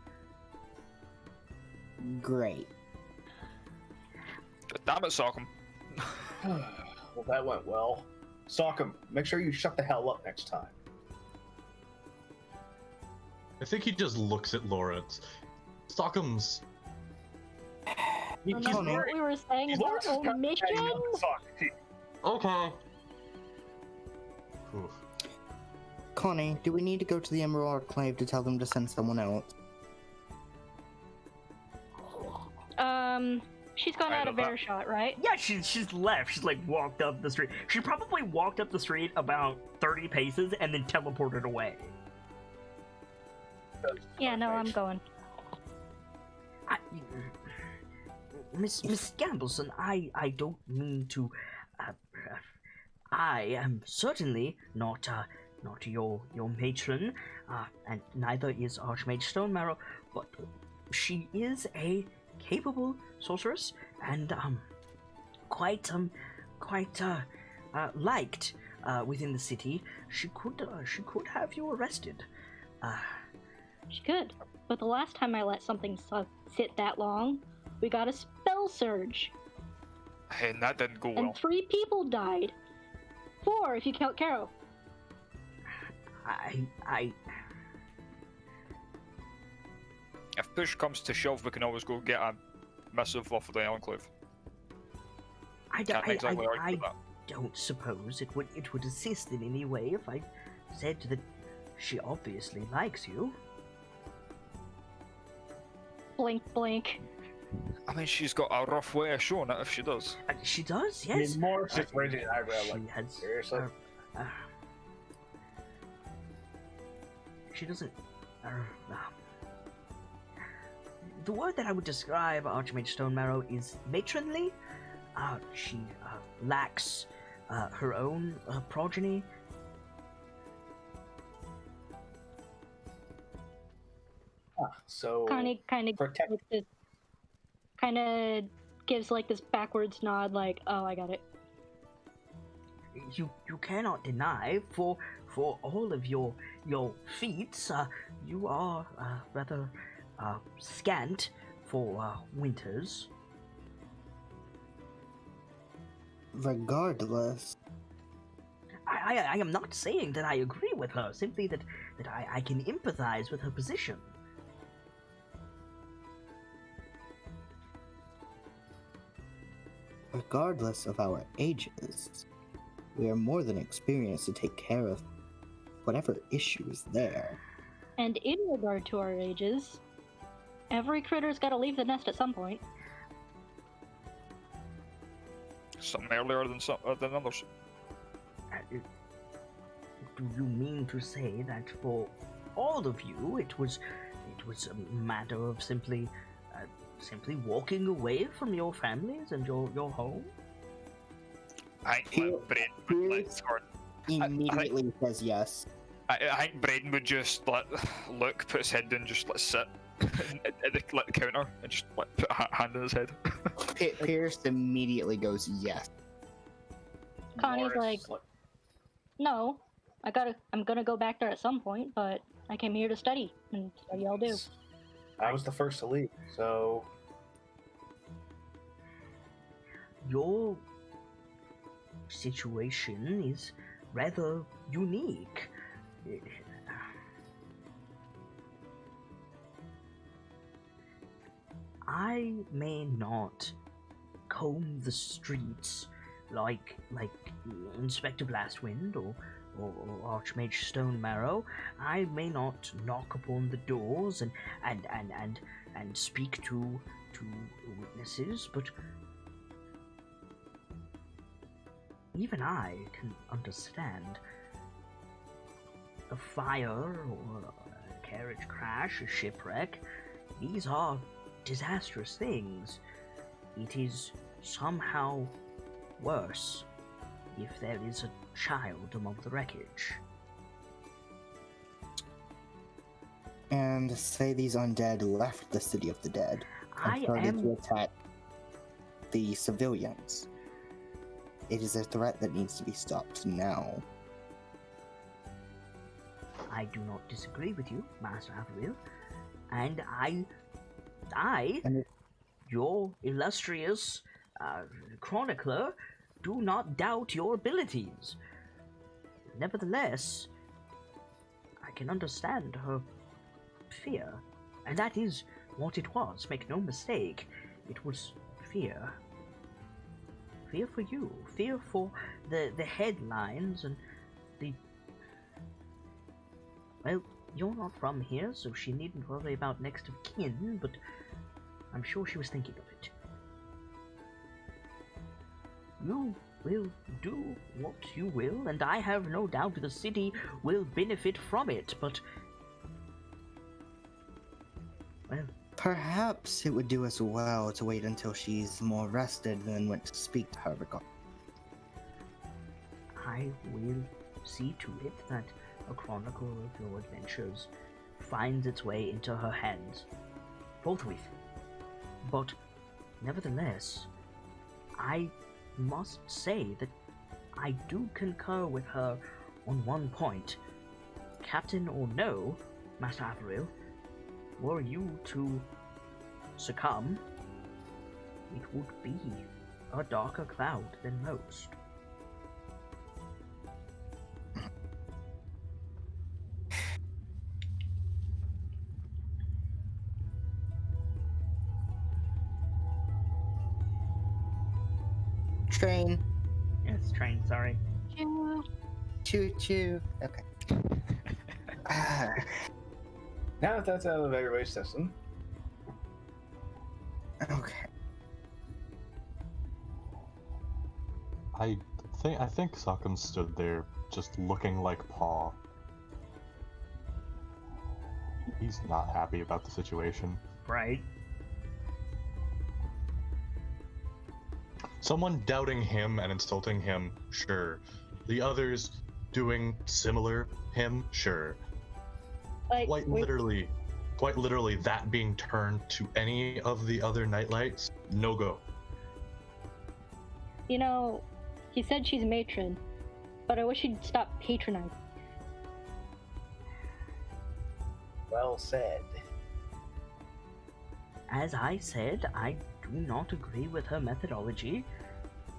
Great. Damn it, Sockham. Well, that went well. Sockham, make sure you shut the hell up next time. I think he just looks at Lawrence. Stockham's. Remember what we were saying about Lawrence is kind of omission? hanging on to Sockham. Okay. Oof. Connie, do we need to go to the Emerald Enclave to tell them to send someone else? She's gone I out of know that. earshot, right? Yeah, she's left. She's like walked up the street. She probably walked up the street about 30 paces and then teleported away. Yeah, no, I'm going. Miss Gambleson, I don't mean to. I am certainly not your matron, and neither is Archmage Stonemarrow, but she is a capable sorceress and quite liked within the city. She could have you arrested. She could. But the last time I let something sit that long, we got a spell surge. And that didn't go And well. 3 people died. 4 if you count Caro. If push comes to shove, we can always go get a missive off of the Enclave. Can't exactly argue with that. don't suppose it would assist in any way if I said that she obviously likes you. Blink, blink. I mean, she's got a rough way of showing it if she does. She does, I yes. mean, Morris just raising an eyebrow She like, has. seriously? She doesn't. The word that I would describe Archmage Stonemarrow is matronly. She lacks her own progeny. So protect. Kind of gives like this backwards nod, like, oh, I got it. You cannot deny for all of your feats, you are rather scant for winters. Regardless. I am not saying that I agree with her, simply that I can empathize with her position. Regardless of our ages, we are more than experienced to take care of whatever issue is there. And in regard to our ages, every critter's got to leave the nest at some point. Some earlier than others. Do you mean to say that for all of you, it was a matter of simply walking away from your families and your home? I ain't let brain Here- let's hard. Immediately says yes. I think Braden would just like look, put his head down, just like sit at the counter and just like put a hand on his head. Pierce immediately goes yes. Connie's like, Morris, no, I'm gonna go back there at some point, but I came here to study and study all do. I was the first to leave, so Your situation is rather unique. I may not comb the streets like Inspector Blastwind or Archmage Stone Marrow. I may not knock upon the doors and speak to witnesses, but even I can understand a fire or a carriage crash, a shipwreck. These are disastrous things. It is somehow worse if there is a child among the wreckage. And say these undead left the city of the dead and I started am to attack the civilians. It is a threat that needs to be stopped now. I do not disagree with you, Master Avril, and your illustrious chronicler, do not doubt your abilities. Nevertheless, I can understand her fear, and that is what it was. Make no mistake, it was fear. Fear for you, fear for the headlines and the... Well, you're not from here, so she needn't worry about next of kin, but I'm sure she was thinking of it. You will do what you will, and I have no doubt the city will benefit from it, but... Well... Perhaps it would do us well to wait until she's more rested than went to speak to her regarding. I will see to it that a chronicle of your adventures finds its way into her hands, forthwith. But, nevertheless, I must say that I do concur with her on one point. Captain or no, Master Avril, were you to succumb, it would be a darker cloud than most. Train. Yes, train, sorry. Choo choo. Okay. now that that's out of everybody's system, Okay. I think Sokkum stood there just looking like Paw. He's not happy about the situation. Right. Someone doubting him and insulting him, sure. The others doing similar him, sure. Like, Quite literally that being turned to any of the other KnightLites, no go. you know, he said she's matron, but I wish he'd stop patronizing. well said. As I said, I do not agree with her methodology,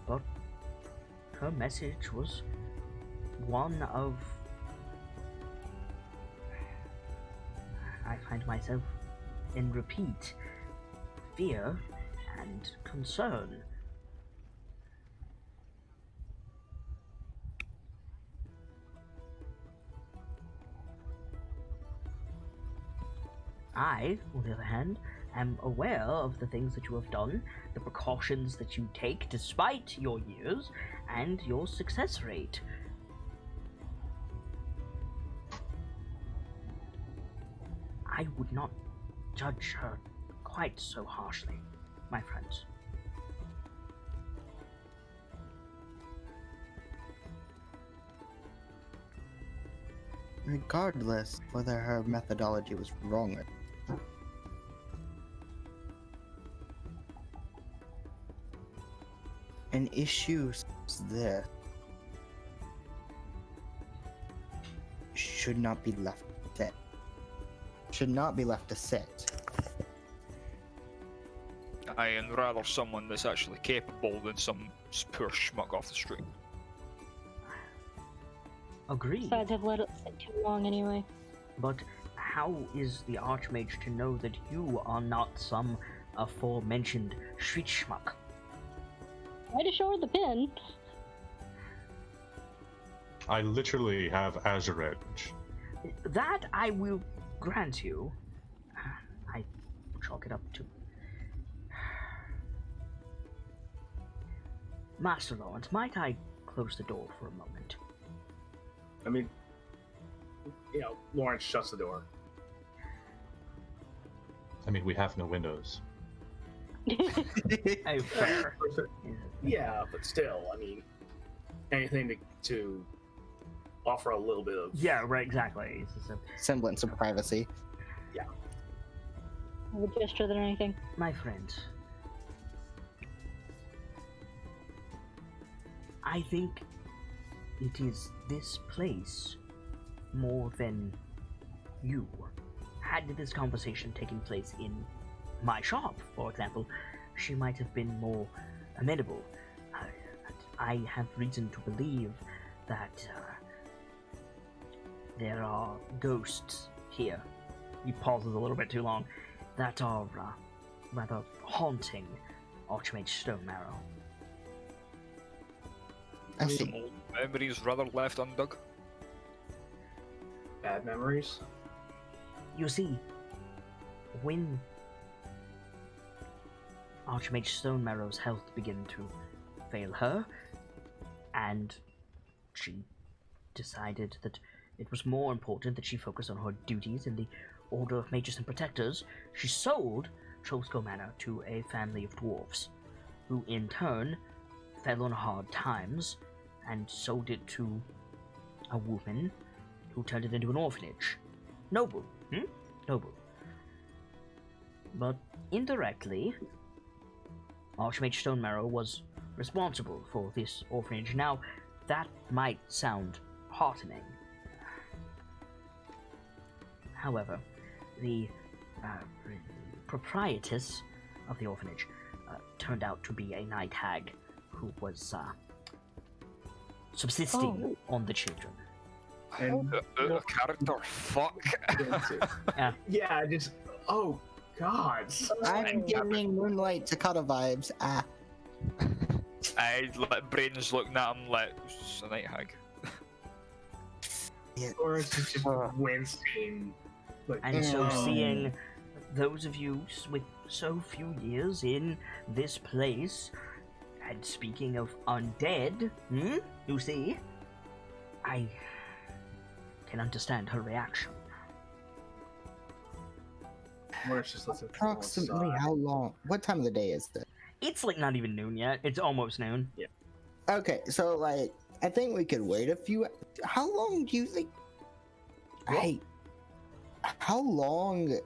but her message was one of... I find myself in repeat fear and concern. I, on the other hand, am aware of the things that you have done, the precautions that you take despite your years, and your success rate. I would not judge her quite so harshly, my friends. regardless whether her methodology was wrong or an issue such as this should not be left to sit. Should not be left to sit. And rather someone that's actually capable than some poor schmuck off the street. Agreed. Besides, I've let it sit too long anyway. But how is the Archmage to know that you are not some aforementioned street schmuck? Try to show her the pin. I literally have Azure Edge. That I will grant you. I chalk it up to... Master Lawrence, might I close the door for a moment? I mean, Lawrence shuts the door. I mean, we have no windows. Oh, fair. Yeah, but still, I mean, anything to offer a little bit of... Yeah, right, exactly. It's just Semblance of privacy. More gesture than anything. my friend, I think it is this place more than you. Had this conversation taken place in my shop, for example, she might have been more amenable. I have reason to believe that there are ghosts here. He pauses a little bit too long. That are rather haunting Archmage Stonemarrow. I Some see. old memories rather left undug. Bad memories. You see, when Archmage Stonemarrow's health began to fail her, and she decided that it was more important that she focus on her duties in the Order of Mages and Protectors, she sold Cholsko Manor to a family of dwarves, who in turn fell on hard times and sold it to a woman who turned it into an orphanage. Noble, noble. But indirectly, Archmage Stonemarrow was responsible for this orphanage. Now, that might sound heartening. However, the proprietress of the orphanage turned out to be a night hag who was subsisting on the children. And Character, fuck. yeah, just oh god. I'm getting Moonlight Takata vibes. Ah. Brain's looking at him like, it's a night hag. Or it's just wincing. Like, And so seeing those of you with so few years in this place, and speaking of undead, you see, I can understand her reaction. Lawrence just lets it Approximately fall aside. how long? What time of the day is it? It's like not even noon yet. It's almost noon. Okay, so like I think we could wait a few. How long do you think? How long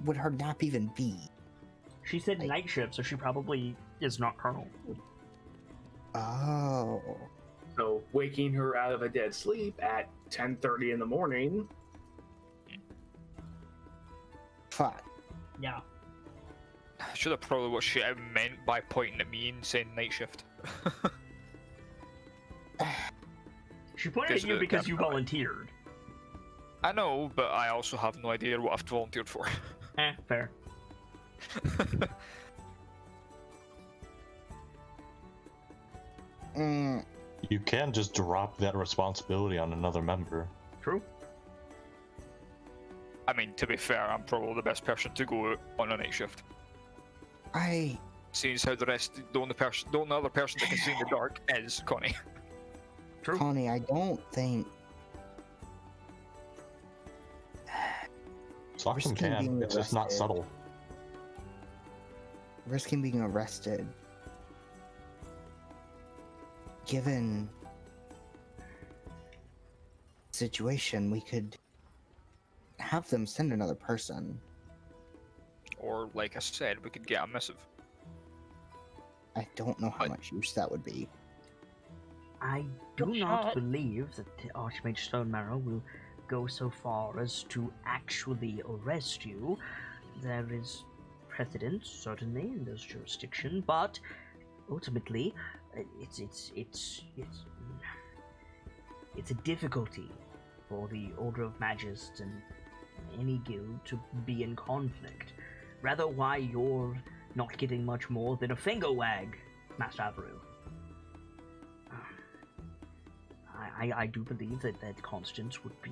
would her nap even be? She said night shift, so she probably is nocturnal. Oh, So waking her out of a dead sleep at 10:30 in the morning. fuck. Yeah. I should have probably what she meant by pointing at me and saying night shift. She pointed at you because you volunteered. I know, but I also have no idea what I've volunteered for. Fair. Mm, You can just drop that responsibility on another member. True. I mean, to be fair, I'm probably the best person to go out on a night shift. Seeing as how the only other person that can see in the dark is Connie. True. Connie, I don't think. Soxum Risking can, being it's just not arrested. subtle. Risking being arrested, given situation, we could have them send another person. Or, like I said, we could get a missive. I don't know how much use that would be. I do Good not shot. believe that the Archmage Stonemarrow will go so far as to actually arrest you. There is precedent, certainly, in this jurisdiction, but ultimately, it's a difficulty for the Order of Magists and any guild to be in conflict. Rather, why you're not getting much more than a finger wag, Master Averu. I do believe that Constance would be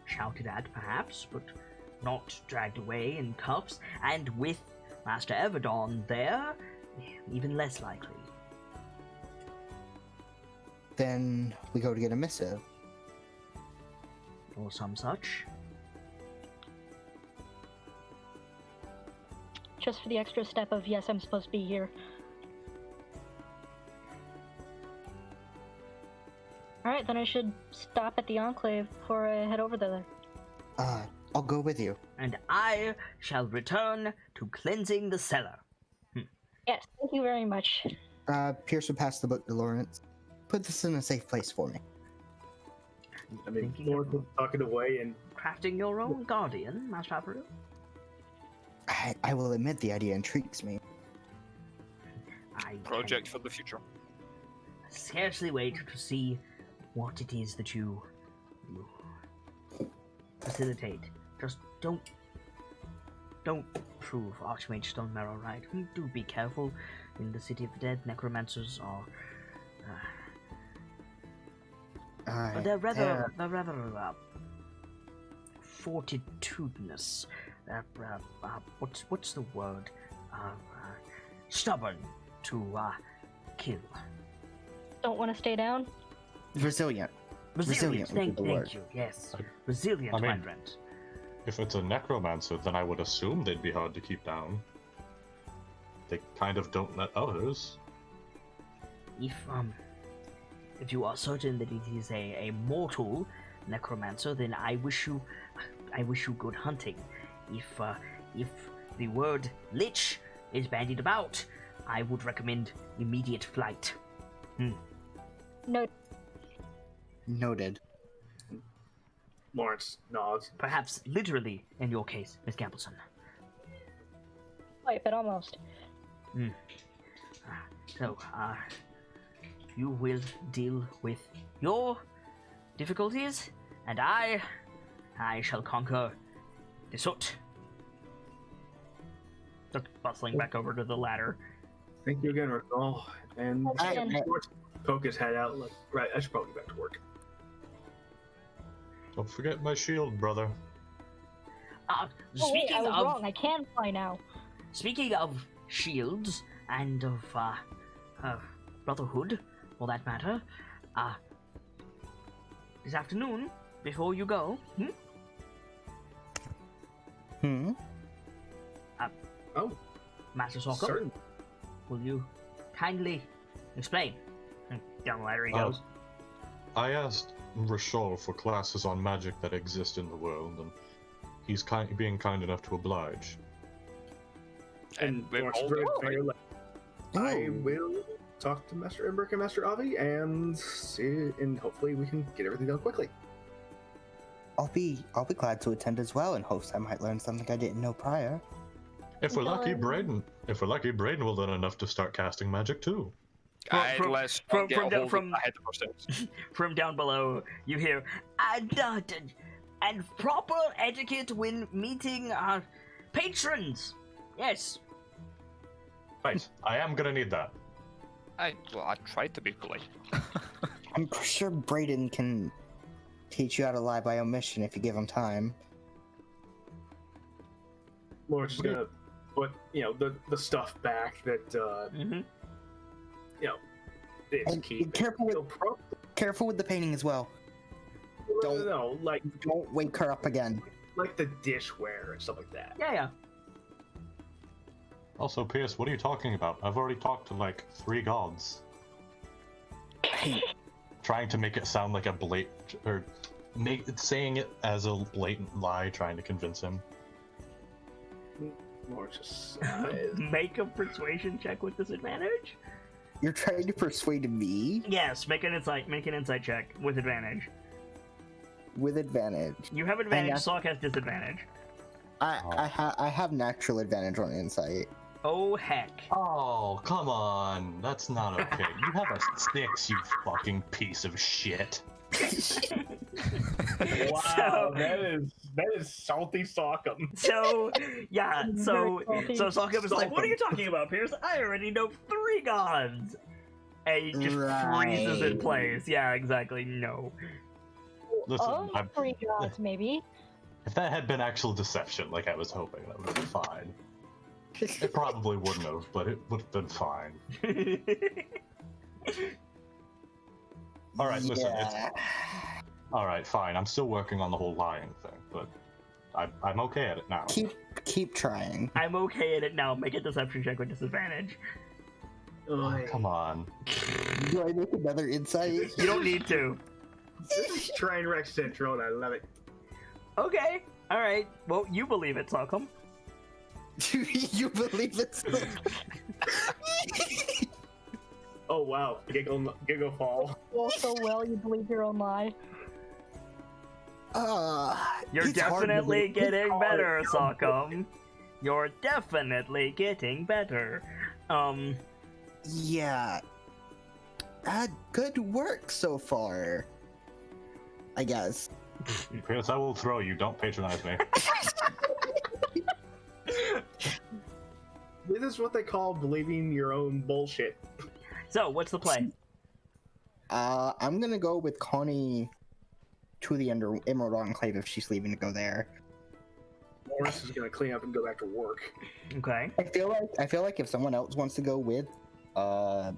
shouted at, perhaps, but not dragged away in cuffs, and with Master Everdon there, even less likely. Then we go to get a missive. Or some such. Just for the extra step of, yes, I'm supposed to be here. Alright, then I should stop at the Enclave before I head over there. I'll go with you. And I shall return to cleansing the cellar. Yes, thank you very much. Pierce will pass the book to Lawrence. Put this in a safe place for me. I mean, Thinking Lawrence was talking away, and Crafting your own guardian, Master Averu? I will admit the idea intrigues me. I Project for the future. scarcely wait to see what it is that you facilitate. Just don't prove Archmage Stonemarrow right. Do be careful. In the City of the Dead, necromancers are they're rather fortitudinous. What's the word? Stubborn to kill. Don't want to stay down? Resilient. Resilient. would be Thank the word. you. Yes, resilient, I mean- my friend. If it's a necromancer, then I would assume they'd be hard to keep down. They kind of don't let others. If you are certain that it is a mortal necromancer, then I wish you good hunting. If the word lich is bandied about, I would recommend immediate flight. No. Noted. Lawrence nods. Perhaps literally in your case, Miss Gambleson. Wait, but almost. So, you will deal with your difficulties, and I shall conquer the soot. Look, bustling back over to the ladder. Thank you again, Raquel. And Again. Lawrence poke his head out. Like, right, I should probably get back to work. Don't forget my shield, brother. Oh, wait, Speaking I was of wrong. I can fly now. Speaking of shields and of brotherhood, for that matter, this afternoon, before you go, Oh, Master Sokka, certain. will you kindly explain? Down the ladder he Oh. goes. I asked Rashol for classes on magic that exist in the world, and he's being kind enough to oblige. And we're Lawrence all is very good. fair, like, I will talk to Master Embrick and Master Avi and see, and hopefully we can get everything done quickly. I'll be glad to attend as well, in hopes I might learn something I didn't know prior. If we're lucky, Done. Braden will learn enough to start casting magic too. Let's from- get from a down- hold from- of the head of ourselves. From down below, you hear, and proper etiquette when meeting patrons. Yes. Right, I am gonna need that. I tried to be polite. I'm sure Brayden can teach you how to lie by omission if you give him time. Lawrence is gonna put, the stuff back that, Mm-hmm. it's And keep. careful with- So Careful with the painting as well. Don't- no, like Don't wake her up again. the dishware and stuff like that. Yeah. Also, Pierce, what are you talking about? I've already talked to like 3 gods. trying to make it sound like a blatant, or saying it as a blatant lie, trying to convince him. More just Make a persuasion check with disadvantage. You're trying to persuade me Yes, make an insight check with advantage. with advantage. You have advantage. that's- Salk has disadvantage. I have natural advantage on insight. Oh heck! Oh, come on. That's not okay. You have a 6, you fucking piece of shit. wow, that is salty Sockham. So yeah, so Very Salkum is like, "What are you talking about, Pierce? I already know 3 gods." And he just freezes in Right. place. Yeah, exactly. No. Listen, Of 3 gods, maybe. if that had been actual deception, like I was hoping, that would have been fine. It probably wouldn't have, but it would have been fine. Alright, listen, Yeah. alright, fine. I'm still working on the whole lying thing, but I'm okay at it now. Keep trying. I'm okay at it now. Make a deception check with disadvantage. Oh, come on. Do I make another insight? You don't need to. This is Train Wreck Central, and I love it. Okay. All right. Well, you believe it, Salkum. Do you believe it? Oh wow, giggle fall. Well, so well you believe your own lie. You're it's hard to definitely believe. getting hard. better, Salkum. You're definitely getting better. Yeah. Good work so far. I guess. Chris, I will throw you. Don't patronize me. This is what they call believing your own bullshit. So, what's the play? I'm gonna go with Connie to the Emerald Enclave if she's leaving to go there. Morris is gonna clean up and go back to work. Okay. I feel like if someone else wants to go with, I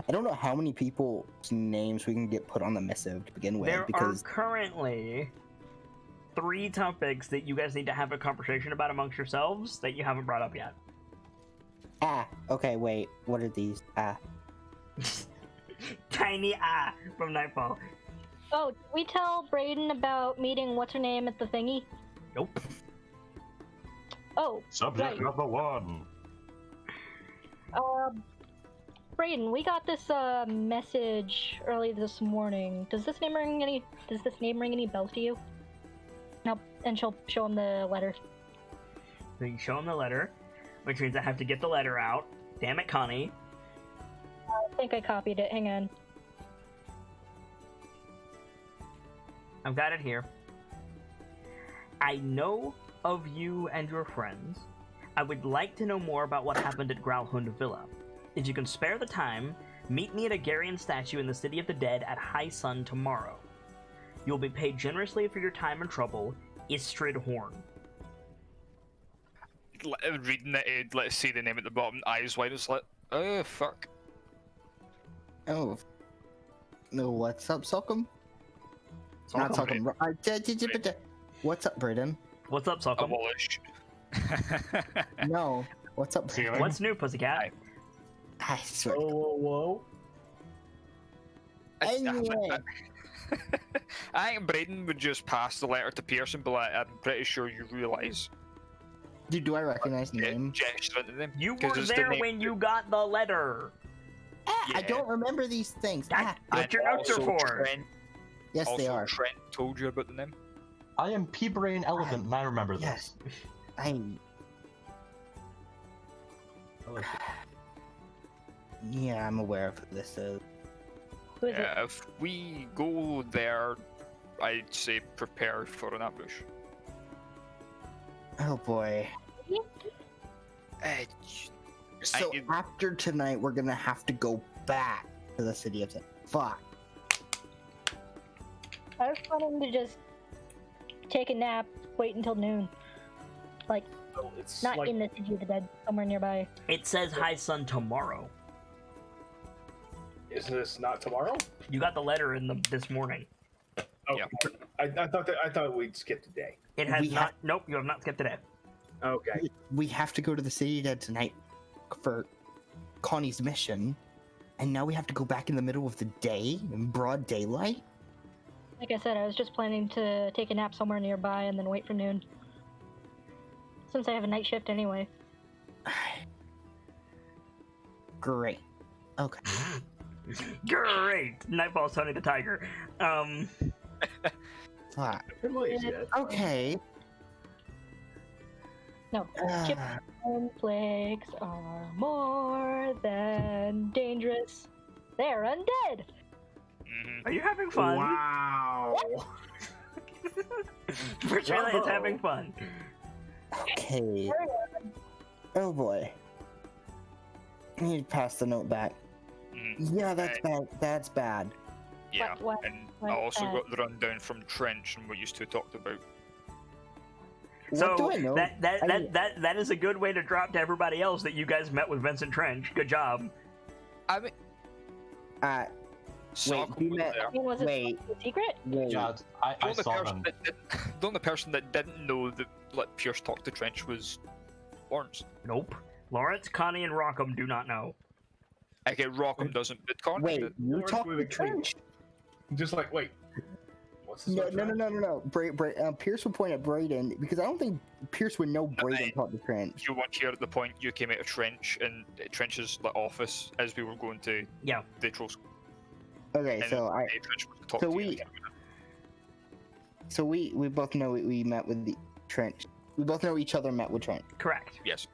don't know how many people's names we can get put on the missive to begin with, There because are currently 3 topics that you guys need to have a conversation about amongst yourselves that you haven't brought up yet. okay, wait, what are these? Tiny from Nightfall. Oh, did we tell Brayden about meeting what's her name at the thingy? Nope. Oh, Subject Right. number 1. Brayden, we got this message early this morning. Does this name ring any bells to you? Nope. And she'll show him the letter. So you show him the letter, which means I have to get the letter out. Damn it, Connie. I think I copied it. Hang on. I've got it here. I know of you and your friends. I would like to know more about what happened at Growlhund Villa. If you can spare the time, meet me at a Garian statue in the City of the Dead at high sun tomorrow. You will be paid generously for your time and trouble. Istrid Horn. Reading it, let's see the name at the bottom, eyes wide, it's like, oh, fuck. Oh. No, what's up, Salkum? Not Salkum. Salkum. What's up, Brayden? What's up, Salkum? Abolish. No. What's up, Feeling? Brayden? What's new, Pussycat? I swear. Whoa. Anyway. I think Braden would just pass the letter to Pearson, but like, I'm pretty sure you realise. Dude, do I recognize the name? Gesture into them. You 'cause were it's the there name- when you got the letter. I Yeah. don't remember these things. That's what And your notes are also for. Trent, Yes, they also are. Trent told you about the name. I am P-Brain Elephant, and I remember Yes. this. Yeah, I'm aware of who this is. Who is it? Yeah, if we go there, I'd say prepare for an ambush. Oh boy. So I- after tonight, we're gonna have to go back to the city of Dead. Fuck. I was planning to just take a nap, wait until noon. Like, Oh, it's not like, in the City of the Dead, somewhere nearby. It says high sun tomorrow. is this not tomorrow? You got the letter this morning. Oh, Yeah. I thought we'd skip today. It has We not. have- Nope, you have not skipped today. Okay. We have to go to the city of Dead tonight for Connie's mission, And now we have to go back in the middle of the day, in broad daylight? Like I said, I was just planning to take a nap somewhere nearby and then wait for noon. Since I have a night shift anyway. Great. Okay. Great! Nightfall's Tony the Tiger. Fuck. Please, yeah. Okay. No. Chip plagues are more than dangerous. They're undead. Mhm. Are you having fun? Wow. Virtualia's having fun. Okay. Oh boy. I need to pass the note back. Mm. Yeah, that's bad. That's bad. Yeah, What- and what, I also uh, got the rundown from Trench and what you two talked about. What do So I know? that is a good way to drop to everybody else that you guys met with Vincent Trench. Good job. I mean, Sarkle you was met- there. I mean, was it Wait. a secret? Wait. Yeah, The I only, saw person them. that the only person that didn't know that let Pierce talk to Trench was Lawrence. Nope. Lawrence, Connie, and Rockham do not know. I get Rockham doesn't, but Connie Wait, did. you Lawrence talked with to a clean- Trench? Just like, wait. What's this? No. Pierce would point at Brayden because I don't think Pierce would know Brayden Right. talked to Trench. You weren't here at the point you came out of Trench and Trench's like, office as we were going to Yeah. the trolls. Okay, And so Trench was to talk so to we- you. so we both know we met with the Trench. We both know each other met with Trench. Correct. Yes.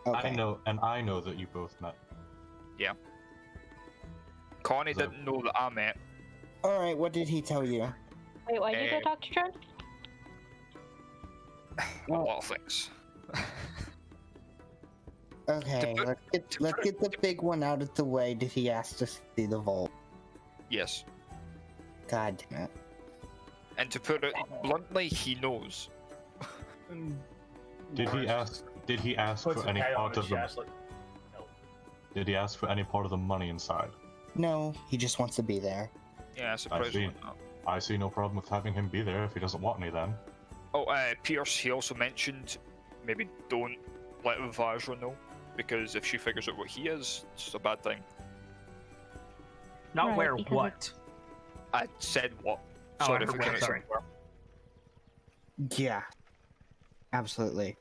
Okay. I know that you both met. Connie So- didn't know that I met. All right. What did he tell you? Wait, why'd you go Eh. talk to Trent? A lot of things. Okay. put- Let's get the big one out of the way. Did he ask to see the vault? Yes. God damn it. And to put it bluntly, he knows. Did he ask? Did he ask Puts for a any pat on part his of the? chest, like, no. Did he ask for any part of the money inside? No, he just wants to be there. Yeah, surprisingly see. not. I see no problem with having him be there if he doesn't want any. Then Oh, Pierce, he also mentioned maybe don't let Vajra know, because if she figures out what he is, it's a bad thing. Not Right, where because what? I said what? Oh, Sorry if everywhere, it came out sorry. somewhere. Yeah. Absolutely.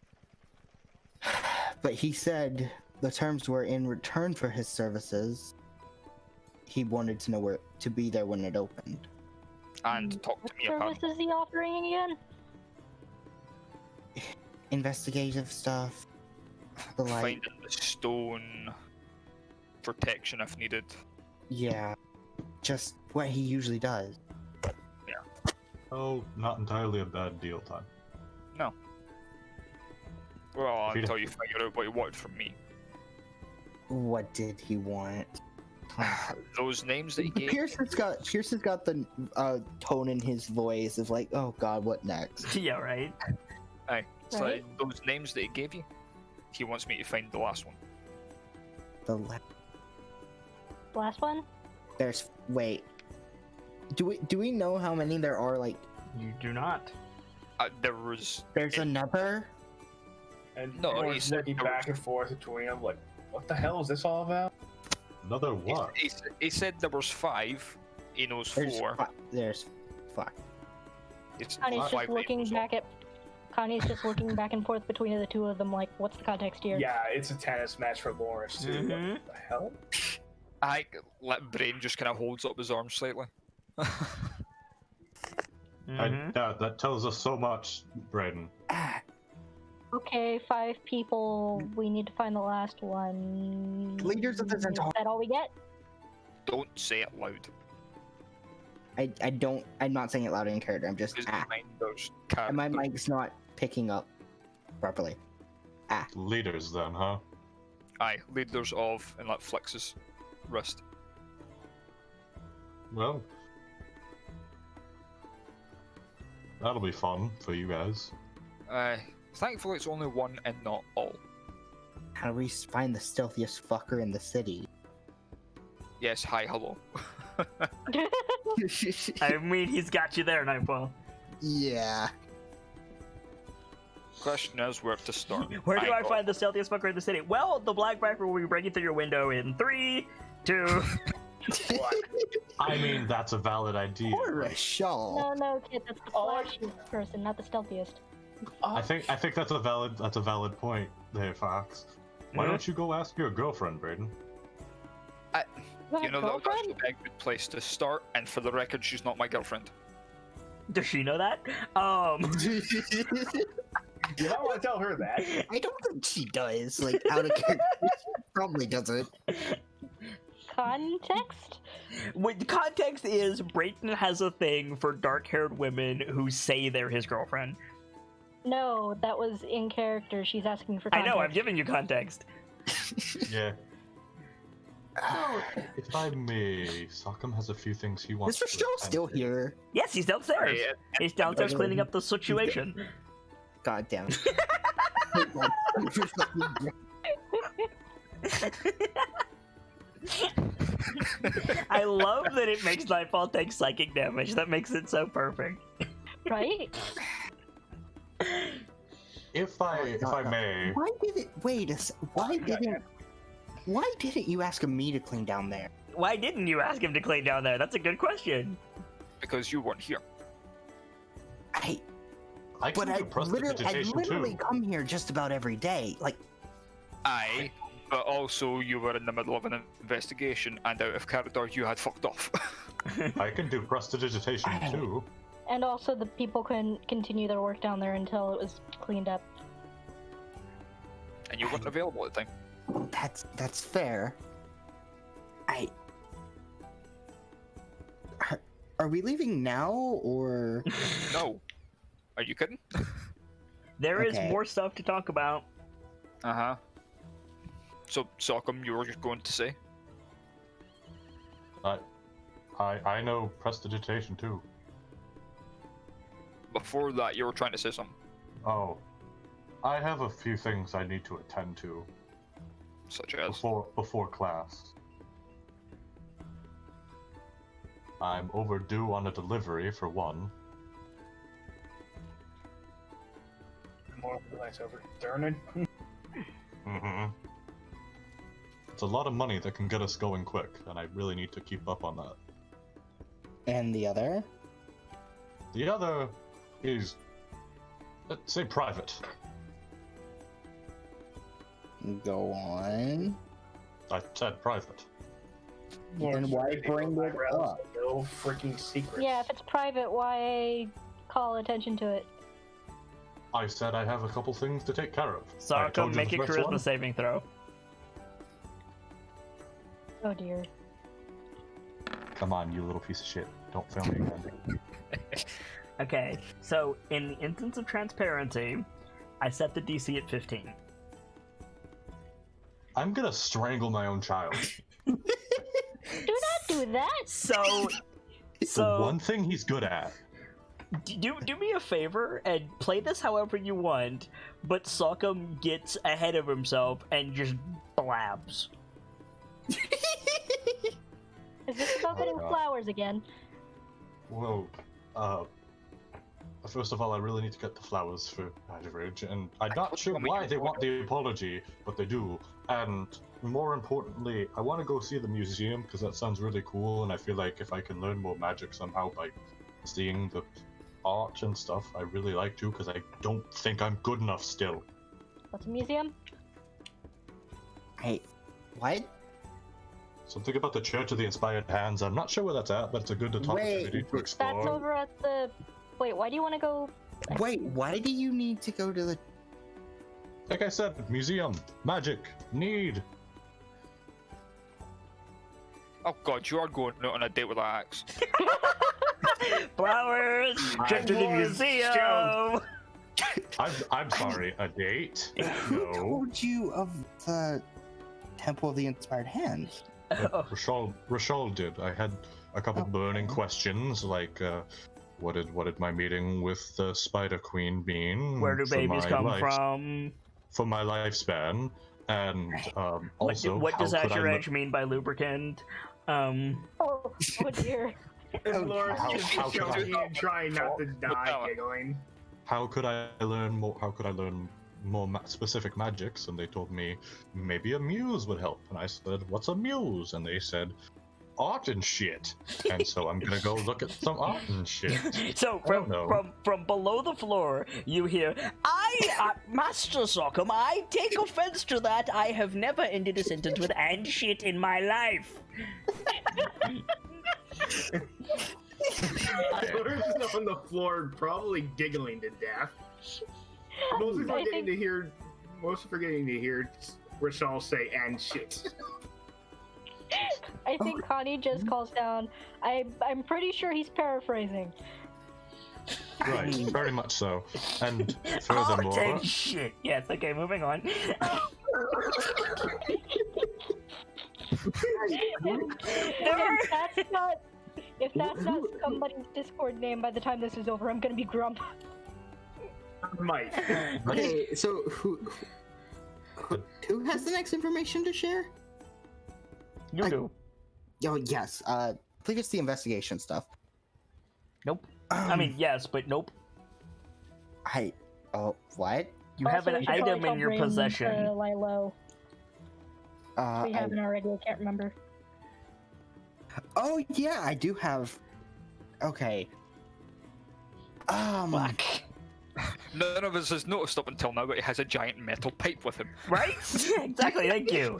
But he said the terms were in return for his services. He wanted to know where to be there when it opened. And talk to What me about service is he offering again? Investigative stuff. The like. finding the stone, protection if needed. Yeah. Just what he usually does. oh, not entirely a bad deal, time. Well, If he until you figure out what he wanted from me. What did he want? Those names that he gave. Pierce has got the tone in his voice of like, oh god, what next? Yeah, right. Aye. So Right. those names that he gave you, he wants me to find the last one. The Last one? there's wait. Do we know how many there are? Like, You do not. There was. there's another. And No, everyone's he said looking there back and forth between them, like, what the hell is this all about? Another what? He said there was 5. He knows There's 4. there's fuck. It's Connie's 5 just that he looking knows back at. Connie's just looking back and forth between the two of them, like, what's the context here? Yeah, it's a tennis match for Lawrence, too. Mhm. What the hell? I let Brain just kind of holds up his arm slightly. Mhm. That tells us so much, Braden. Okay, 5 people. We need to find the last one. Leaders of the Is Centaur. that all we get? Don't say it loud. I don't. I'm not saying it loud in character. I'm just Because there's and my characters. mic's not picking up properly. Leaders, then, huh? Aye, leaders of, and that flexes wrist. Well, that'll be fun for you guys. Thankfully it's only 1 and not all. How do we find the stealthiest fucker in the city? Yes, hi, hello. I mean, he's got you there, Nightfall. Yeah. Question is where to start. Where do I got- find the stealthiest fucker in the city? Well, the Black Viper will be breaking through your window in 3, 2. I mean, that's a valid idea. Or a shawl. No, kid, that's the flashiest person, not the stealthiest. I think that's a valid point there, Fox. Why don't you go ask your girlfriend, Brayden? You know, that would actually be a good place to start, and for the record, she's not my girlfriend. Does she know that? You might want to tell her that. I don't think she does. Like, out of character, she probably doesn't. Context? What the context is, Brayton has a thing for dark-haired women who say they're his girlfriend. No, that was in character. She's asking for I context. know, I'm giving you context. Yeah. If I may, Sockham has a few things he wants Is to Rochelle attend still to. here? Yes, he's downstairs. He's downstairs cleaning up the situation. God damn it. I love that it makes Nightfall take psychic damage. That makes it so perfect. Right? If I may, Why did it? Wait a sec. Why didn't you ask me to clean down there? Why didn't you ask him to clean down there? That's a good question. Because you weren't here. I can But do I prestidigitation literally too. come here just about every day. Like, But also, you were in the middle of an investigation, and out of character, you had fucked off. I can do prestidigitation too. And also, the people couldn't continue their work down there until it was cleaned up. And you weren't available at the time. that's fair. Are we leaving now or? No. Are you kidding? There is Okay. more stuff to talk about. Uh-huh. So, Sockham, you were just going to say? I know prestidigitation too. Before that, you were trying to say something. Oh, I have a few things I need to attend to Such as? before class. I'm overdue on a delivery for one. More nice over turning. Mm-hmm. It's a lot of money that can get us going quick, and I really need to keep up on that. And the other? The other is, let's say, private. Go on. I said private. Then why bring it up? No freaking secrets. Yeah, if it's private, why call attention to it? I said I have a couple things to take care of. I Sockham, told you make the a first charisma one. saving throw. Oh dear. Come on, you little piece of shit. Don't fail me again. Okay, so in the instance of transparency, I set the DC at 15. I'm gonna strangle my own child. Do not do that! So, It's the one thing he's good at. do me a favor and play this however you want, but Sockham gets ahead of himself and just blabs. Is this about getting God. flowers again? Well, first of all, I really need to get the flowers for Average, and I'm not sure why they want the apology, but they do. And more importantly, I want to go see the museum because that sounds really cool, and I feel like if I can learn more magic somehow by seeing the art and stuff, I really like to because I don't think I'm good enough still. What's a museum? Hey, what? Something about the Church of the Inspired Hands. I'm not sure where that's at, but it's a good opportunity to explore. That's over at the... Wait, why do you want to go... Wait, why do you need to go to the... Like I said, museum, magic, need. Oh god, you are going out on a date with an axe. Flowers! Trip to the museum! I'm sorry, a date? Who No. told you of the Temple of the Inspired Hands? Rochelle did. I had a couple burning questions, like, what did my meeting with the Spider Queen mean? Where do for babies my come from? For my lifespan, and also, What does how could I Azure learn- Edge mean by lubricant? Oh dear. Laura how- just how could joking I- and trying not to die giggling. How could I learn more? How could I learn more specific magics, and they told me maybe a muse would help. And I said, "What's a muse?" And they said, "Art and shit." And so I'm gonna go look at some art and shit. So from below the floor, you hear, Master Sockham, I take offense to that. I have never ended a sentence with "and shit" in my life. I was just on the floor, probably giggling to death. Mostly forgetting to hear Rachel say "and shit." I think Connie just calls down. I'm pretty sure he's paraphrasing. Right, very much so. And Art furthermore, and shit. Yes. Okay. Moving on. If that's not somebody's Discord name by the time this is over, I'm gonna be grump. Mike. Okay, so who has the next information to share? You do. Oh yes. Please just the investigation stuff. Nope. I mean, yes, but nope. What? You have an item in your possession. Lilo. We haven't already. I can't remember. Oh yeah, I do have. Okay. Black. None of us has noticed up until now, but he has a giant metal pipe with him. Right? Exactly. Thank you.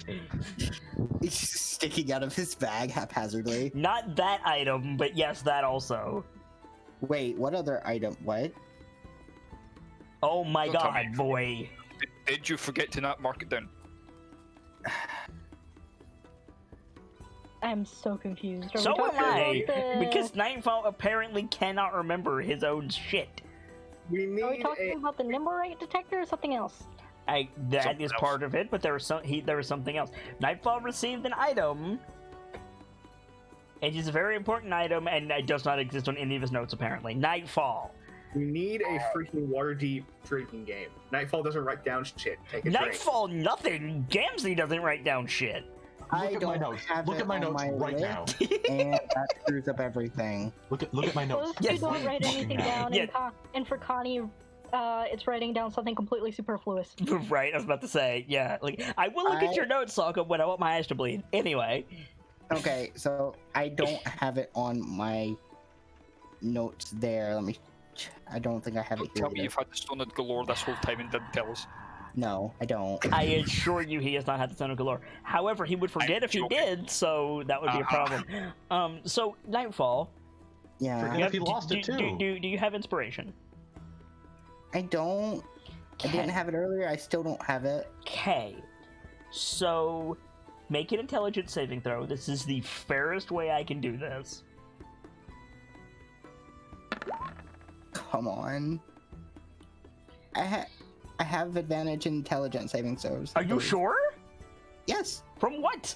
It's sticking out of his bag haphazardly. Not that item, but yes, that also. Wait, what other item? What? Oh my Don't tell god, me. boy. Did you forget to not mark it down? I'm so confused. Are we So am talking I, about the- because Nightfall apparently cannot remember his own shit. We Are we need talking about the Nimborite detector or something else? That Something is else. part of it, but there was something else. Nightfall received an item. It is a very important item, and it does not exist on any of his notes apparently. Nightfall. We need a freaking Waterdeep drinking game. Nightfall doesn't write down shit. Take a drink. Nightfall, nothing. Gamsley doesn't write down shit. I Look at my don't notes. have Look it at my on notes my right list, now. and that screws up everything. Look at my notes. Those Yes. two don't write anything down, Yeah. and for Connie, it's writing down something completely superfluous. Right, I was about to say, yeah. Like, I will look at your notes, Sokka, when I want my eyes to bleed. Anyway. Okay, so I don't have it on my notes there. Let me. I don't think I have it Don't here. tell me you've had the stone of galore this whole time and didn't tell us. No, I don't. I assure you he has not had the Stone of Galore. However, he would forget I'm if he joking. did, so that would be a problem. So, Nightfall. Yeah, Forget if he lost it too. Do you have inspiration? I don't. I didn't have it earlier. I still don't have it. Okay. So, make an intelligence saving throw. This is the fairest way I can do this. Come on. I have advantage in intelligence saving throws. Are you sure? Yes. From what?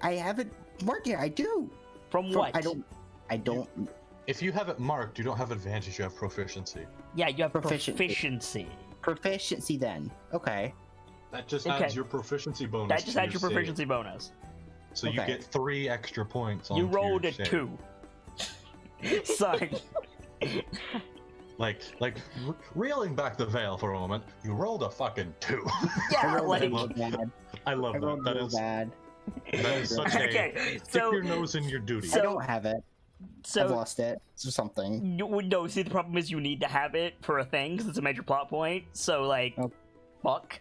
I have it marked here. I do. From what? I don't. If you have it marked, you don't have advantage, you have proficiency. Yeah, you have Proficiency. proficiency. Proficiency then. Okay. That just Okay. adds your proficiency bonus. That just to adds your save. proficiency bonus. So you Okay. get 3 extra points on You rolled a save. 2. Son. Like, reeling back the veil for a moment, you rolled a fucking 2. Yeah, I rolled like... real bad. I love I that. rolled That real is bad. such a Okay, stick so... your nose in your duty. I So- don't have it. I've So... lost it or something. No, see, the problem is you need to have it for a thing, because it's a major plot point, so, like... Oh. Fuck.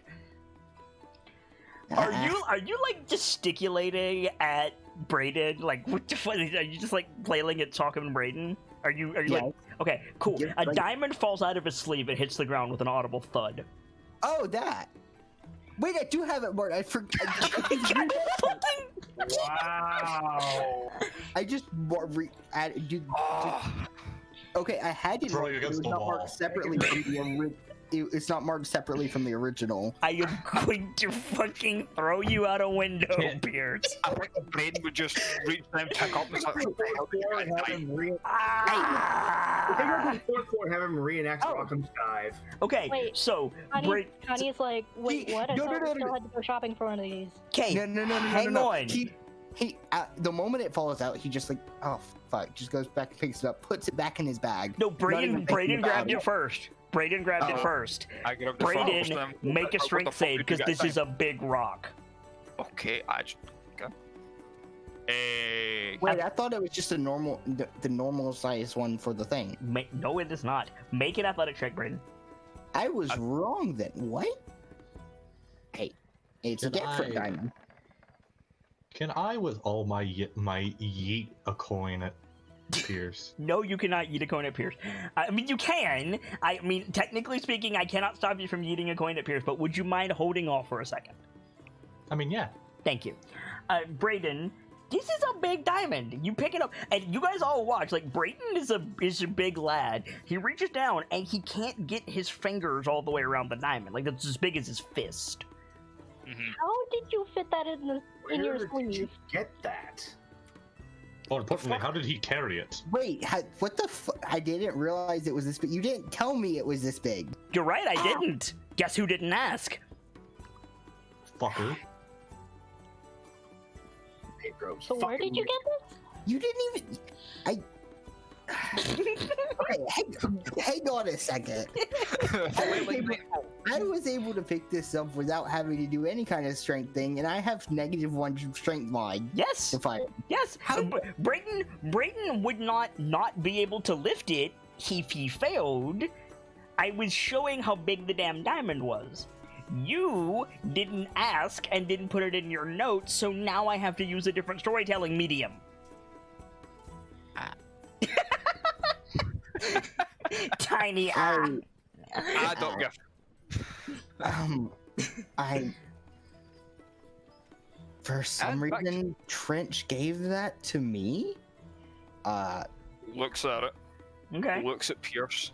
Are you like gesticulating at Brayden? Like, what the fuck? Are you just like flailing at Sokka and Brayden? Are you Yeah. like, okay, cool. Yeah, A like- diamond falls out of his sleeve and hits the ground with an audible thud. Oh, that. Wait, I do have it marked. I forgot. Wow. I just added. Oh, Okay, I had it. Throw marked, you but against it was the not wall. marked separately from the it's not marked separately from the original. I am going to fucking throw you out a window, Can't- Pierce. I think the brain would just reach down, pick up, and it's like, what the hell did Or I have die? him re- Ah! Take her to the fourth floor and have him reenact Oh. Rockham's Dive. Okay, Wait, so Connie's like, wait, He- what? I no, thought no, we no, still no. had to go shopping for one of these. okay, No, hang on. He the moment it falls out, he just like, oh fuck, just goes back and picks it up, puts it back in his bag. No, Not even Brayden thinking about grabbed it first. Brayden grabbed it Oh. first. I get up the front, Brayden, then- make what a the strength fuck save, did you because guys this think? is a big rock. Okay, okay. Wait, I thought it was just a normal, the normal size one for the thing. No, it is not. Make an athletic check, Brayden. I was wrong then. What? Hey, it's a Did different I- diamond. Can I, with all my yeet a coin at Pierce? No, you cannot eat a coin at Pierce. I mean, you can. I mean, technically speaking, I cannot stop you from eating a coin at Pierce, but would you mind holding off for a second? I mean, yeah. Thank you. Brayden, this is a big diamond. You pick it up, and you guys all watch. Like, Brayden is a big lad. He reaches down, and he can't get his fingers all the way around the diamond. Like, it's as big as his fist. How did you fit that in your Where did you sleeve? get that? More importantly, how did he carry it? Wait, what the I didn't realize it was this big. You didn't tell me it was this big. You're right, I didn't. Guess who didn't ask? Fucker. Pedro's So where did you get this? You didn't even. Okay, hang on a second. I was able to pick this up without having to do any kind of strength thing, and I have -1 strength mod Yes. to fight. Yes. How- Brayden would not be able to lift it if he failed. I was showing how big the damn diamond was. You didn't ask and didn't put it in your notes, so now I have to use a different storytelling medium. Tiny eye. I don't get. I. For some And back- reason, Trench gave that to me. Looks at it. Okay. Looks at Pierce.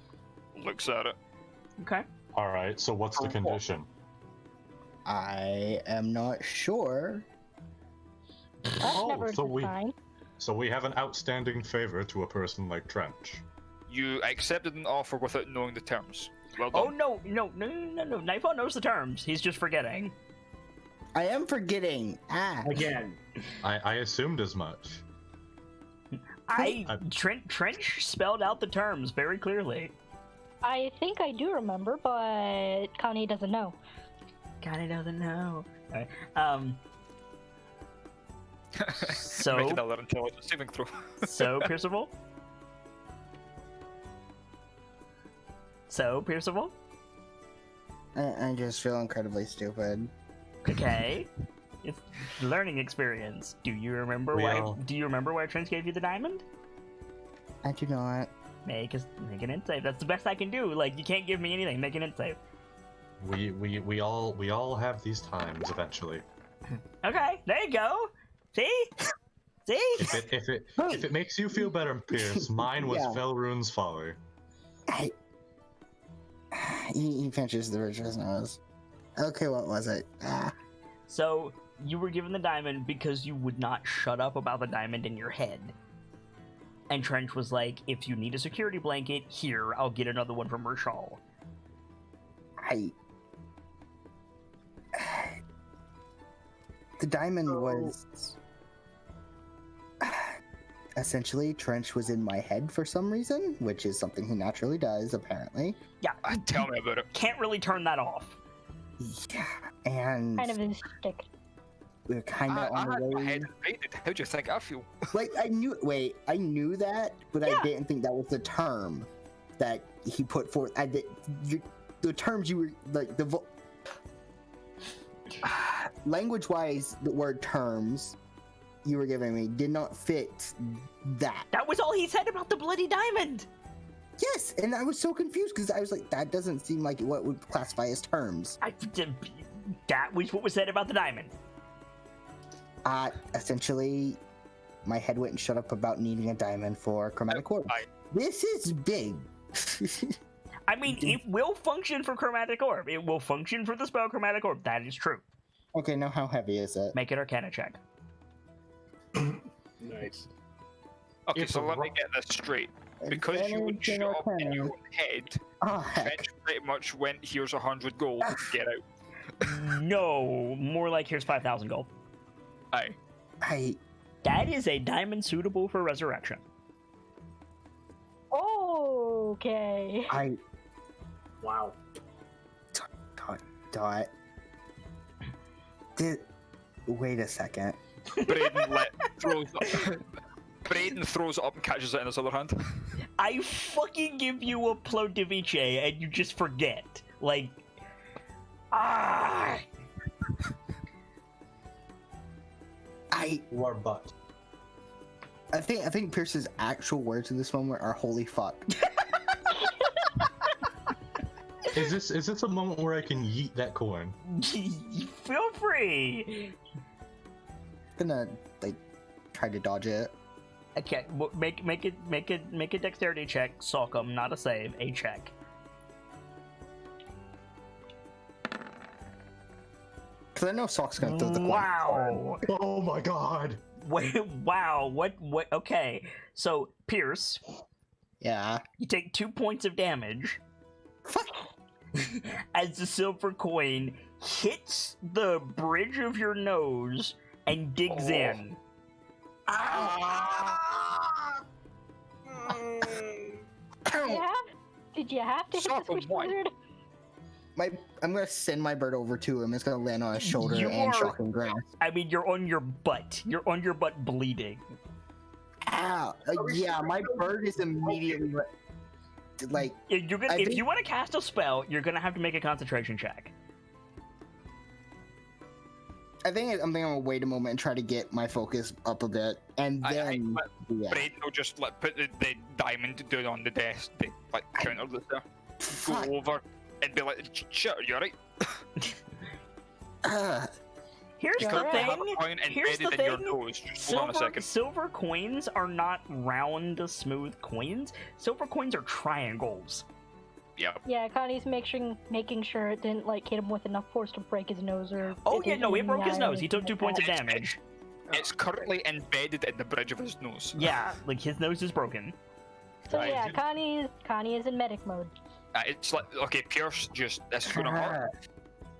Looks at it. Okay. All right. So what's the condition? I am not sure. That's Oh, never a so good we- sign. So we have an outstanding favor to a person like Trench. You accepted an offer without knowing the terms. Well Oh done. no. Nightfall knows the terms. He's just forgetting. I am forgetting. Again. I assumed as much. Trench spelled out the terms very clearly. I think I do remember, but Connie doesn't know. Kinda doesn't know. Alright, so Make another intelligence saving throw. So Pierceable. So Pierceable. I just feel incredibly stupid. Okay. It's learning experience. Do you remember Well- why? Do you remember why Trench gave you the diamond? I do not. Make an insight. That's the best I can do. Like, you can't give me anything. Make an insight. We all have these times eventually. Okay, there you go. See? See? If it makes you feel better, Pierce, mine was Yeah. Velrune's Folly. He pinches the bridge of his nose. Okay, what was it? So you were given the diamond because you would not shut up about the diamond in your head. And Trench was like, if you need a security blanket, here, I'll get another one from Rashal. The diamond was essentially Trench was in my head for some reason, which is something he naturally does, apparently. Yeah, Tell me about it. can't really turn that off. Yeah, and Kind of his stick. we're kind I of on had the my way. head invaded. How do you think I feel? Like I knew that, but Yeah. I didn't think that was the term that he put forth. The terms you were like language-wise, the word terms you were giving me did not fit that. That was all he said about the bloody diamond. Yes, and I was so confused because I was like, that doesn't seem like what would classify as terms. That was what was said about the diamond. Essentially, my head went and shut up about needing a diamond for chromatic orb. This is big. I mean, it will function for Chromatic Orb. It will function for the spell Chromatic Orb. That is true. Okay, now how heavy is it? Make an Arcana check. Nice. Okay, It's so a let me rock. get this straight. Because you would shut up in your own head, Oh, heck. Trench pretty much went, here's 100 gold, get out. No, more like here's 5,000 gold. Aye. That is a diamond suitable for resurrection. Okay. Wow. Dot. Wait a second. Braden throws it up and catches it in his other hand. I fucking give you a Plo de Vice and you just forget. Like, You are but. I think Pierce's actual words in this moment are "holy fuck." Is this a moment where I can yeet that coin? feel free. Gonna like try to dodge it. Okay, make a dexterity check. Sock 'em, not a save, a check. Cause I know Sock's gonna throw the coin. Wow. Oh my god! Wait, wow. What? Okay, so Pierce, Yeah. you take 2 points of damage as the silver coin hits the bridge of your nose and digs in. Did you have to hit the Sock 'em, squish why? wizard? I'm gonna send my bird over to him. It's gonna land on his shoulder You and are- shock him grass. I mean, you're on your butt. You're on your butt bleeding. Ow! Yeah, my bird is immediately like. You're gonna, I if think- you want to cast a spell, you're gonna have to make a concentration check. I'm gonna wait a moment and try to get my focus up a bit, and then yeah. Braden will just like put the diamond down on the desk, the like counter that's there, Fuck. go over and be like, "Shit, you alright?" Here's Yeah, the right. Have a thing. coin Here's embedded the in your thing. nose. Just hold on a second. Silver coins are not round, smooth coins. Silver coins are triangles. Yep. Yeah, Connie's making sure it didn't like hit him with enough force to break his nose or. Oh it yeah, didn't no, hit it him broke in his the eye or nose. He took anything 2 points of like that. damage. It's currently embedded in the bridge of his nose. Yeah, like his nose is broken. So Right. yeah, Connie is in medic mode. It's like, okay, Pierce, just this is gonna hurt.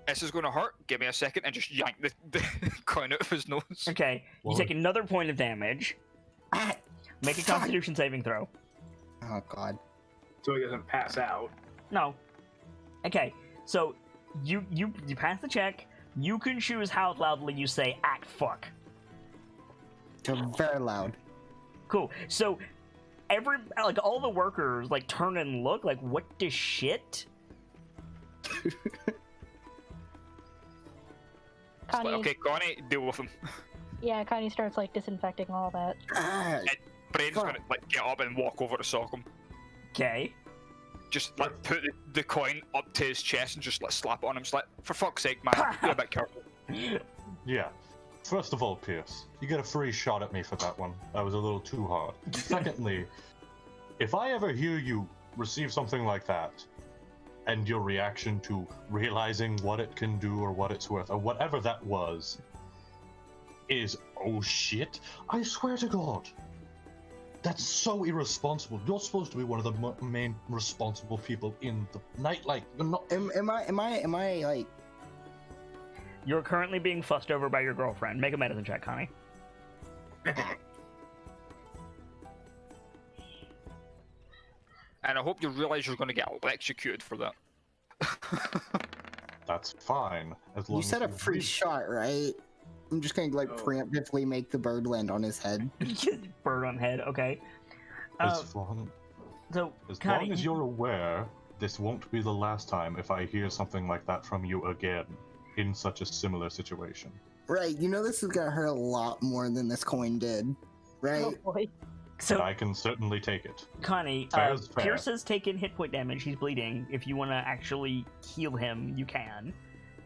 This is gonna hurt. Give me a second and just yank the coin out of his nose. Okay, you Lord. take another point of damage. Make a Fuck. Constitution saving throw. Oh god. So he doesn't pass out. No. Okay, so you pass the check. You can choose how loudly you say "act fuck." They're very loud. Cool. So all the workers like turn and look like, what the shit? It's like, Connie, okay, Connie, deal with him. yeah, Connie starts like disinfecting all that. Ah, Braden's Fuck. gonna like get up and walk over to sock him. Okay. Just like put the coin up to his chest and just like slap it on him. Just like, for fuck's sake, man, be a bit careful. Yeah. First of all, Pierce, you get a free shot at me for that one. That was a little too hard. Secondly, if I ever hear you receive something like that, and your reaction to realizing what it can do or what it's worth, or whatever that was, is, oh shit, I swear to God. That's so irresponsible. You're supposed to be one of the main responsible people in the nightlight. You're not. am I like? You're currently being fussed over by your girlfriend. Make a medicine check, Connie. And I hope you realize you're gonna get electrocuted for that. That's fine. As long You said a as free read- shot, right? I'm just gonna like Oh. preemptively make the bird land on his head. Bird on head. Okay. As long So as, Connie, long as you're aware, this won't be the last time if I hear something like that from you again in such a similar situation. Right. You know this is gonna hurt a lot more than this coin did, right? Oh boy. so But I can certainly take it. Connie, Fair is fair. Pierce has taken hit point damage. He's bleeding. If you want to actually heal him, you can,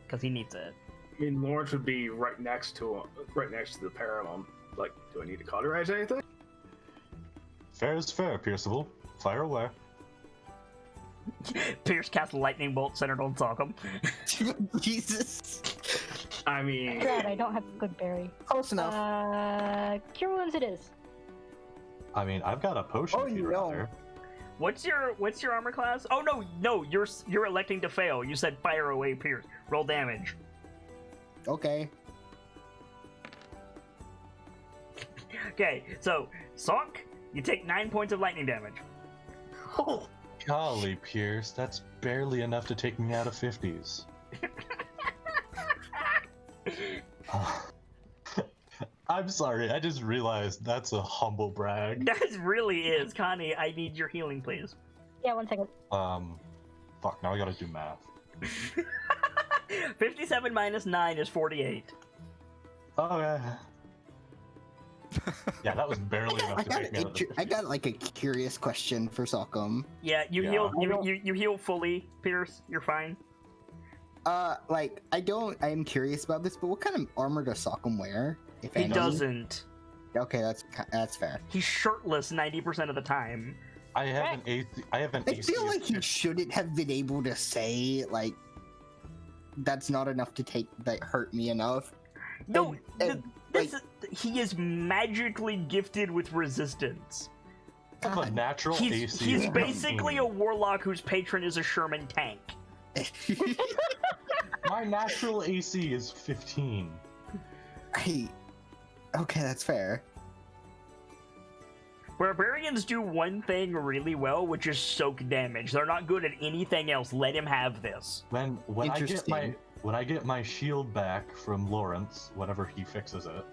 because he needs it. I mean, Lawrence would be right next to the pair of them. Like, do I need to cauterize anything? Fair is fair, Pierceable. Fire away. Pierce casts lightning bolt centered on Sock'em. Jesus. I mean, God, I don't have a good berry. Close enough. Cure wounds it is. I mean, I've got a potion Oh, here. no. There. What's your armor class? Oh no, you're electing to fail. You said fire away, Pierce. Roll damage. Okay. Okay, so Sock, you take 9 points of lightning damage. oh, Golly, Pierce, that's barely enough to take me out of 50s. I'm sorry, I just realized that's a humble brag. That really is. Connie, I need your healing, please. Yeah, 1 second. Fuck, now I gotta do math. 57 minus 9 is 48. Oh, yeah. Yeah, that was barely enough to take me out of the... I got like a curious question for Sockum. Yeah, you Yeah. heal you heal fully, Pierce. You're fine. Like I am curious about this, but what kind of armor does Sockum wear? If He any? doesn't. Okay, that's fair. He's shirtless 90% of the time. I have an AC. I have an I AC. feel of like you 50. shouldn't have been able to say like that's not enough to hurt me enough. No, And, he is magically gifted with resistance. I have a natural He's AC. of basically 15. a warlock whose patron is a Sherman tank. My natural AC is 15. Okay, that's fair. Barbarians do one thing really well, which is soak damage. They're not good at anything else. Let him have this. When Interesting. I get my shield back from Lawrence, whenever he fixes it,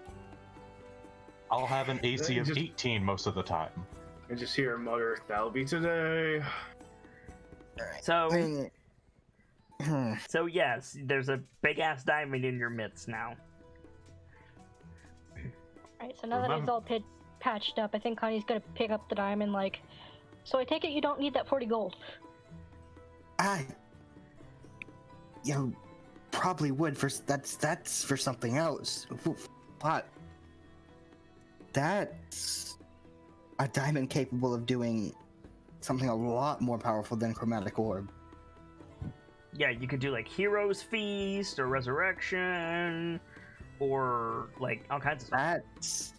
I'll have an AC of 18 most of the time. I just hear him mutter, "That'll be today." So, so yes, there's a big ass diamond in your midst now. Alright, so now that it's Remember- all patched up, I think Connie's gonna pick up the diamond, like... So I take it you don't need that 40 gold. You probably would that's for something else. But that's a diamond capable of doing something a lot more powerful than chromatic orb. Yeah, you could do like Hero's Feast or Resurrection, or like all kinds of stuff. That's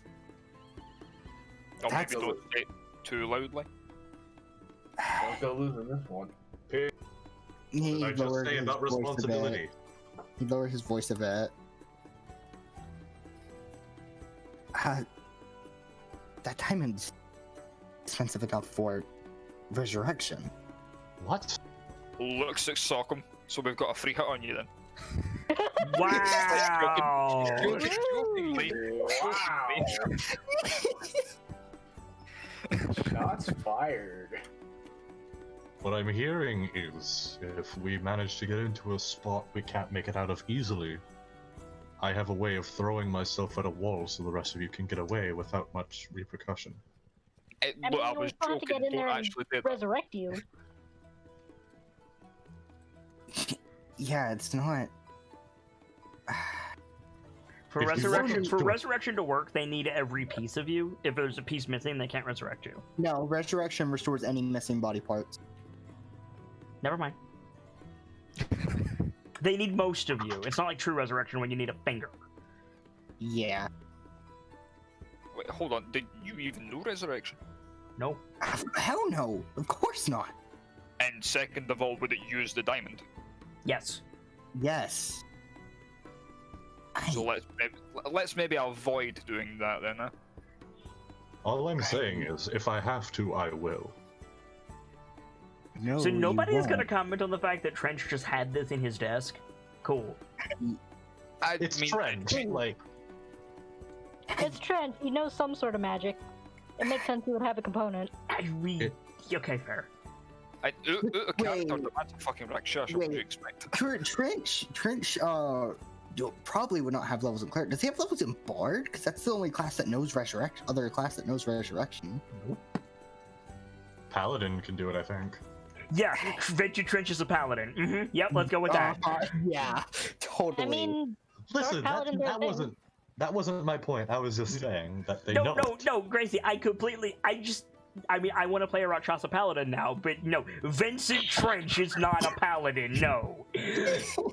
Or That's maybe a- don't say it too loudly. Don't go losing this one. he I just lowered say his about voice a bit. responsibility. He lowered his voice a bit. That diamond's expensive enough for resurrection. What? Looks like Sockum, so we've got a free hit on you then. Wow! Joking, mate. Wow. Shots fired. What I'm hearing is, if we manage to get into a spot we can't make it out of easily, I have a way of throwing myself at a wall so the rest of you can get away without much repercussion. I I mean, I we was still have to joking, get in don't there and actually do that. resurrect you. Yeah, it's not. For If you resurrection, want for to- resurrection to work, they need every piece of you. If there's a piece missing, they can't resurrect you. No, resurrection restores any missing body parts. Never mind. They need most of you. It's not like true resurrection when you need a finger. Yeah. Wait, hold on. Did you even know resurrection? No. Hell no. Of course not. And second of all, would it use the diamond? Yes. Yes. So let's maybe avoid doing that then. Huh? All I'm saying is, if I have to, I will. No, So nobody you is going to won't. comment on the fact that Trench just had this in his desk? Cool. I It's mean, Trench, like... It's Trent, he knows some sort of magic. It makes sense he would have a component. Okay, fair. a character Wait. demands a fucking rakshasa. What do you expect? Trench, probably would not have levels in cleric. Does he have levels in bard? Because that's the only class that knows resurrection. Other class that knows resurrection. Paladin can do it, I think. Yeah, Venture Trench is a paladin. Yep, let's go with that. Yeah, totally. I mean, Listen, paladins are a thing. that wasn't my point. I was just saying that they No, know it. no, Gracie, I want to play a Rakshasa Paladin now, but no, Vincent Trench is not a paladin, no.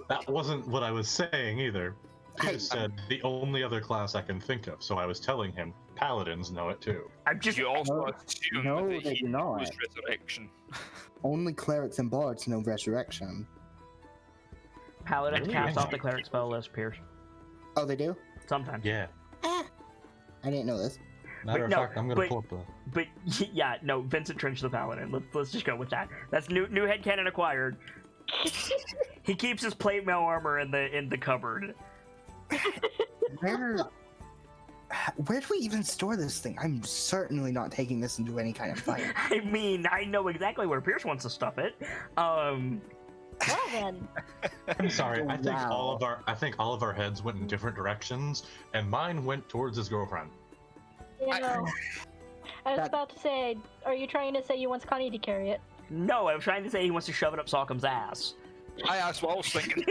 That wasn't what I was saying either. Peter said the only other class I can think of, so I was telling him paladins know it too. I'm just... You also No, assume no, that they he do not. knows resurrection. Only clerics and bards know resurrection. Paladin Really? caps off the cleric spell list, Pierce. Oh, they do? Sometimes. Yeah. I didn't know this. Matter of no, fact, I'm gonna but- pull up the. But yeah, no, Vincent Trench the Paladin. Let's just go with that. That's new headcanon acquired. He keeps his plate mail armor in the cupboard. Where do we even store this thing? I'm certainly not taking this into any kind of fight. I mean, I know exactly where Pierce wants to stuff it. Well then, I'm sorry. I think Wow. all of our heads went in different directions, and mine went towards his girlfriend. you know, I was about to say, are you trying to say you want Connie to carry it? No, I'm trying to say he wants to shove it up Sockham's ass. That's what I was thinking.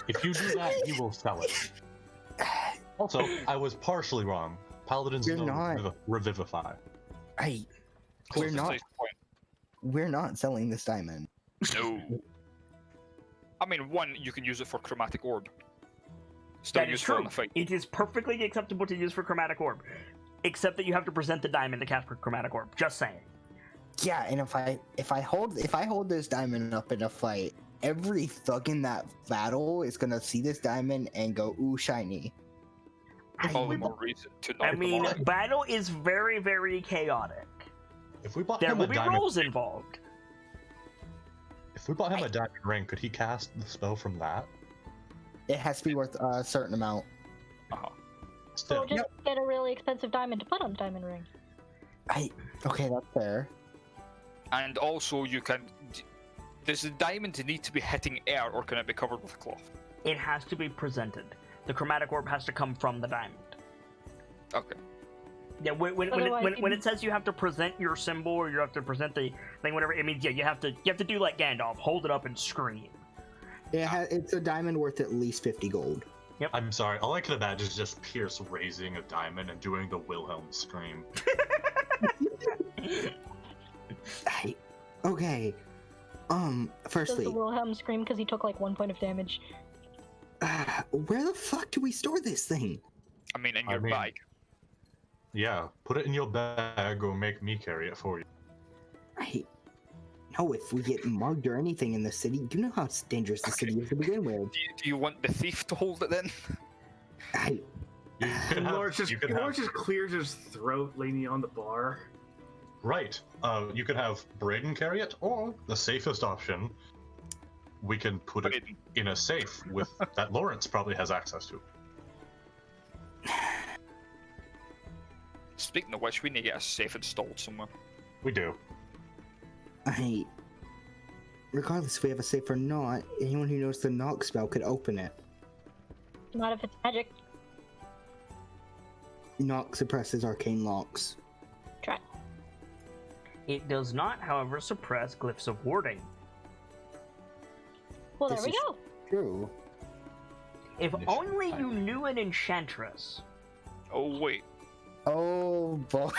If you do that, he will sell it. Also, I was partially wrong. Paladins You're don't not. revivify. We're Closest not. safe point. We're not selling this diamond. No. I mean, one, you can use it for chromatic orb. Still That is useful true. in the fight. It is perfectly acceptable to use for Chromatic Orb. Except that you have to present the diamond to cast for Chromatic Orb. Just saying. Yeah, and if I hold this diamond up in a fight, every thug in that battle is gonna see this diamond and go, ooh, shiny. All the more reason to not I mean, come on. battle is very, very chaotic. If we bought There him will a be diamond, rolls involved. if we bought him a diamond ring, could he cast the spell from that? It has to be worth a certain amount. Still, Or just get a really expensive diamond to put on the diamond ring. Okay, that's fair. And also, you can. Does the diamond need to be hitting air, or can it be covered with cloth? It has to be presented. The Chromatic Orb has to come from the diamond. Okay. Yeah, when Otherwise, it says you have to present your symbol or you have to present the thing, whatever, it means, yeah, you have to do like Gandalf, hold it up and scream. It's a diamond worth at least 50 gold. I'm sorry. All I can imagine is just Pierce raising a diamond and doing the Wilhelm scream. Okay. Does Firstly, the Wilhelm scream because he took like 1 point of damage? where the fuck do we store this thing? I mean, in I your mean- bag. Yeah, put it in your bag or make me carry it for you. No, if we get mugged or anything in the city, you know how dangerous the city is to begin with. Do you want the thief to hold it then? You could And have, Lawrence you could have just clears his throat leaning on the bar. right. You could have Braden carry it, or the safest option, we can put it Braden. in a safe with that Lawrence probably has access to. Speaking of which, we need to get a safe installed somewhere. We do. Regardless if we have a safe or not, anyone who knows the knock spell could open it. Not if it's magic. Knock suppresses arcane locks. Try. It does not, however, suppress glyphs of warding. Well, there This we is- go. True. If Initial only you timing. knew an enchantress. Oh, wait. Oh boy.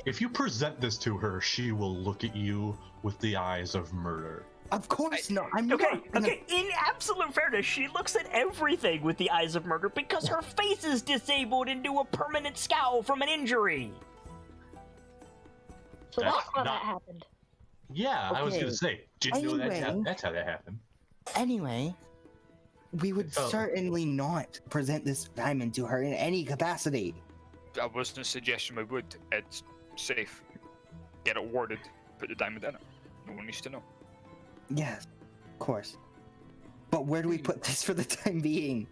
If you present this to her, she will look at you with the eyes of murder. Of course not. I'm Okay, not gonna- okay, in absolute fairness, she looks at everything with the eyes of murder because her face is disabled into a permanent scowl from an injury. So That's that's how not- that happened. Yeah, I was Okay. gonna say, did you know Anyway. that's how that happened? Anyway, we would Oh. certainly not present this diamond to her in any capacity. I wasn't suggesting we would. It's safe. Get it warded. Put the diamond in it. No one needs to know. Yes, of course. But where do we put this for the time being?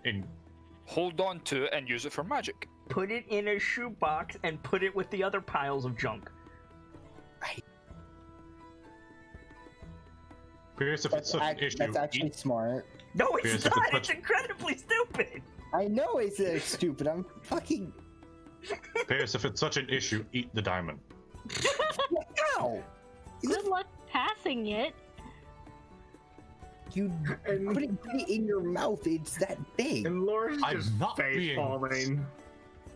In Hold on to it and use it for magic. Put it in a shoebox and put it with the other piles of junk. Pierce, if it's such an issue, That's actually smart. No, it's Here's the not. quick- It's incredibly stupid. I know it's stupid. I'm fucking. Pierce, if it's such an issue, eat the diamond. Ow! Good luck passing it. You And, couldn't put it in your mouth. It's that big. and Laura's I'm just not face being- falling.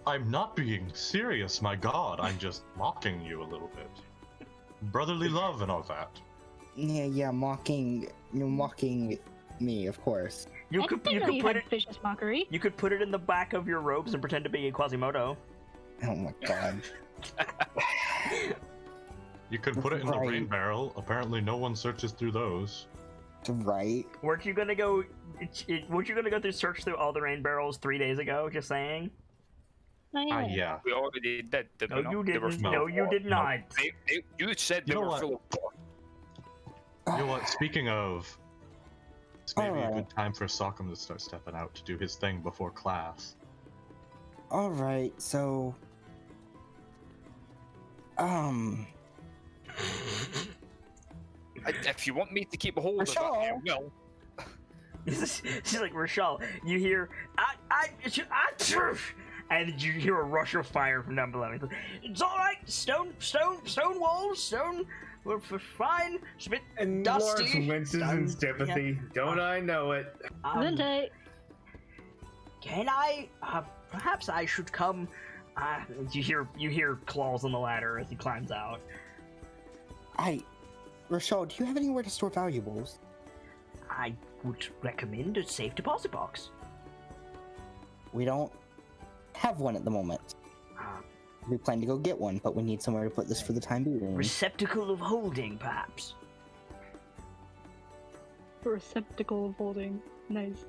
I'm not being serious, my god. I'm just mocking you a little bit. Brotherly love and all that. Yeah, mocking. You're mocking me, of course. You I could didn't you know could you put had it vicious mockery. you could put it in the back of your robes and pretend to be a Quasimodo. Oh my god. You can put it in the rain Right. barrel. Apparently, no one searches through those. Right. Weren't you gonna go? Weren't you gonna go search through all the rain barrels 3 days ago? Just saying. Oh, yeah. Yeah. We already did. Did No, we not? you They were didn't. full No, of you water. did not. You said they You know were what? full of water. You know what? Speaking of, it's maybe a Alright. good time for Sockham to start stepping out to do his thing before class. All right. So, If you want me to keep a hold of that, Rashal. you will. She's like, Rochelle, you hear, and you hear a rush of fire from down below. It's all right, stone walls, we're fine. It's a bit And dusty. Lawrence winces in sympathy. Don't I know it? Vente. Can I, perhaps I should come, you hear claws on the ladder as he climbs out. Rochelle, do you have anywhere to store valuables? I would recommend a safe deposit box. We don't have one at the moment. Uh, We plan to go get one, but we need somewhere to put this for the time being. receptacle of holding, perhaps. Receptacle of holding. Nice.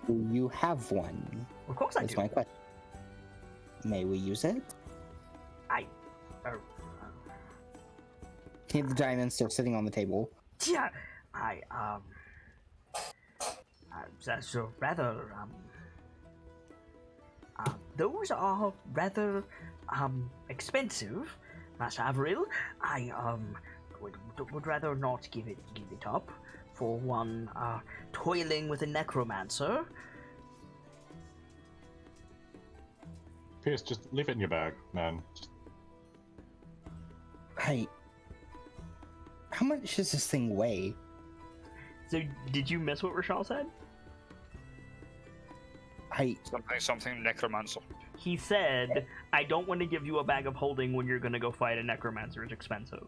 Do you have one? Of course I That's do. my question. May we use it? The diamond's still sitting on the table. Yeah, so rather, those are rather, expensive, Master Avril. I, would rather not give it up for one, toiling with a necromancer. Pierce, just leave it in your bag, man. Just Hey, how much does this thing weigh? So, did you miss what Rochelle said? Something necromancer. He said, I don't want to give you a bag of holding when you're gonna go fight a necromancer. It's expensive.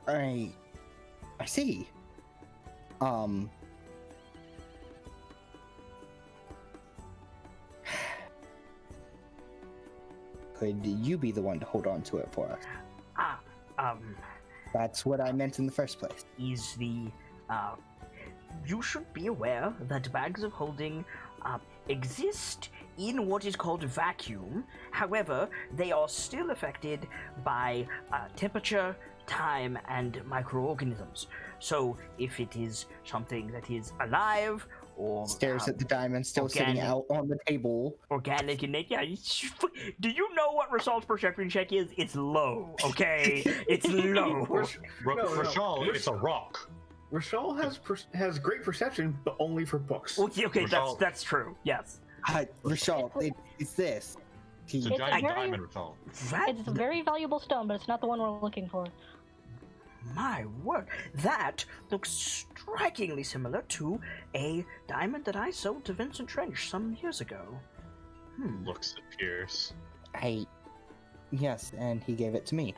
I see. Could you be the one to hold on to it for us? That's what I meant in the first place. Is the, you should be aware that bags of holding, exist in what is called vacuum. However, they are still affected by, temperature, time, and microorganisms. So, if it is something that is alive, or Stares at the diamond still sitting organic. out on the table. Organic and yeah, do you know what Rasal's perception check is? It's low, okay? It's low. Rashal, it's a rock. Rochelle has great perception, but only for books. Okay, Rashal- that's true. Yes. Rochelle, it's this. It's a It's giant very- diamond, Rashal. It's a very valuable stone, but it's not the one we're looking for. My word, that looks strikingly similar to a diamond that I sold to Vincent Trench some years ago. Looks at Pierce. Yes, and he gave it to me.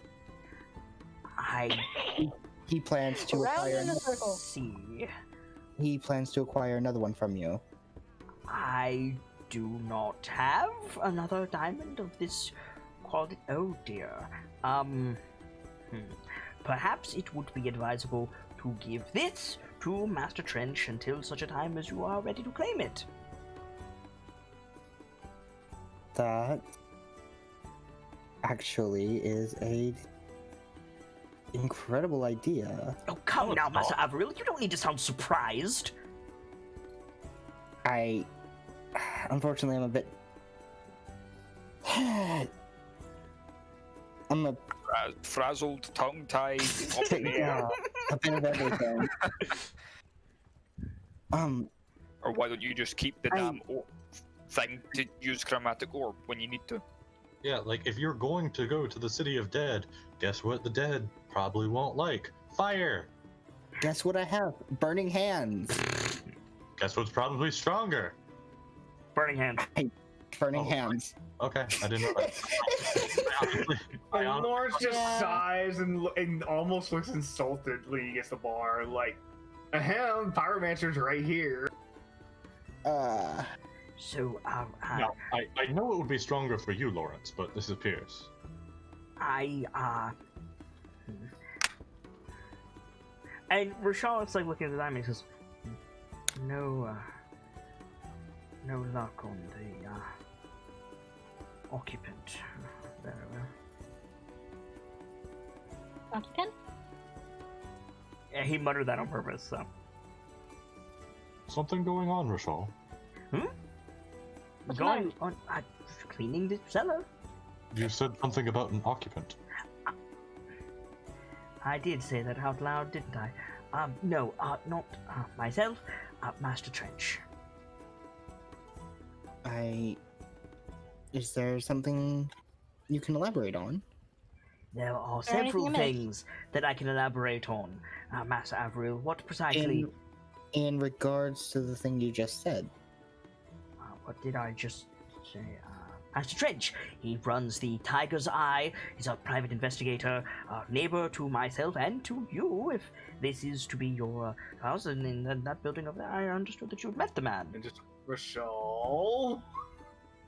I He plans to Round acquire. in a circle. see. He plans to acquire another one from you. I do not have another diamond of this quality. Oh dear. Perhaps it would be advisable to give this to Master Trench until such a time as you are ready to claim it. That actually is a incredible idea. Oh, come Oh, now, it's Master not. Avril. You don't need to sound surprised. Unfortunately, I'm a bit. I'm a Frazzled, tongue-tied, up in the air. yeah, a bit of everything. Or why don't you just keep the damn thing to use chromatic orb when you need to? Yeah, like if you're going to go to the City of Dead, guess what the dead probably won't like? Fire! Guess what I have? Burning hands. Guess what's probably stronger? Burning hand. Burning Oh. hands. Okay, I didn't know that. I And honestly- Lawrence just Yeah. sighs and almost looks insultedly against the bar, like, ahem, pyromancer's right here. So, No, I know it would be stronger for you, Lawrence, but this is Pierce. And Rashal is like looking at the diamond and says, no luck on the occupant. Very well. Occupant? Yeah, he muttered that on purpose, so. Something going on, Rashal? What's Going on, cleaning the cellar. You said something about an occupant. I did say that out loud, didn't I? No, not myself, Master Trench. Is there something you can elaborate on? There are Is there anything several you missed? things that I can elaborate on, Master Avril. What precisely? In regards to the thing you just said. What did I just say? Master Trench. He runs the Tiger's Eye. He's a private investigator, neighbor to myself and to you. If this is to be your house, and in that building over there, I understood that you had met the man. And just Rashal.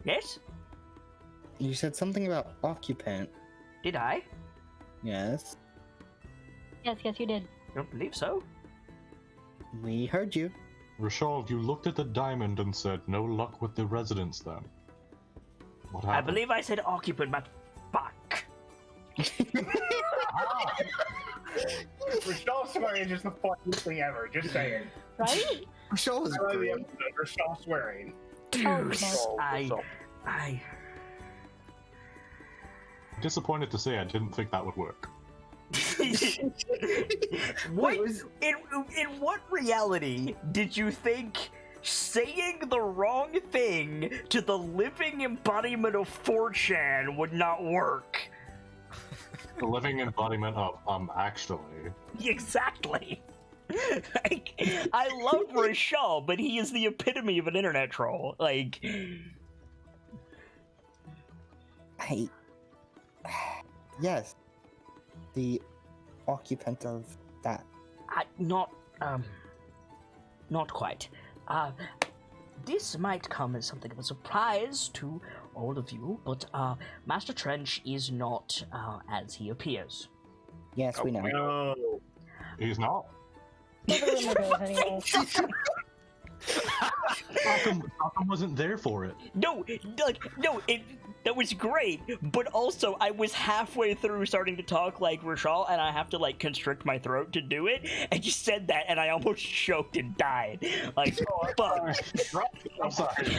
Yes? You said something about occupant. Did I? Yes. Yes, you did. Don't believe so. We heard you. Rashal, you looked at the diamond and said, no luck with the residents then. What happened? I believe I said occupant, but fuck. Rashal swearing is just the funniest thing ever. Just saying. Right? Show was I love the great. episode. Rashal swearing. Deuce. Rashal. I. Disappointed to say I didn't think that would work. What? In what reality did you think saying the wrong thing to the living embodiment of 4chan would not work? The living embodiment of, actually. Exactly. Like, I love Rashal, but he is the epitome of an internet troll. Like, Yes. The occupant of that. not quite. This might come as something of a surprise to all of you, but Master Trench is not as he appears. Yes, we know. No. He's not. So the rumor goes anyway. Malcolm wasn't there for it. No, that was great, but also I was halfway through starting to talk like Rashal, and I have to like constrict my throat to do it, and you said that, and I almost choked and died. Like, fuck. I'm sorry.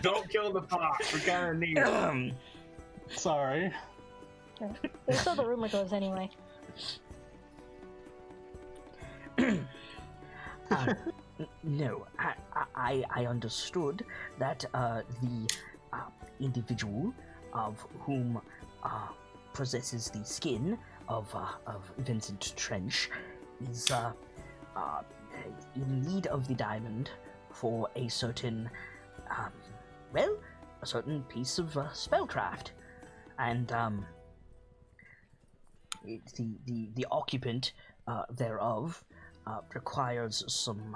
Don't kill the fox. We're gonna need it. Sorry. So the rumor goes anyway. No, I understood that the individual of whom possesses the skin of Vincent Trench is in need of the diamond for a certain, a certain piece of spellcraft, and the occupant thereof requires some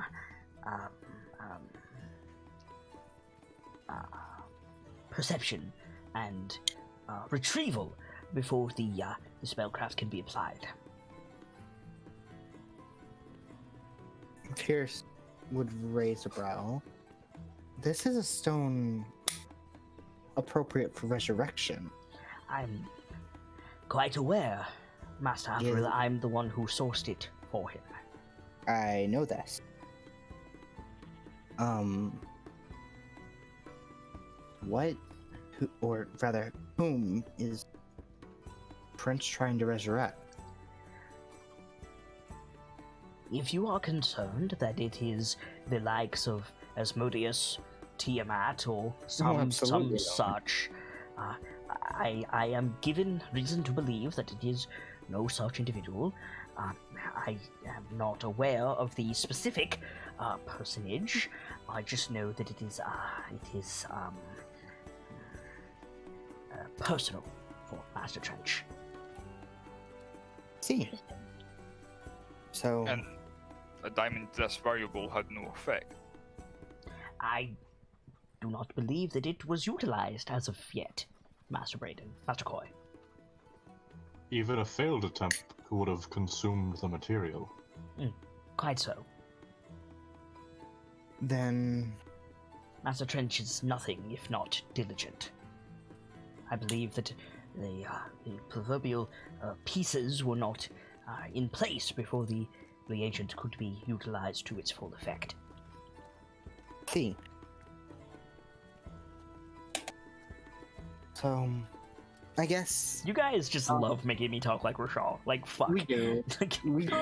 perception and retrieval before the spellcraft can be applied. Pierce would raise a brow. This is a stone appropriate for resurrection. I'm quite aware, Master Avril. Yeah. I'm the one who sourced it for him. I know this. Whom is Prince trying to resurrect? If you are concerned that it is the likes of Asmodeus, Tiamat, or some absolutely not. such, I am given reason to believe that it is no such individual. I am not aware of the specific personage. I just know that it is personal for Master Trench. See. So And a diamond this valuable had no effect. I do not believe that it was utilized as of yet, Master Braden, Master Coy. Even a failed attempt would have consumed the material. Quite so. Then Master Trench is nothing if not diligent. I believe that the proverbial pieces were not in place before the reagent could be utilized to its full effect. see. So, I guess You guys just love making me talk like Rashal. Like, fuck. we do. We do.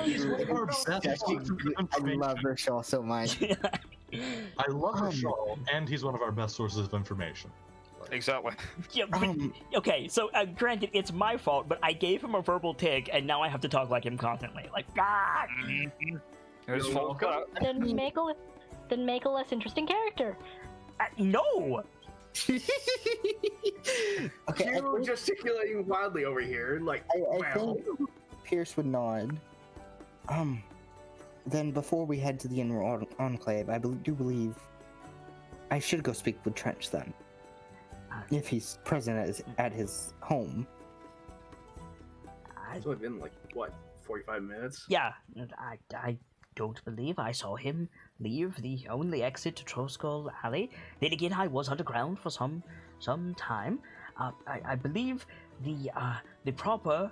Our best I source of love information. Rochelle so much. I love Rashal, and he's one of our best sources of information. Exactly. Yeah, but, okay, so granted, it's my fault, but I gave him a verbal tick, and now I have to talk like him constantly. Like, ah! His You're fault. welcome. Then make a less interesting character. No! Okay, I You think, gesticulating wildly over here, like, I wow. think Pierce would nod. Then before we head to the Inner Enclave, I do believe I should go speak with Trench then. If he's present at his home. It's only been like, what, 45 minutes? Yeah, I don't believe I saw him leave the only exit to Trollskull Alley. Then again, I was underground for some time. I believe the proper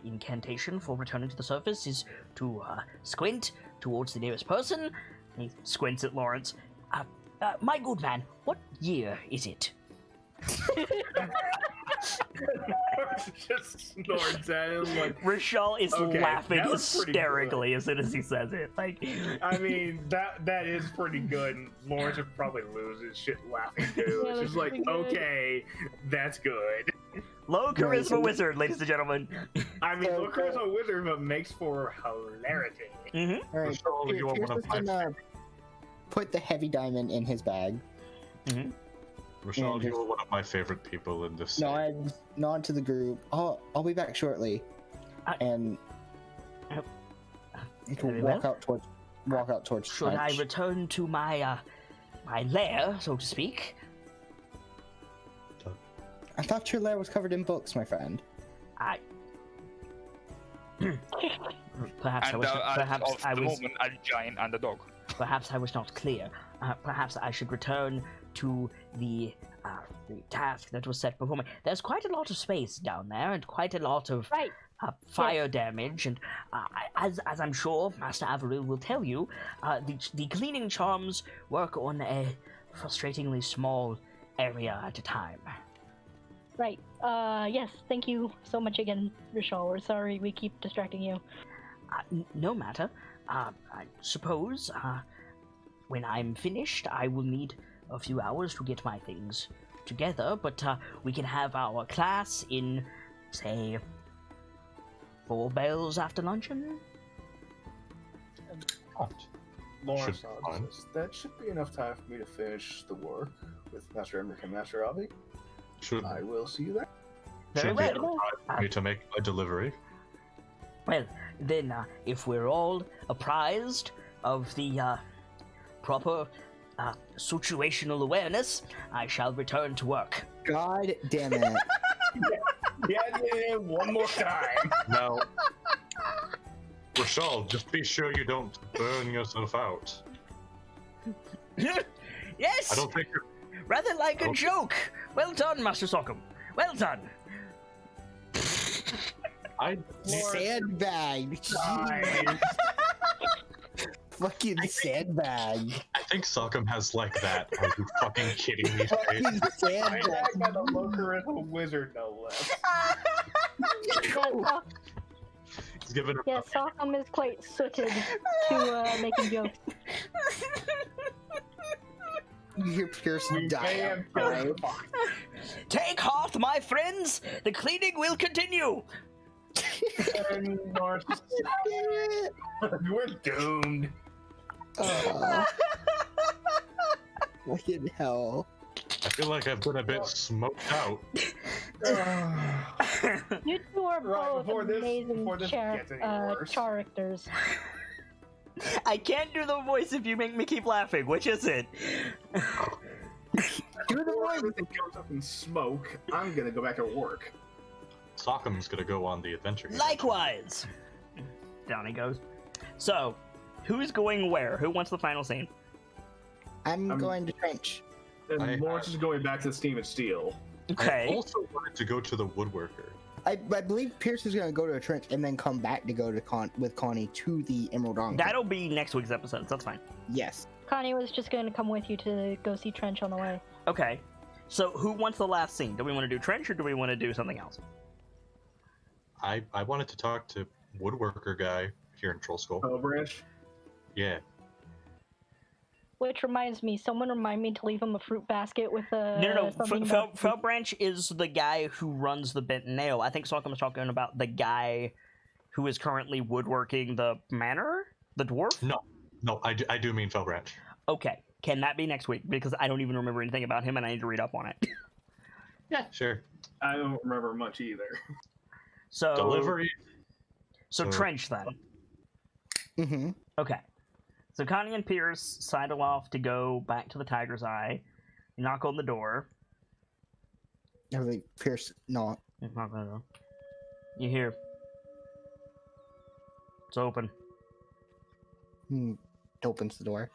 incantation for returning to the surface is to squint towards the nearest person. He squints at Lawrence. My good man, what year is it? Just snorts at him, like, Rashal is Okay, laughing that was pretty hysterically as soon as he says it. Like, I mean, that is pretty good. And Lawrence would probably lose his shit laughing too. Yeah, It's that's just like, pretty good. okay, that's good. low Right, charisma so- wizard, ladies and gentlemen. I mean, So, look as a wizard, but makes for hilarity. Mm-hmm. Alright, Rashal, you are Pierce one is of my gonna put the heavy diamond in his bag. Rashal, and you just- are one of my favorite people in this. Nod to the group. I'll be back shortly. And you can Very walk well. out towards Should I Trench. return to my my lair, so to speak? I thought your lair was covered in books, my friend. I perhaps I And was of the moment, a giant and a dog. perhaps I was not clear. Perhaps I should return to the task that was set before me. There's quite a lot of space down there, and quite a lot of Right. fire damage, and as I'm sure Master Averil will tell you, the cleaning charms work on a frustratingly small area at a time. Right. Yes. Thank you so much again, Rishal. We're sorry we keep distracting you. No matter. I suppose when I'm finished, I will need a few hours to get my things together, but we can have our class in, say, 4 bells after luncheon? Lawrence Should be fine. nods. That should be enough time for me to finish the work with Master Emmerich and Master Avi. Should, I will see you there. Very should well. be enough time for me to make my delivery. Well, then, if we're all apprised of the proper situational awareness, I shall return to work. God damn it. Yeah, one more time. Now, Rashal, just be sure you don't burn yourself out. Yes! I don't think you're. Rather like a Okay. joke! Well done, Master Sockham. Well done! I Sandbag. Nice. Fucking sandbag. I think Sockham has like that. Are you fucking kidding me? Fucking I sandbag. got a looker as a wizard, no less. He's given Yeah, Sockham is quite suited to making jokes. You hear Pierce We die may have outside. killed the fox. Take heart, my friends! The cleaning will continue! And Lawrence, we're doomed. Fucking hell. I feel like I've been a bit smoked out. You two are Right, both before this amazing gets any worse. characters. I can't do the voice if you make me keep laughing. Which is it? Do the Before voice. everything comes up in smoke, I'm gonna go back to work. Sockham's gonna go on the adventure. Likewise! Down he goes. So, who's going where? Who wants the final scene? I'm going to trench. And Lawrence is going back to Steam and Steel. Okay. I also wanted to go to the woodworker. I believe Pierce is going to go to a trench and then come back to go to with Connie to the Emerald Enclave. That'll be next week's episode, so that's fine. Yes. Connie was just going to come with you to go see Trench on the way. Okay. So, who wants the last scene? Do we want to do Trench or do we want to do something else? I wanted to talk to woodworker guy here in Troll Skull. Oh, Branch? Yeah. Which reminds me, someone remind me to leave him a fruit basket with a... No. something about- Felbranch is the guy who runs the Bent Nail. I think Salcom was talking about the guy who is currently woodworking the manor? The dwarf? No, I do mean Felbranch. Okay. Can that be next week? Because I don't even remember anything about him and I need to read up on it. Yeah, sure. I don't remember much either. So Delivery. So Trench then. Mm-hmm. Okay. So Connie and Pierce sidle off to go back to the Tiger's Eye. You knock on the door. I think Pierce not. Knock on the door. You hear. It's open. Opens the door.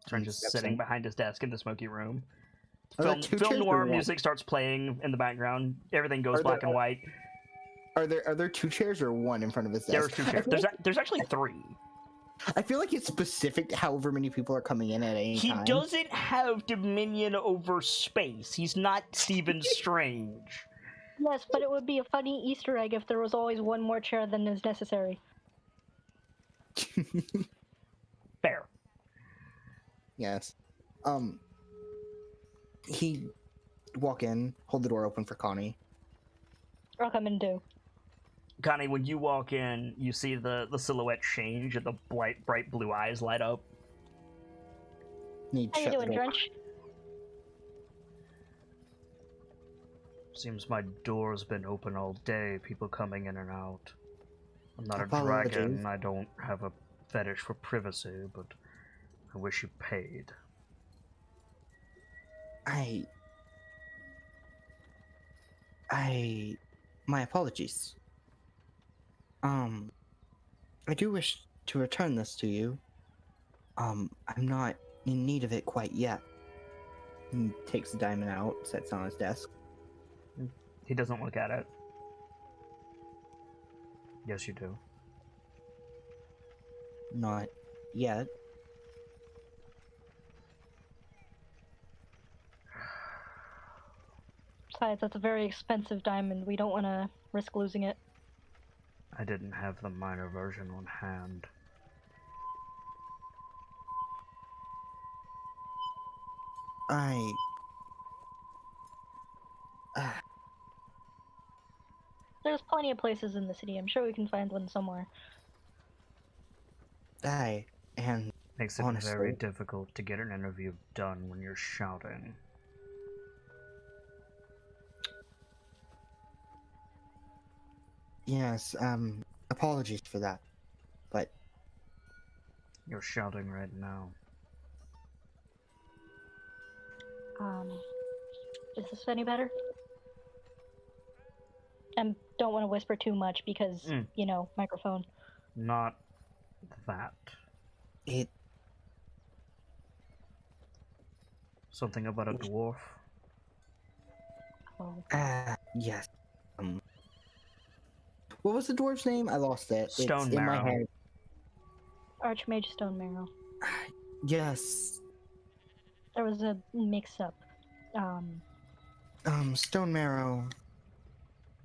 Trench is Steps sitting in. behind his desk in the smoky room. Are there Film, two film chairs or noir one? music starts playing in the background. Everything goes Are black there- and white. Are there two chairs or one in front of his desk? There's two chairs. There's actually three. I feel like it's specific to however many people are coming in at any He time. doesn't have dominion over space. He's not Stephen Strange. Yes, but it would be a funny Easter egg if there was always one more chair than is necessary. Fair. Yes. He walk in, hold the door open for Connie. I'll come and do. Connie, when you walk in, you see the silhouette change and the bright blue eyes light up. Need How you shut the doing, door. Trench? Seems my door's been open all day, people coming in and out. I'm not a Apologies. dragon, I don't have a fetish for privacy, but I wish you paid. My apologies. I do wish to return this to you. I'm not in need of it quite yet. He takes the diamond out, sets it on his desk. He doesn't look at it. Yes, you do. Not yet. Besides, that's a very expensive diamond. We don't want to risk losing it. I didn't have the minor version on hand. There's plenty of places in the city. I'm sure we can find one somewhere. And Makes it Honestly. very difficult to get an interview done when you're shouting. yes, apologies for that. But You're shouting right now. Is this any better? And don't want to whisper too much because, you know, microphone. Not that. it Something about a dwarf? Oh. yes. What was the dwarf's name? I lost it. Stone it's in my Marrow. head. Archmage Stone Marrow. Yes. There was a mix-up. Stone Marrow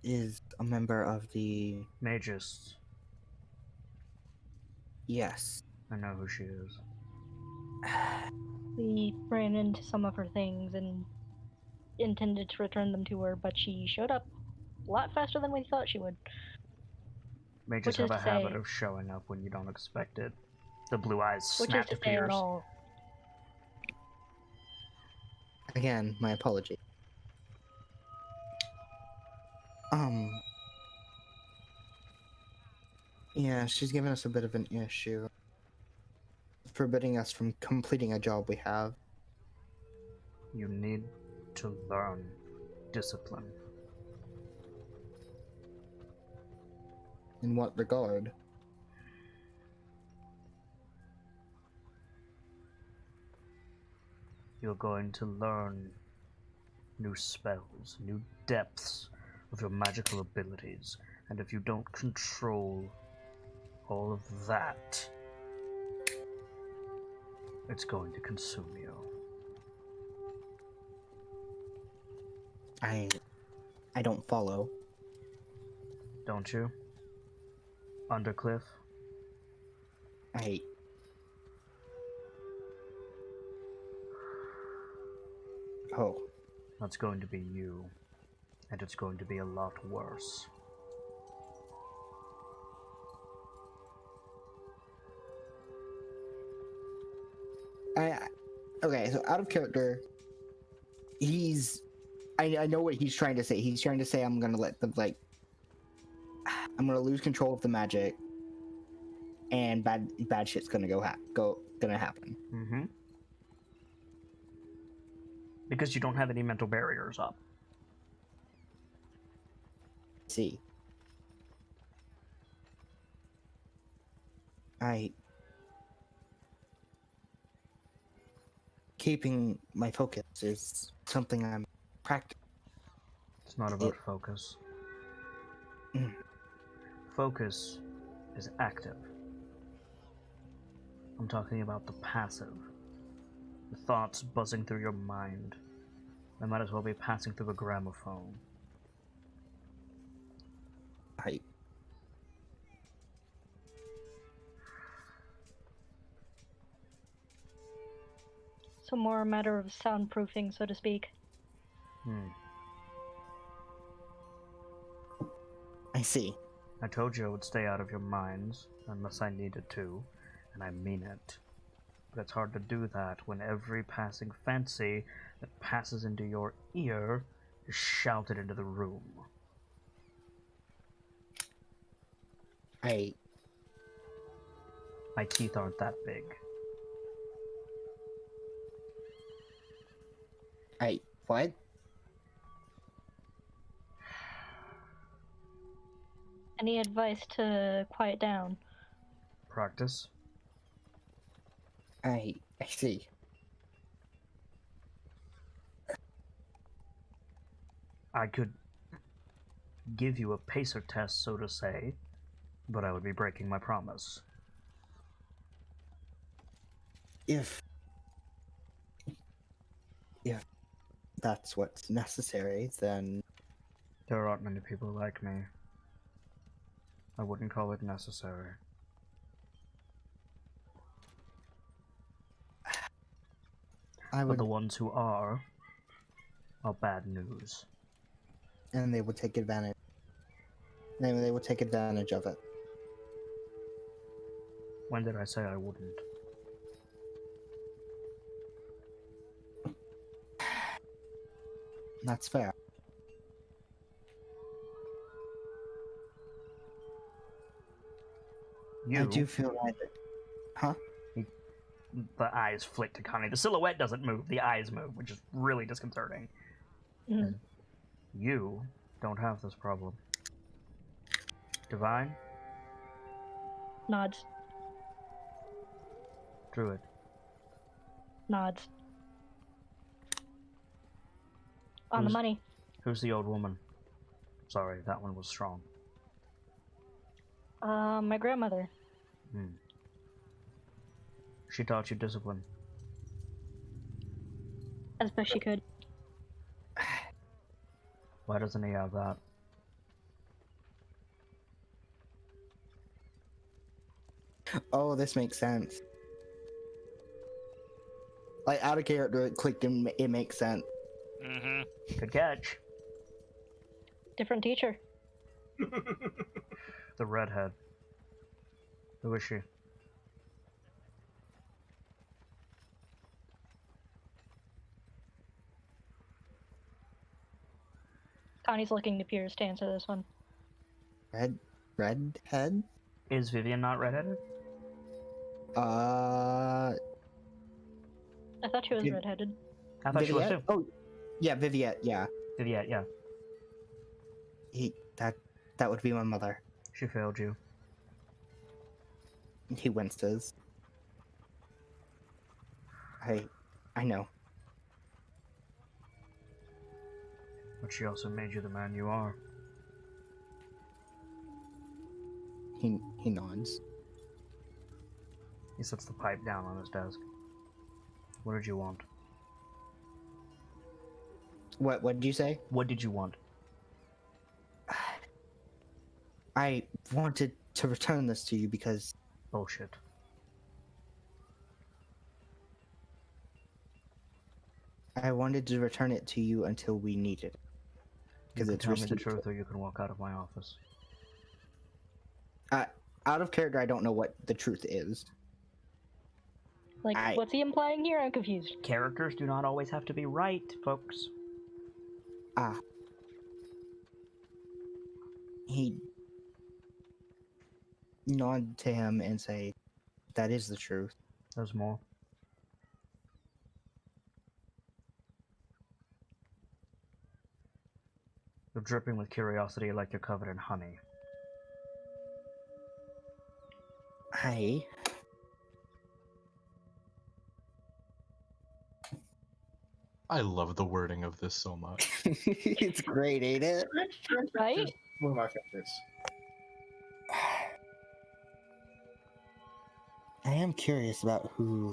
is a member of the... Magus. Yes. I know who she is. We ran into some of her things and intended to return them to her, but she showed up a lot faster than we thought she would. Mages Which have is a to say- habit of showing up when you don't expect it. The blue eyes Which is snap to to say it Pierce. all. Again, my apology. Yeah, she's given us a bit of an issue. Forbidding us from completing a job we have. You need to learn discipline. In what regard? You're going to learn new spells, new depths of your magical abilities, and if you don't control all of that, it's going to consume you. I don't follow. Don't you? Undercliff? I Oh. That's going to be you, and it's going to be a lot worse. Okay, so out of character, I know what he's trying to say. He's trying to say I'm gonna let the I'm gonna lose control of the magic, and bad shit's gonna gonna happen. Mm-hmm. Because you don't have any mental barriers up. See, keeping my focus is something I'm practicing. It's not about focus. Mm. Focus is active. I'm talking about the passive. The thoughts buzzing through your mind. They might as well be passing through a gramophone. So more a matter of soundproofing, so to speak. I see. I told you I would stay out of your minds, unless I needed to, and I mean it. But it's hard to do that when every passing fancy that passes into your ear is shouted into the room. My teeth aren't that big. What? Any advice to quiet down? Practice. I see. I could give you a pacer test, so to say, but I would be breaking my promise. If that's what's necessary, then There aren't many people like me. I wouldn't call it necessary. But the ones who are bad news. And they would take advantage. They would take advantage of it. When did I say I wouldn't? That's fair. I do feel like it. Huh? The eyes flick to Connie. The silhouette doesn't move, the eyes move, which is really disconcerting. Mm. You don't have this problem. Divine? Nods. Druid? Nods. On the money. Who's the old woman? Sorry, that one was strong. My grandmother. She taught you discipline. As best she could. Why doesn't he have that? Oh, this makes sense. Like, out of character, it clicked and it makes sense. Mm-hmm. Good catch. Different teacher. The redhead. Who is she? Connie's looking to Piers to answer this one. Redhead? Is Vivian not redheaded? I thought she was redheaded. I thought she was too. Oh, yeah, Viviette, yeah. Viviette, yeah. That would be my mother. She failed you. He winces. I know. But she also made you the man you are. He nods. He sets the pipe down on his desk. What did you want? What did you say? What did you want? I wanted to return this to you because Bullshit. I wanted to return it to you until we need it. You Because can it's tell me the received. truth or you can walk out of my office. Out of character, I don't know what the truth is. Like, what's he implying here? I'm confused. Characters do not always have to be right, folks. He nod to him and say, "That is the truth." There's more. You're dripping with curiosity like you're covered in honey. I love the wording of this so much. It's great, ain't it? Right? It's one of my favorites. I am curious about who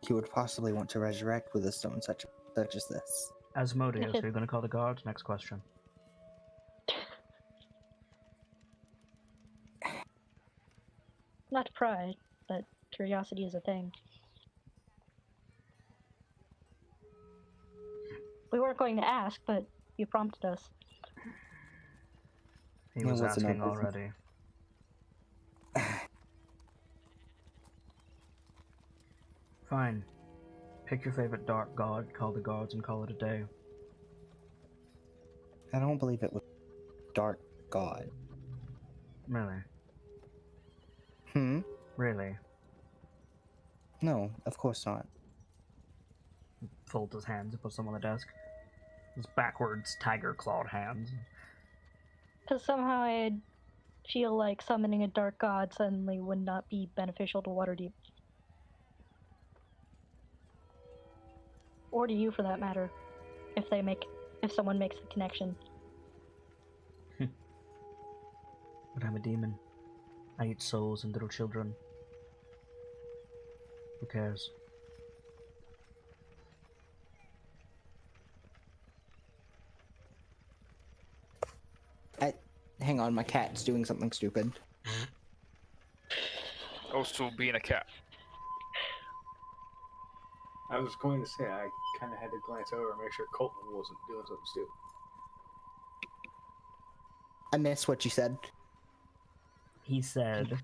he would possibly want to resurrect with a stone such as this. Asmodeus, are you going to call the guards? Next question. Not pride, but curiosity is a thing. We weren't going to ask, but you prompted us. He Yeah, was what's in our asking business? already. Fine. Pick your favorite dark god, call the guards, and call it a day. I don't believe it was dark god. Really? Really? No, of course not. Folds his hands and puts them on the desk. His backwards, tiger-clawed hands. Because somehow I feel like summoning a dark god suddenly would not be beneficial to Waterdeep. Or to you, for that matter, if someone makes the connection. But I'm a demon. I eat souls and little children. Who cares? Hang on, my cat's doing something stupid. Also, being a cat. I was going to say, I kind of had to glance over and make sure Colton wasn't doing something stupid. I missed what you said. He said,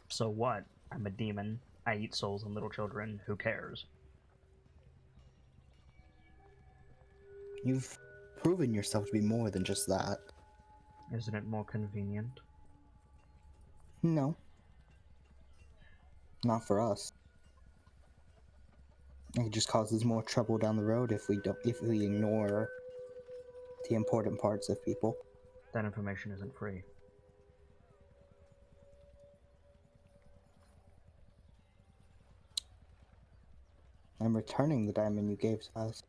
so what? I'm a demon. I eat souls and little children. Who cares? You've proven yourself to be more than just that. Isn't it more convenient? No. Not for us. It just causes more trouble down the road if we ignore the important parts of people. That information isn't free. I'm returning the diamond you gave to us.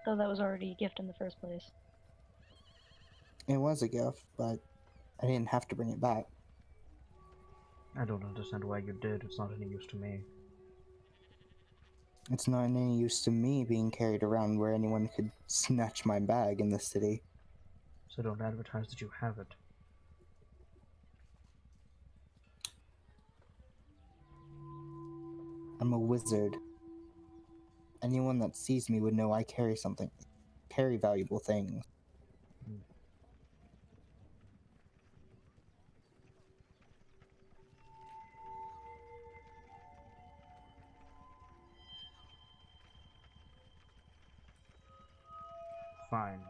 Though that was already a gift in the first place. It was a gift, but I didn't have to bring it back. I don't understand why you did. It's not any use to me. It's not any use to me being carried around where anyone could snatch my bag in the city. So don't advertise that you have it. I'm a wizard. Anyone that sees me would know I carry valuable things. Fine.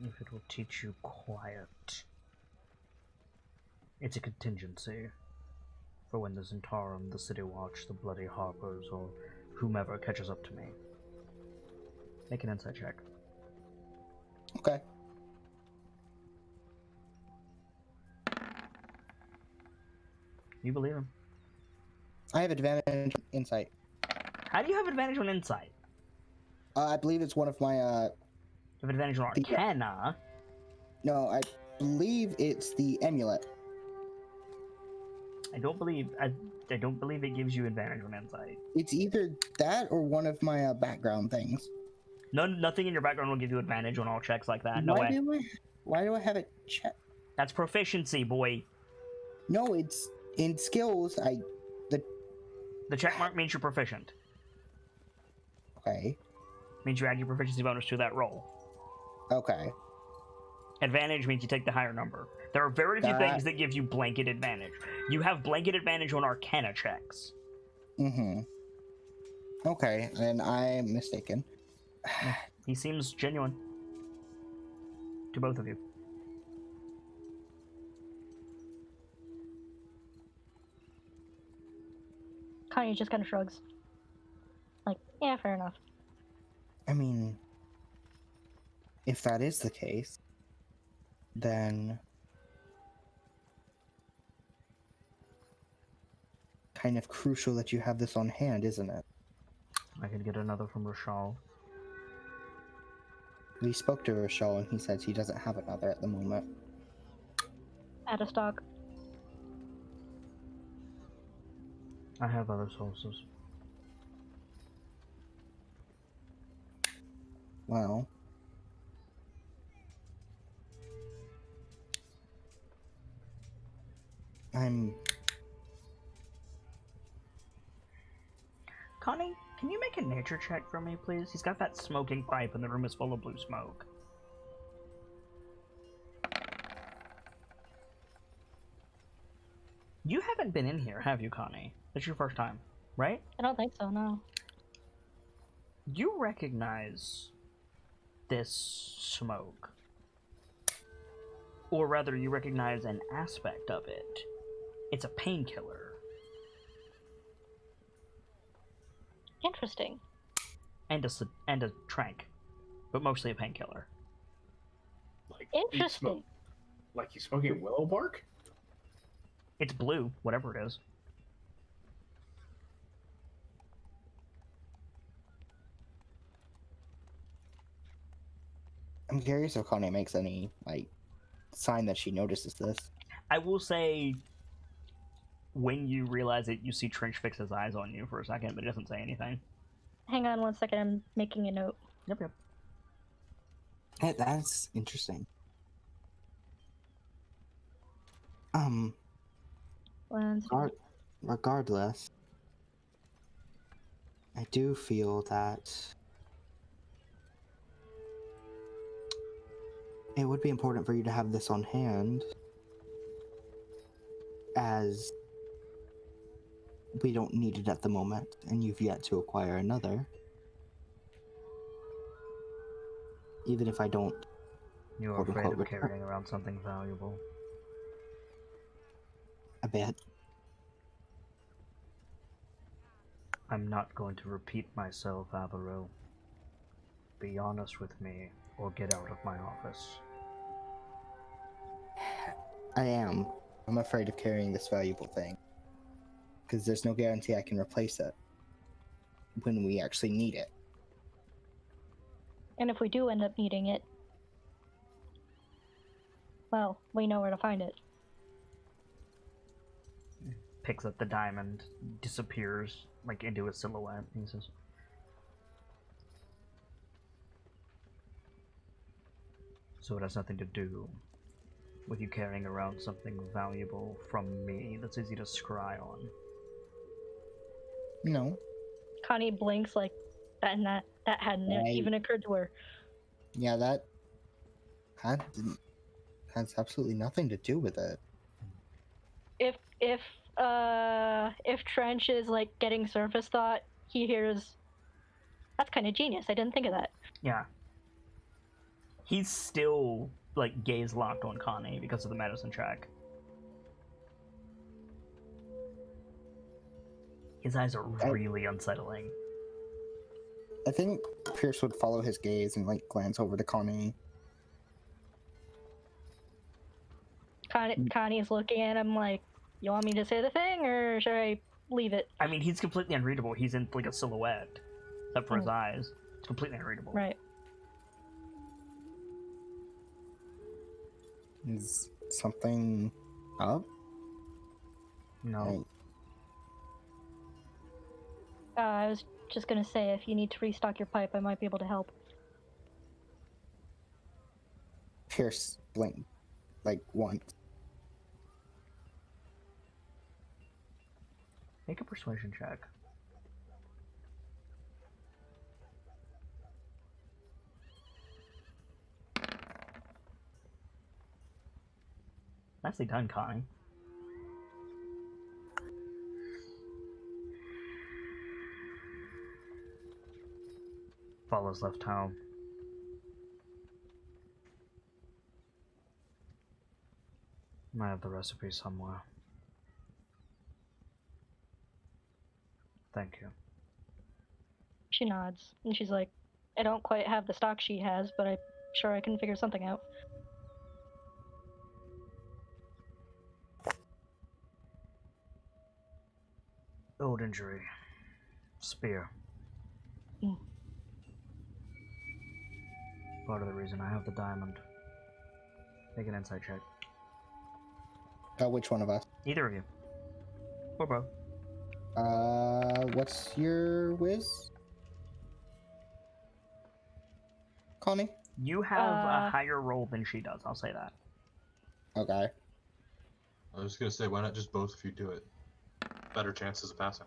If it will teach you quiet. It's a contingency for when the Zentarum, the City Watch, the Bloody Harpers, or whomever catches up to me. Make an insight check. Okay. You believe him? I have advantage insight. How do you have advantage on insight? I believe it's one of my. You have advantage on arcana. No, I believe it's the amulet. I don't believe it gives you advantage on insight. It's either that or one of my background things. Nothing in your background will give you advantage on all checks like that. No way. Why do I have it check? That's proficiency, boy. No, it's in skills. The check mark means you're proficient. Okay. Means you add your proficiency bonus to that roll. Okay. Advantage means you take the higher number. There are very few things that give you blanket advantage. You have blanket advantage on arcana checks. Mm-hmm. Okay, then I'm mistaken. He seems genuine. To both of you. Connie just kind of shrugs. Like, yeah, fair enough. I mean, if that is the case, then kind of crucial that you have this on hand, isn't it? I could get another from Rashal. We spoke to Rashal and he says he doesn't have another at the moment. Out of stock. I have other sources. Well, Connie, can you make a nature check for me, please? He's got that smoking pipe and the room is full of blue smoke. You haven't been in here, have you, Connie? It's your first time, right? I don't think so, no. You recognize this smoke. Or rather, you recognize an aspect of it. It's a painkiller. Interesting. And a trank. But mostly a painkiller. Like Interesting. Like he's smoking willow bark? It's blue, whatever it is. I'm curious if Connie makes any, sign that she notices this. I will say, when you realize it, you see Trench fix his eyes on you for a second, but he doesn't say anything. Hang on 1 second, I'm making a note. Yep. That's interesting. Regardless, I do feel that it would be important for you to have this on hand, as we don't need it at the moment, and you've yet to acquire another. Even if I don't... You are afraid of carrying around something valuable. A bit. I'm not going to repeat myself, Avaro. Be honest with me, or get out of my office. I am. I'm afraid of carrying this valuable thing. Because there's no guarantee I can replace it when we actually need it. And if we do end up needing it, well, we know where to find it. Picks up the diamond, disappears, into a silhouette, and he says, so it has nothing to do with you carrying around something valuable from me that's easy to scry on. No. Connie blinks like that, and that hadn't even occurred to her. Yeah, that has absolutely nothing to do with it. If Trench is getting surface thought, he hears, that's kind of genius. I didn't think of that. Yeah. He's still gaze locked on Connie because of the medicine check. His eyes are really unsettling. I think Pierce would follow his gaze and glance over to Connie. Connie's looking at him like, you want me to say the thing, or should I leave it. I mean, he's completely unreadable. He's in like a silhouette, except for his eyes. It's completely unreadable. Right. Is something up? No. I was just gonna say, if you need to restock your pipe, I might be able to help. Pierce blink like once. Make a persuasion check. Nicely done, Connie. Follows left home. I have the recipe somewhere. Thank you. She nods, and she's like, I don't quite have the stock she has, but I'm sure I can figure something out. Old injury. Spear. Mm. Part of the reason I have the diamond. Make an insight check. Which one of us? Either of you. Or both. What's your whiz? Connie? You have a higher roll than she does, I'll say that. Okay. I was gonna say, why not just both of you do it? Better chances of passing.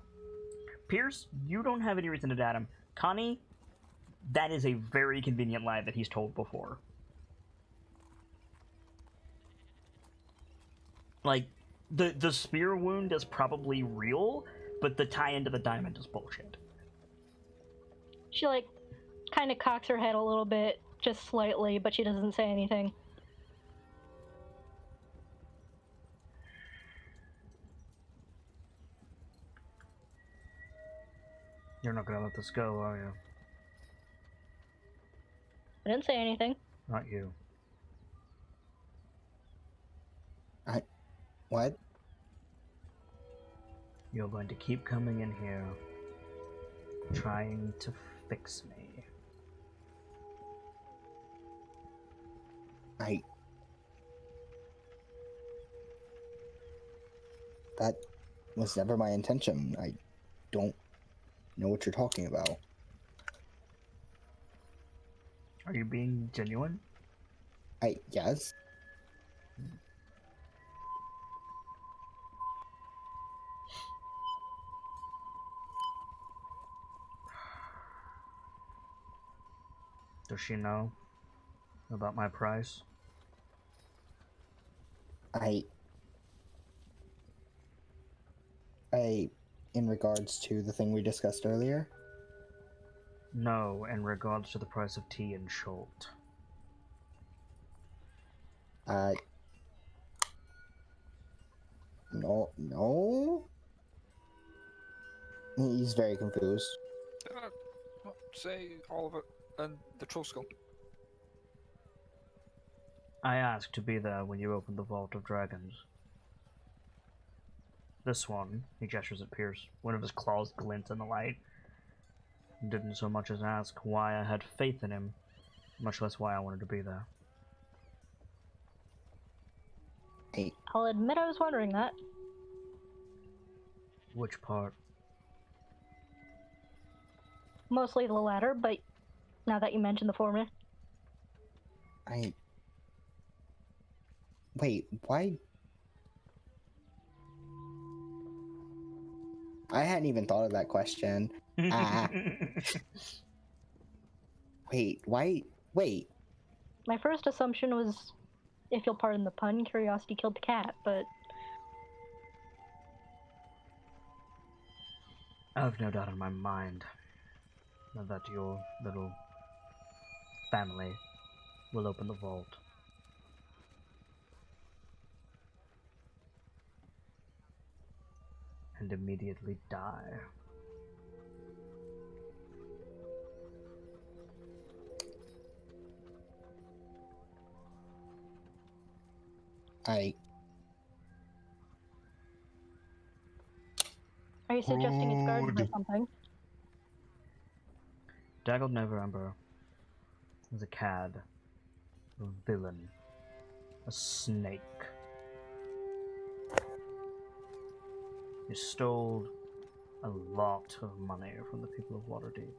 Pierce, you don't have any reason to doubt him. Connie, that is a very convenient lie that he's told before. Like, the spear wound is probably real, but the tie into the diamond is bullshit. She, like, kind of cocks her head a little bit, just slightly, but she doesn't say anything. You're not gonna let this go, are you? I didn't say anything. Not you. What? You're going to keep coming in here, trying to fix me. That was never my intention. I don't know what you're talking about. Are you being genuine? Yes. Does she know about my price? In regards to the thing we discussed earlier? No, in regards to the price of tea in Schult. No. He's very confused. Say all of it and the troll skull. I asked to be there when you opened the Vault of Dragons. This one, he gestures at Pierce, one of his claws glint in the light. Didn't so much as ask why I had faith in him, much less why I wanted to be there. I'll admit I was wondering that. Which part? Mostly the latter, but now that you mention the former. Wait, why? I hadn't even thought of that question. Wait, why? Wait. My first assumption was, if you'll pardon the pun, curiosity killed the cat, but I have no doubt in my mind that your little family will open the vault. And immediately die. are you suggesting it's guarded by Good. something? Daggled November is a cad, a villain, a snake. He stole a lot of money from the people of Waterdeep.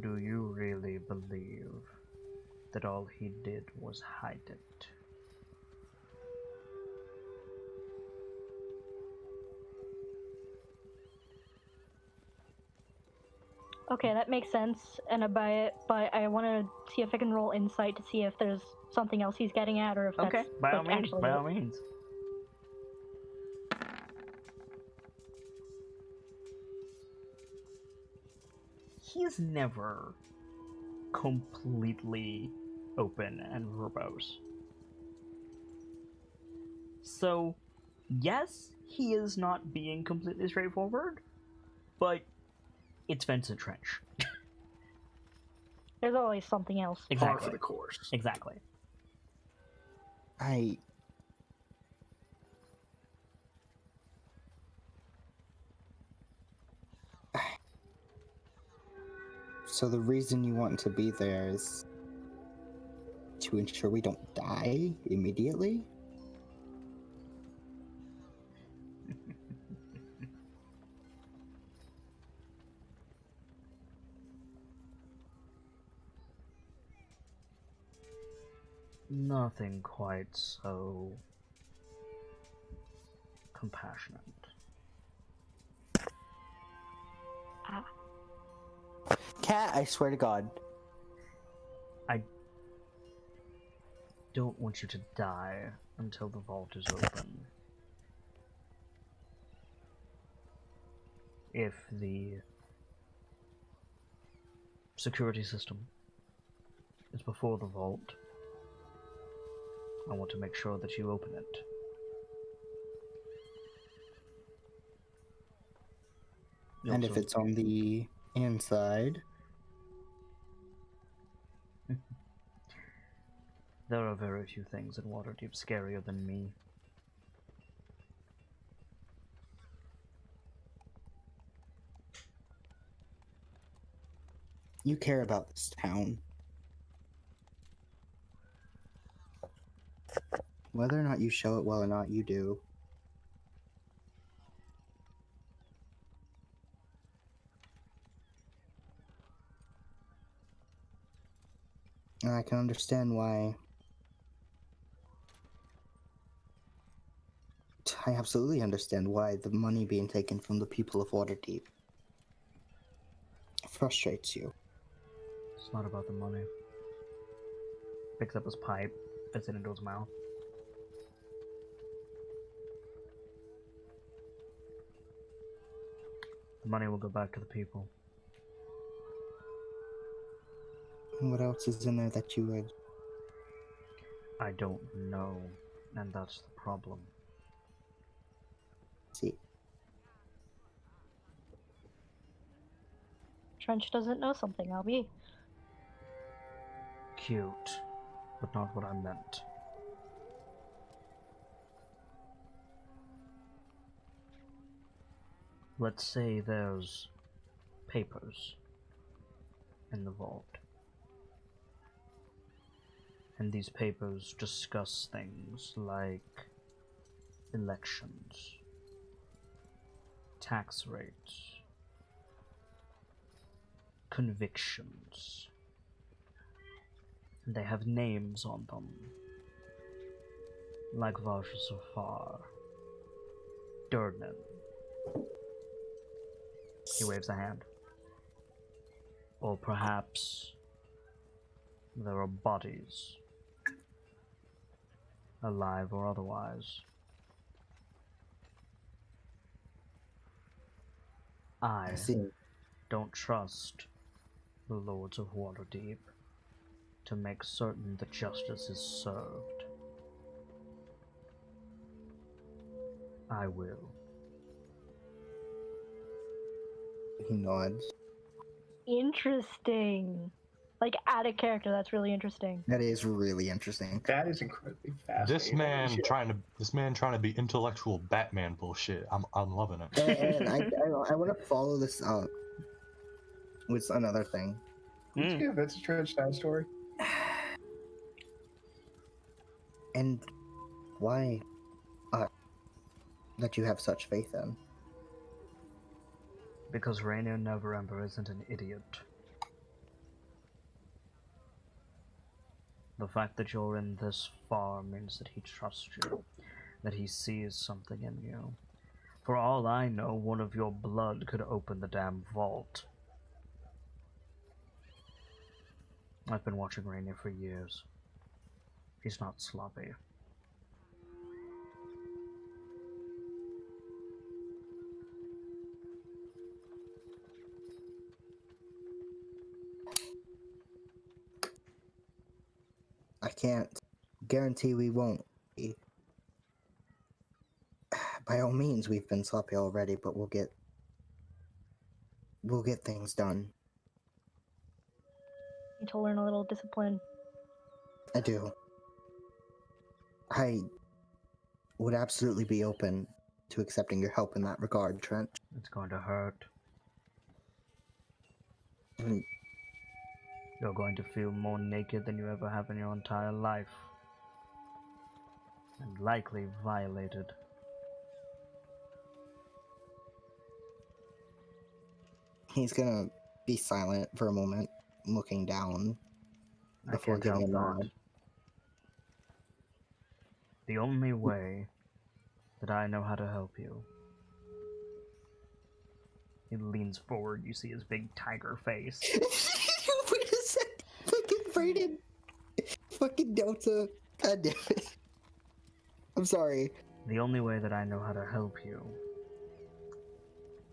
Do you really believe that all he did was hide it? Okay, that makes sense, and I buy it, but I want to see if I can roll insight to see if there's something else he's getting at, or if Okay, that's by all like, means, actually by it. all means. He's never completely open and verbose. So, yes, he is not being completely straightforward, but it's Vincent Trench. There's always something else. Par Exactly. for the course. Exactly. So the reason you want to be there is to ensure we don't die immediately? Nothing quite so compassionate. Cat, I swear to God. I don't want you to die until the vault is open. If the security system is before the vault, I want to make sure that you open it. You And if also- it's on the inside, There are very few things in Waterdeep scarier than me. you care about this town. Whether or not you show it well or not, you do. And I can understand why. I absolutely understand why the money being taken from the people of Waterdeep frustrates you. It's not about the money. Picks up his pipe, puts it into his mouth. The money will go back to the people. And what else is in there that you would? I don't know, and that's the problem. See. Trench doesn't know something, I'll be. Cute, but not what I meant. Let's say there's papers in the vault. And these papers discuss things like elections, tax rates, convictions. And they have names on them, like Vajasafar, Durnan. He waves a hand. Or perhaps there are bodies, alive or otherwise. I I see. don't trust the Lords of Waterdeep to make certain that justice is served. I will. He nods. Interesting. Like, out of character, that's really interesting. That is really interesting. That is incredibly fascinating. This man trying to be intellectual Batman bullshit. I'm loving it. And I want to follow this up with another thing. Let's give it's a trench side story. And why that you have such faith in? Because Rainier Neverember isn't an idiot. The fact that you're in this far means that he trusts you, that he sees something in you. For all I know, one of your blood could open the damn vault. I've been watching Rainier for years. He's not sloppy. I can't guarantee we won't be. By all means, we've been sloppy already, but we'll get things done. You need to learn a little discipline. I do. I would absolutely be open to accepting your help in that regard, Trent. It's going to hurt. Mm, You're going to feel more naked than you ever have in your entire life. And likely violated. He's gonna be silent for a moment, looking down, before I can't giving a help that. nod. The only way that I know how to help you. He leans forward, you see his big tiger face. Wait a sec. Fucking Brayden. Fucking Delta. God damn it. I'm sorry. The only way that I know how to help you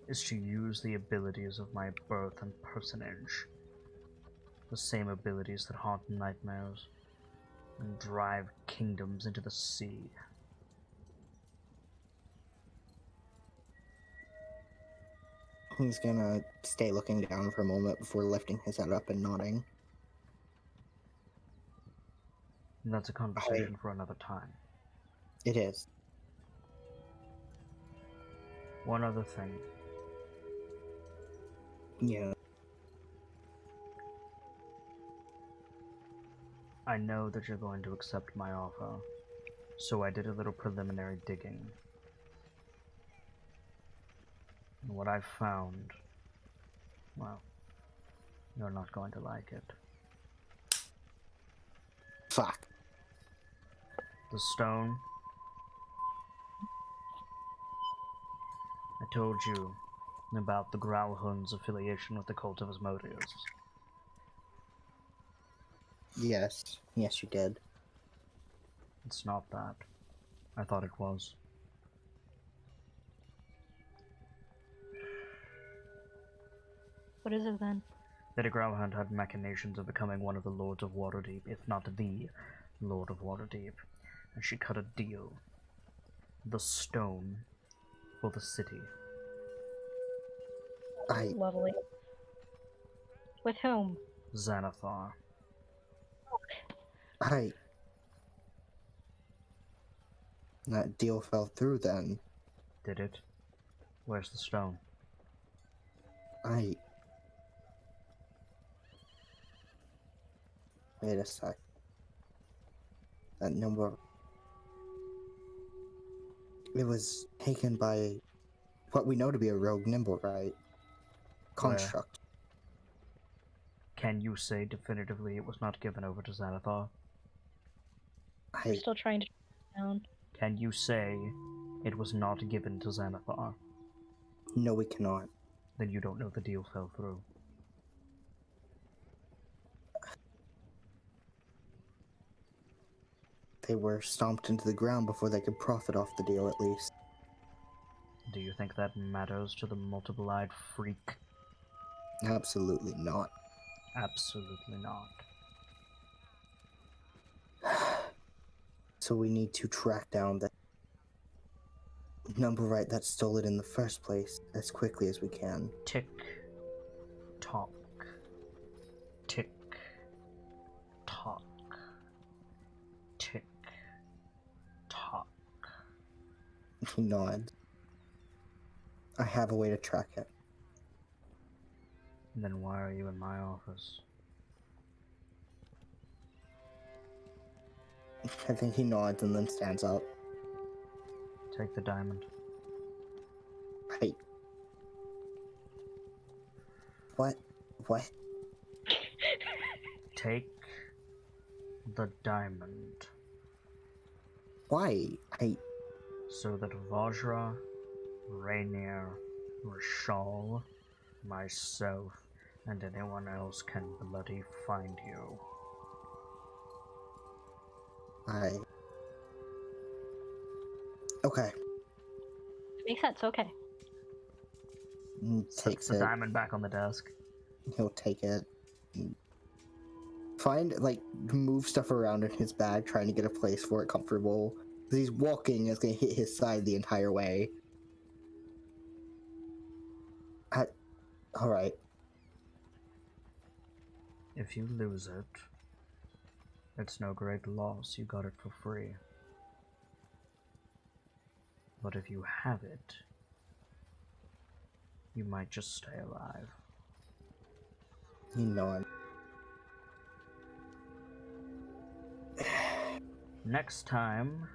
is to use the abilities of my birth and personage. The same abilities that haunt nightmares and drive kingdoms into the sea. He's gonna stay looking down for a moment before lifting his head up and nodding. And that's a conversation for another time. It is. One other thing. Yeah. I know that you're going to accept my offer, so I did a little preliminary digging. And what I found, well, you're not going to like it. Fuck. The stone. I told you about the Growlhund's affiliation with the Cult of Asmodeus. Yes. Yes, you did. It's not that. I thought it was. What is it then? Lady Growlhund had machinations of becoming one of the Lords of Waterdeep, if not the Lord of Waterdeep, and she cut a deal. The stone for the city. Lovely. With whom? Xanathar. That deal fell through then. Did it? Where's the stone? Wait a sec. That number... It was taken by what we know to be a rogue nimble, right? Construct. Can you say definitively it was not given over to Xanathar? We're still trying to track it down. Can you say it was not given to Xanathar? No, we cannot. Then you don't know the deal fell through. They were stomped into the ground before they could profit off the deal, at least. Do you think that matters to the multiple-eyed freak? Absolutely not. Absolutely not. So we need to track down the number right that stole it in the first place as quickly as we can. Tick, tock, tick, He nods. I have a way to track it. Then why are you in my office? I think he nods and then stands up. Take the diamond. Hey. What? What? Take the diamond. Why? So that Vajra, Rainier, Rashal, myself, and anyone else can bloody find you. Okay. Makes sense. Okay. Sets Takes the it. diamond back on the desk. He'll take it. Move stuff around in his bag, trying to get a place for it comfortable. Because he's walking, it's gonna hit his side the entire way. Alright. If you lose it, it's no great loss. You got it for free. But if you have it, you might just stay alive. He nods. Next time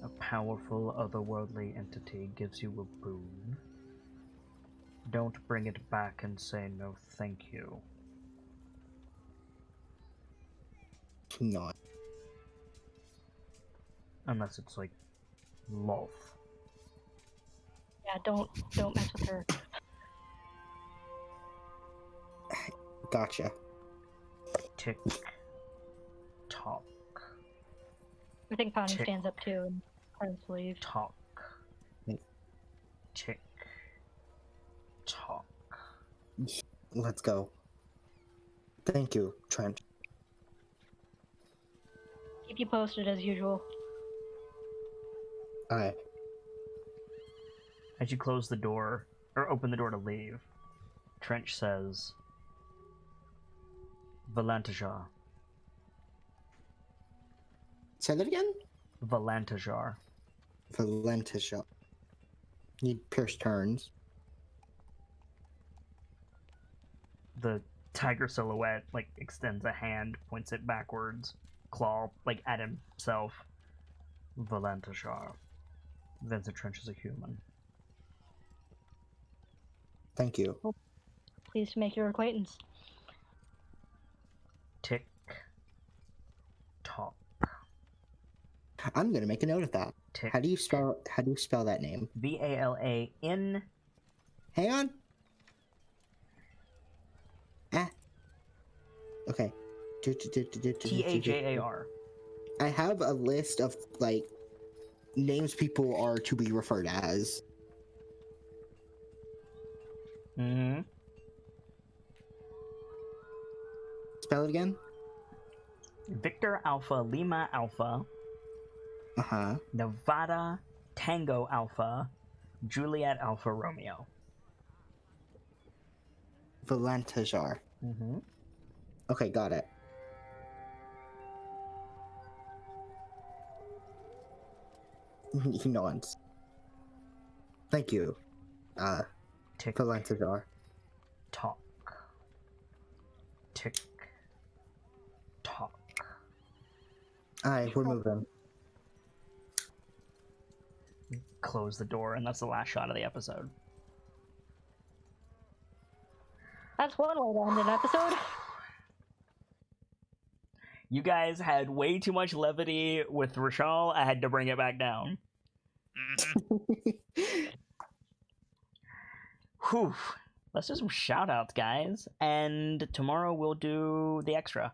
a powerful otherworldly entity gives you a boon, don't bring it back and say no thank you. He nods. Unless it's like Loth. Yeah, don't mess with her. Gotcha. Tick tock. I think Pawnee Tick. stands up too and tries to leave. Talk. Mm. Tick. Talk. Let's go. Thank you, Trent. Keep you posted as usual. Aye. As you close the door, or open the door to leave, Trench says, Valantajar. Say that again? Valantajar. Valentisha. Need Pierce turns. The tiger silhouette, extends a hand, points it backwards, claw, at himself. Valantajar. Vincent Trench is a human. Thank you. Pleased to make your acquaintance. Tick. Tock. I'm gonna make a note of that. Tick. How do you spell that name? Valan. Hang on. Okay. Tajar. I have a list of names people are to be referred as. Mm-hmm. Spell it again. Victor Alpha Lima Alpha. Uh-huh. Nevada Tango Alpha. Juliet Alpha Romeo. Valantajar. Mm-hmm. Okay, got it. He nods. Thank you. Tick. Valantajar. Talk. Tick. Talk. Aye, we're moving. Close the door, and that's the last shot of the episode. That's one way to end an episode. You guys had way too much levity with Rashal. I had to bring it back down. Whew. Let's do some shout outs, guys. And tomorrow we'll do the extra.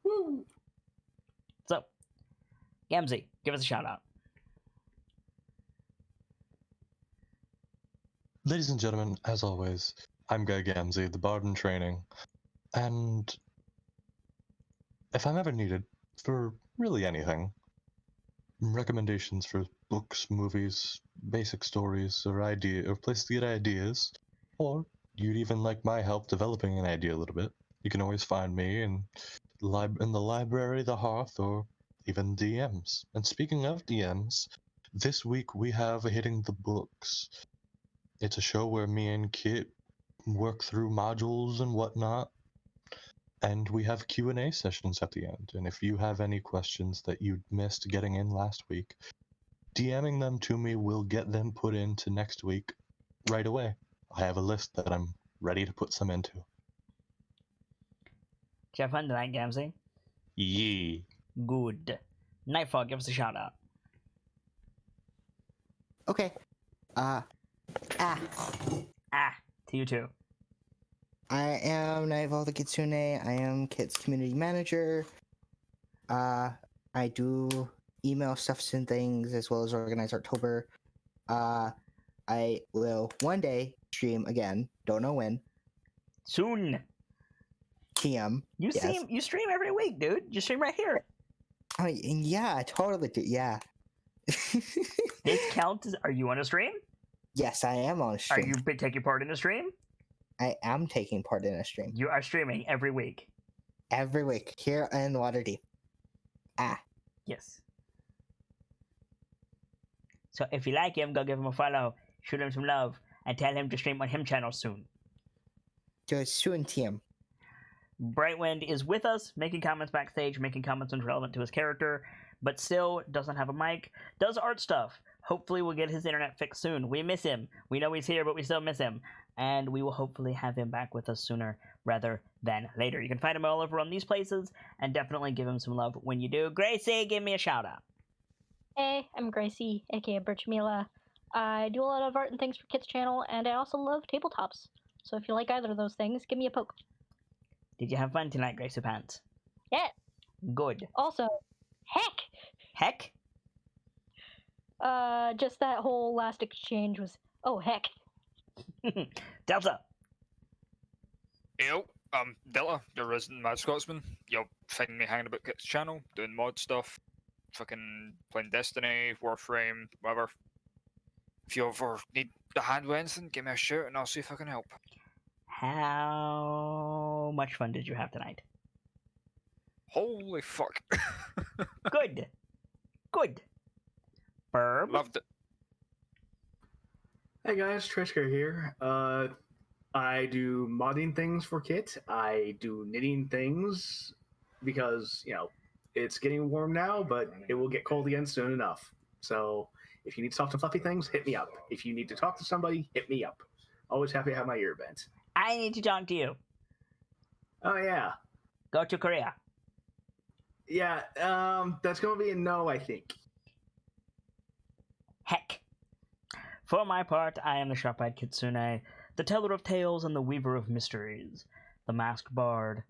Woo. So, Gamzee, give us a shout out. Ladies and gentlemen, as always, I'm Guy Gamzee, the Bard in Training, and if I'm ever needed for really anything, recommendations for books, movies, basic stories, or places to get ideas, or you'd even like my help developing an idea a little bit, you can always find me in the library, the hearth, or even DMs. And speaking of DMs, this week we have Hitting the Books. It's a show where me and Kit work through modules and whatnot, and we have Q&A sessions at the end. And if you have any questions that you missed getting in last week, DMing them to me will get them put into next week right away. I have a list that I'm ready to put some into. Did you have fun tonight, Gamzee? Yee. Good. Nightfall, give us a shout out. Okay. Ah, to you too. I am Nightfall the Kitsune. I am Kit's community manager. I do email stuffs and things as well as organize Arttober. I will one day stream again. Don't know when. Soon. TM. You yes. you stream every week, dude. You stream right here. Oh, yeah, I totally do. Yeah. This counts as, are you on a stream? Yes, I am on a stream. Are you taking part in a stream? I am taking part in a stream. You are streaming every week. Every week here in Waterdeep. Yes. So if you like him, go give him a follow, shoot him some love, and tell him to stream on him channel soon. Just soon, TM. Brightwind is with us, making comments backstage, making comments when relevant to his character, but still doesn't have a mic, does art stuff. Hopefully we'll get his internet fixed soon. We miss him. We know he's here, but we still miss him. And we will hopefully have him back with us sooner rather than later. You can find him all over on these places, and definitely give him some love when you do. Gracie, give me a shout out. Hey, I'm Gracie, aka Birchmila. I do a lot of art and things for Kit's channel, and I also love tabletops. So if you like either of those things, give me a poke. Did you have fun tonight, Gracie Pants? Yeah. Good. Also, heck! Heck? Just that whole last exchange was, oh heck. Delta. Yo, Delta, your resident Mad Scotsman. You'll find me hanging about Kit's channel, doing mod stuff, fucking playing Destiny, Warframe, whatever. If you ever need a hand with anything, give me a shout and I'll see if I can help. How much fun did you have tonight? Holy fuck. Good. Good. Burb. Loved it. Hey guys, Trishka here. I do modding things for Kit. I do knitting things because, it's getting warm now, but it will get cold again soon enough. So if you need soft and fluffy things, hit me up. If you need to talk to somebody, hit me up. Always happy to have my ear bent. I need to talk to you. Oh, yeah. Go to Korea. Yeah, that's going to be a no, I think. Heck. For my part, I am the sharp-eyed Kitsune, the teller of tales and the weaver of mysteries, the masked bard.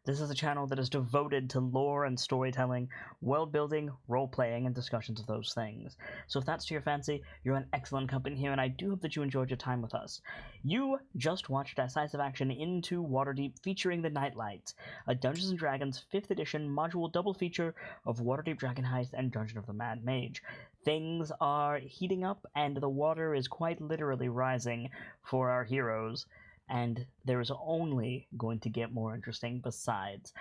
This is a channel that is devoted to lore and storytelling, world-building, role-playing, and discussions of those things. So if that's to your fancy, you're in excellent company here, and I do hope that you enjoyed your time with us. You just watched Decisive Action into Waterdeep featuring the KnightLites, a Dungeons & Dragons 5th edition module double feature of Waterdeep Dragon Heist and Dungeon of the Mad Mage. Things are heating up, and the water is quite literally rising for our heroes. And there is only going to get more interesting besides.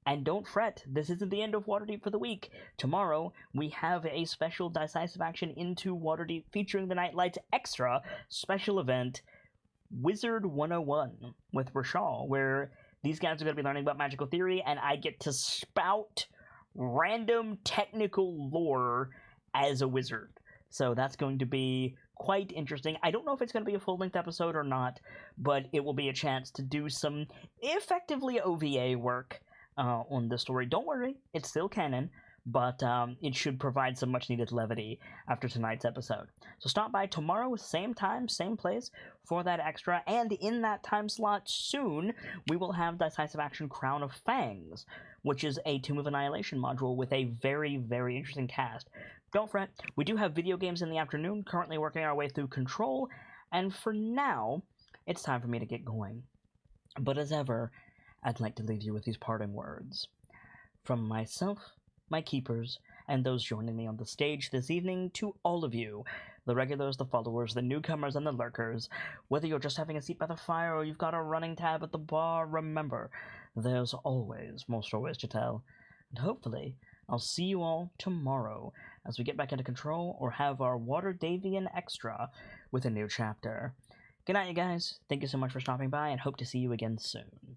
And don't fret, this isn't the end of Waterdeep for the week. Tomorrow, we have a special Decisive Action into Waterdeep featuring the KnightLites Extra special event, Wizard 101 with Rashal, where these guys are going to be learning about magical theory, and I get to spout random technical lore as a wizard. So that's going to be quite interesting. I don't know if it's going to be a full-length episode or not, but it will be a chance to do some effectively OVA work on the story. Don't worry, it's still canon, but it should provide some much-needed levity after tonight's episode. So stop by tomorrow, same time, same place, for that extra, and in that time slot soon, we will have Decisive Action Crown of Fangs, which is a Tomb of Annihilation module with a very, very interesting cast. Don't fret, we do have video games in the afternoon, currently working our way through Control, and for now, it's time for me to get going. But as ever, I'd like to leave you with these parting words. From myself, my keepers, and those joining me on the stage this evening, to all of you, the regulars, the followers, the newcomers, and the lurkers, whether you're just having a seat by the fire or you've got a running tab at the bar, remember, there's always more stories to tell, and hopefully, I'll see you all tomorrow as we get back into control or have our Waterdevian extra with a new chapter. Good night, you guys. Thank you so much for stopping by and hope to see you again soon.